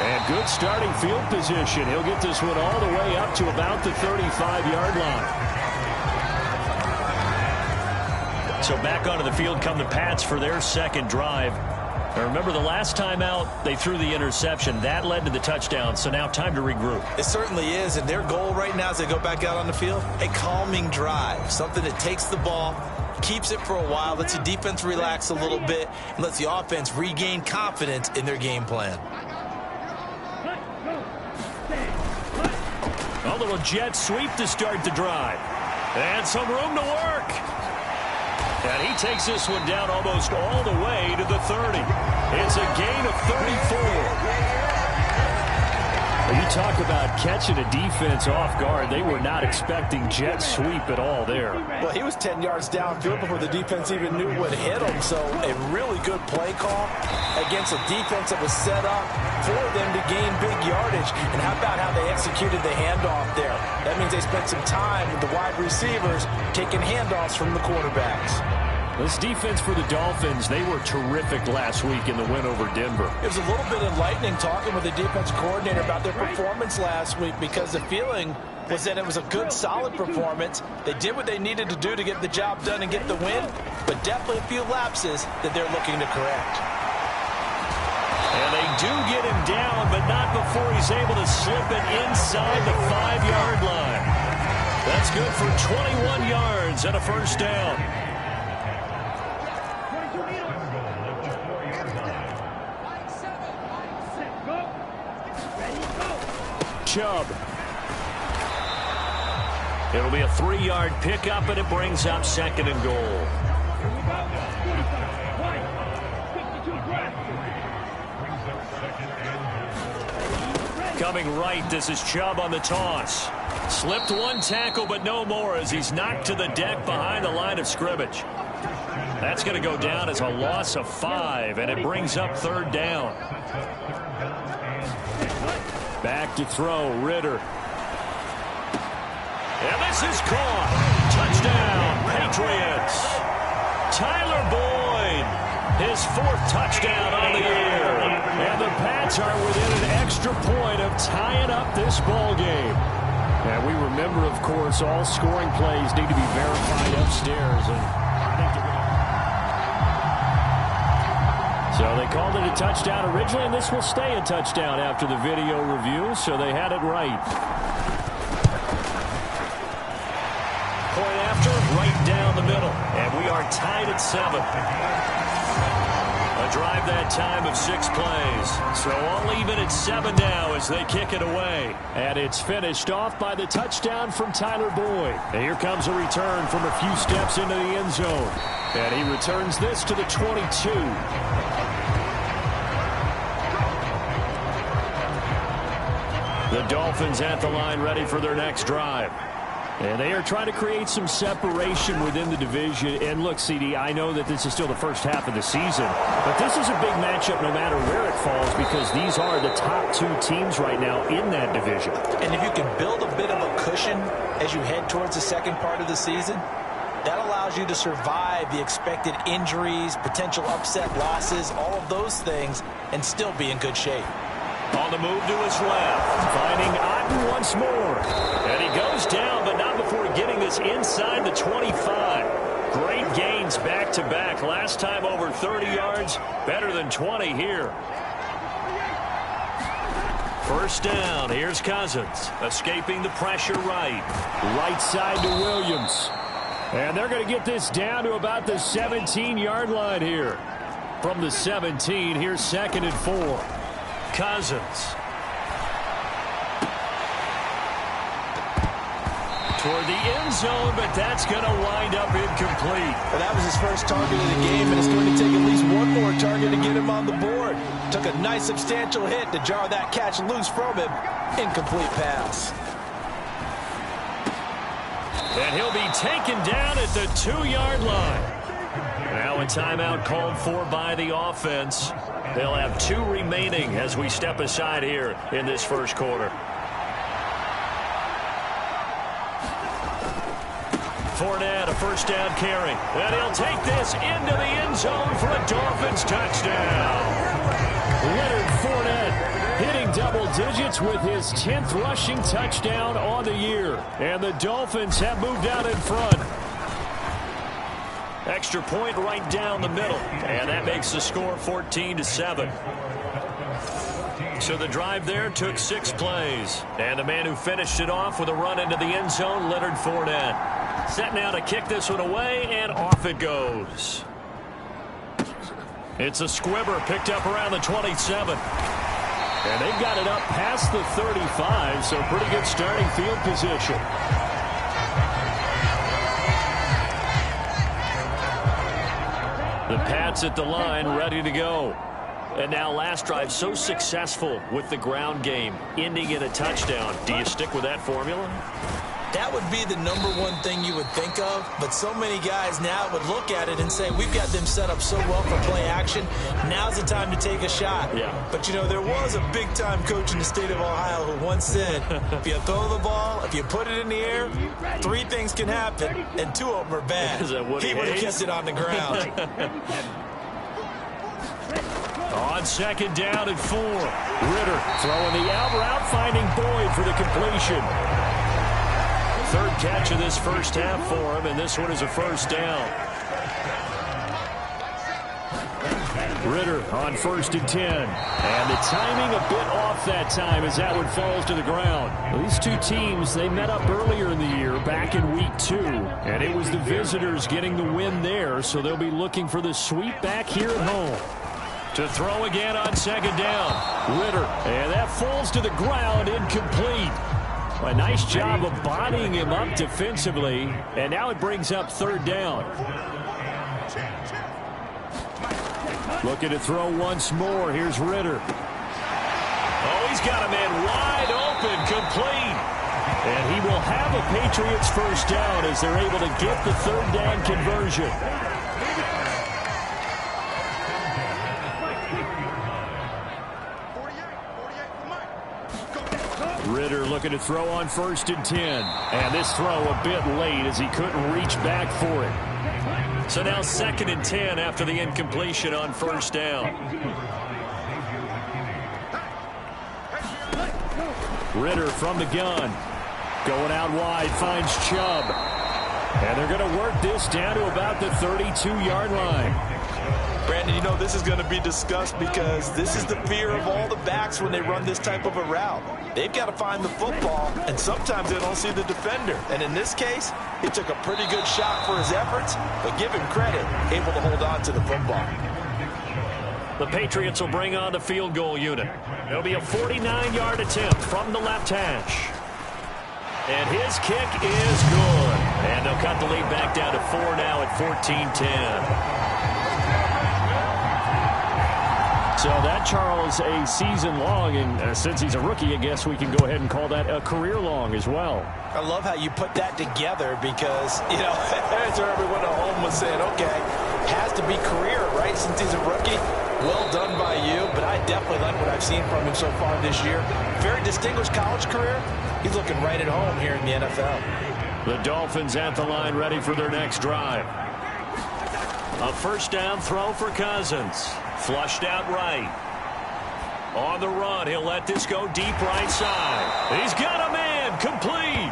And good starting field position. He'll get this one all the way up to about the 35-yard line. So back onto the field come the Pats for their second drive. Now remember, the last time out, they threw the interception. That led to the touchdown, so now time to regroup. It certainly is, and their goal right now as they go back out on the field, a calming drive, something that takes the ball, keeps it for a while, lets the defense relax a little bit, and lets the offense regain confidence in their game plan. A little jet sweep to start the drive. And some room to work. And he takes this one down almost all the way to the 30. It's a gain of 34. You talk about catching a defense off guard. They were not expecting jet sweep at all there. Well, he was 10 yards downfield before the defense even knew what hit him. So a really good play call against a defense that was set up for them to gain big yardage. And how about how they executed the handoff there? That means they spent some time with the wide receivers taking handoffs from the quarterbacks. This defense for the Dolphins, they were terrific last week in the win over Denver. It was a little bit enlightening talking with the defense coordinator about their performance last week because the feeling was that it was a good, solid performance. They did what they needed to do to get the job done and get the win, but definitely a few lapses that they're looking to correct. And they do get him down, but not before he's able to slip it inside the 5-yard line. That's good for 21 yards and a first down. Chubb. It'll be a 3-yard pickup, and it brings up 2nd and goal. Coming right, this is Chubb on the toss. Slipped one tackle, but no more as he's knocked to the deck behind the line of scrimmage. That's going to go down as a loss of 5, and it brings up 3rd down. Back to throw, Ritter. And this is caught. Touchdown, Patriots. Tyler Boyd, his 4th touchdown on the year. And the Pats are within an extra point of tying up this ball game. And we remember, of course, all scoring plays need to be verified upstairs. And so they called it a touchdown originally, and this will stay a touchdown after the video review, so they had it right. Point after, right down the middle, and we are tied at 7. A drive that time of 6 plays, so all even at 7 now as they kick it away. And it's finished off by the touchdown from Tyler Boyd. And here comes a return from a few steps into the end zone. And he returns this to the 22. The Dolphins at the line ready for their next drive. And they are trying to create some separation within the division. And look, CD, I know that this is still the first half of the season, but this is a big matchup no matter where it falls because these are the top 2 teams right now in that division. And if you can build a bit of a cushion as you head towards the second part of the season, that allows you to survive the expected injuries, potential upset losses, all of those things, and still be in good shape. On the move to his left. Finding Otten once more. And he goes down, but not before getting this inside the 25. Great gains back-to-back. Last time over 30 yards. Better than 20 here. First down. Here's Cousins. Escaping the pressure right. Right side to Williams. And they're going to get this down to about the 17-yard line here. From the 17, here's 2nd and 4. Cousins. Toward the end zone, but that's going to wind up incomplete.
Well, that was his first target of the game, and it's going to take at least one more target to get him on the board. Took a nice substantial hit to jar that catch loose from him. Incomplete pass.
And he'll be taken down at the 2-yard line. Now a timeout called for by the offense. They'll have 2 remaining as we step aside here in this first quarter. Fournette, a first down carry. And he'll take this into the end zone for a Dolphins touchdown. Leonard Fournette hitting double digits with his 10th rushing touchdown on the year. And the Dolphins have moved out in front. Extra point right down the middle. And that makes the score 14-7. So the drive there took 6 plays. And the man who finished it off with a run into the end zone, Leonard Fournette. Set now to kick this one away, and off it goes. It's a squibber picked up around the 27. And they've got it up past the 35, so pretty good starting field position. The Pats at the line, ready to go. And now last drive so successful with the ground game, ending in a touchdown. Do you stick with that formula?
That would be the #1 thing you would think of, but so many guys now would look at it and say, we've got them set up so well for play action. Now's the time to take a shot.
Yeah.
But, you know, there was a big-time coach in the state of Ohio who once said, if you throw the ball, if you put it in the air, 3 things can happen, and 2 of them are bad. He would have kept it on the ground.
On 2nd down and 4. Ritter throwing the out route, finding Boyd for the completion. 3rd catch of this first half for him, and this one is a first down. Ritter on 1st and 10. And the timing a bit off that time as that one falls to the ground. These 2 teams, they met up earlier in the year, back in week 2. And it was the visitors getting the win there, so they'll be looking for the sweep back here at home. To throw again on 2nd down. Ritter, and that falls to the ground, incomplete. A nice job of bodying him up defensively, and now it brings up 3rd down. Looking to throw once more. Here's Ritter. Oh, he's got a man wide open, complete. And he will have a Patriots first down as they're able to get the 3rd down conversion. Ritter looking to throw on 1st and 10. And this throw a bit late as he couldn't reach back for it. So now 2nd and 10 after the incompletion on 1st down. Ritter from the gun. Going out wide, finds Chubb. And they're going to work this down to about the 32-yard line.
Brandon, you know this is going to be discussed because this is the fear of all the backs when they run this type of a route. They've got to find the football, and sometimes they don't see the defender. And in this case, he took a pretty good shot for his efforts, but give him credit, able to hold on to the football.
The Patriots will bring on the field goal unit. It'll be a 49-yard attempt from the left hash. And his kick is good. And they'll cut the lead back down to 4 now at 14-10. So that, Charles, a season long, and since he's a rookie, I guess we can go ahead and call that a career long as well.
I love how you put that together because, you know, as everyone at home was saying, okay, has to be career, right, since he's a rookie. Well done by you, but I definitely like what I've seen from him so far this year. Very distinguished college career. He's looking right at home here in the NFL.
The Dolphins at the line ready for their next drive. A first down throw for Cousins. Flushed out right. On the run, he'll let this go deep right side. He's got a man, complete.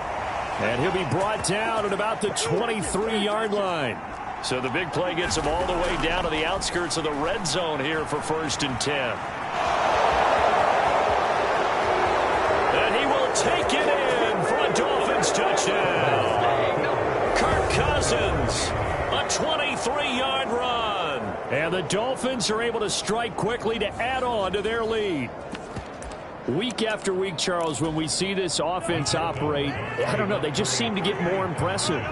And he'll be brought down at about the 23-yard line. So the big play gets him all the way down to the outskirts of the red zone here for 1st and 10. And he will take it in for a Dolphins touchdown. Kirk Cousins, a 23-yard run. And the Dolphins are able to strike quickly to add on to their lead. Week after week, Charles, when we see this offense operate, I don't know, they just seem to get more impressive.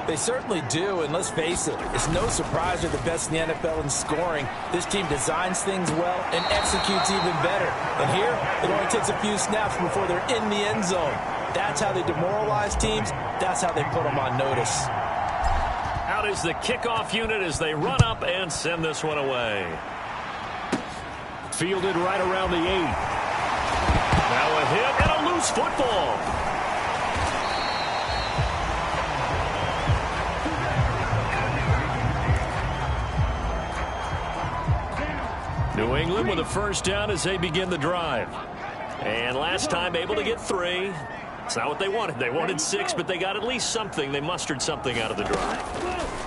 They certainly do, and let's face it, it's no surprise they're the best in the NFL in scoring. This team designs things well and executes even better. And here, it only takes a few snaps before they're in the end zone. That's how they demoralize teams. That's how they put them on notice.
Out is the kickoff unit as they run up and send this one away. Fielded right around the 8. Now a hit and a loose football. New England with a first down as they begin the drive. And last time able to get 3. It's not what they wanted. They wanted 6, but they got at least something. They mustered something out of the drive.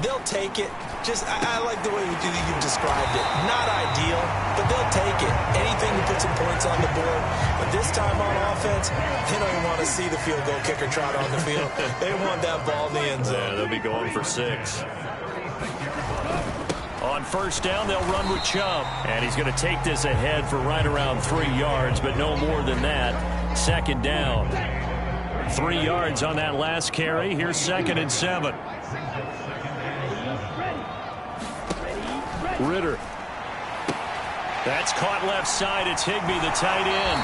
They'll take it. I like the way you've described it. Not ideal, but they'll take it. Anything to put some points on the board. But this time on offense, they don't even want to see the field goal kicker trot on the field. They want that ball in the end zone.
Yeah, they'll be going for 6. On first down, they'll run with Chubb. And he's going to take this ahead for right around 3 yards, but no more than that. 2nd down. 3 yards on that last carry. Here's 2nd and 7. Ritter. That's caught left side. It's Higbee, the tight end.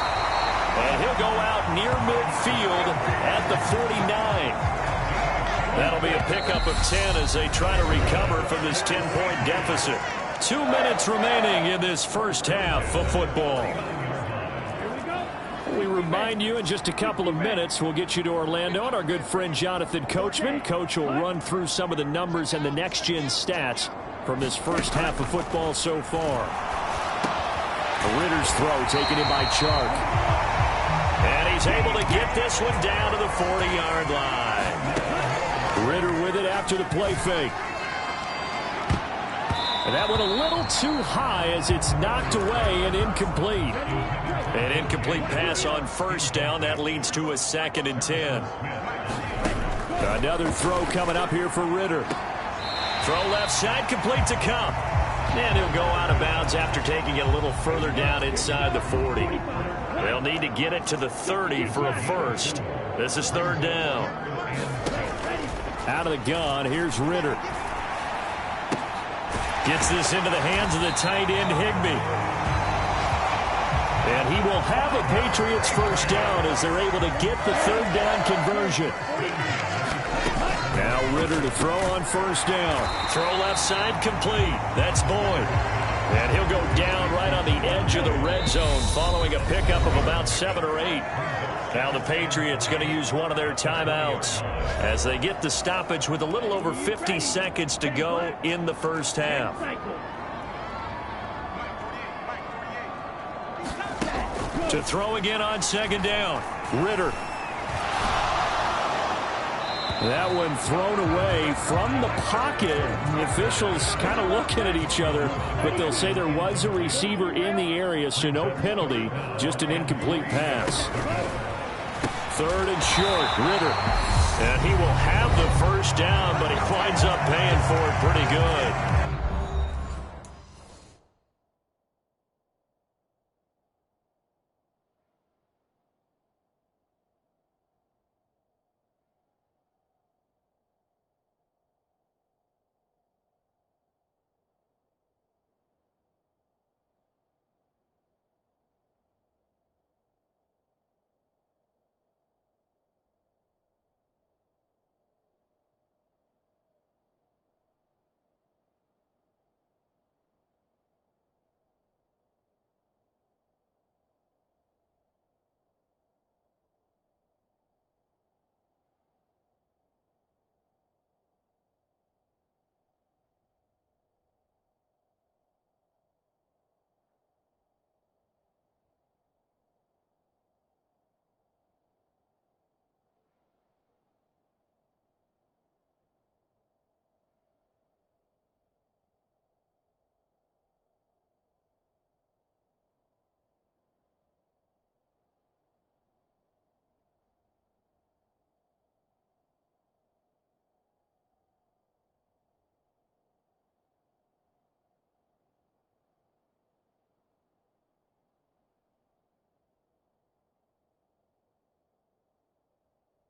And he'll go out near midfield at the 49. That'll be a pickup of 10 as they try to recover from this 10-point deficit. 2 minutes remaining in this first half of football. We remind you in just a couple of minutes we'll get you to Orlando and our good friend Jonathan Coachman. Coach will run through some of the numbers and the next-gen stats from this first half of football so far. Ritter's throw taken in by Chark. And he's able to get this one down to the 40-yard line. Ritter with it after the play fake. And that one a little too high as it's knocked away and incomplete. An incomplete pass on first down. That leads to a 2nd and 10. Another throw coming up here for Ritter. Throw left side, complete to Kupp. And he'll go out of bounds after taking it a little further down inside the 40. They'll need to get it to the 30 for a first. This is 3rd down. Out of the gun, here's Ritter. Gets this into the hands of the tight end, Higbee. And he will have a Patriots first down as they're able to get the 3rd down conversion. Now Ritter to throw on first down. Throw left side, complete. That's Boyd. And he'll go down right on the edge of the red zone following a pickup of about 7 or 8. Now the Patriots going to use one of their timeouts as they get the stoppage with a little over 50 seconds to go in the first half. To throw again on 2nd down. Ritter. That one thrown away from the pocket. The officials kind of looking at each other, but they'll say there was a receiver in the area, so no penalty, just an incomplete pass. 3rd and short, Ritter. And he will have the first down, but he winds up paying for it pretty good.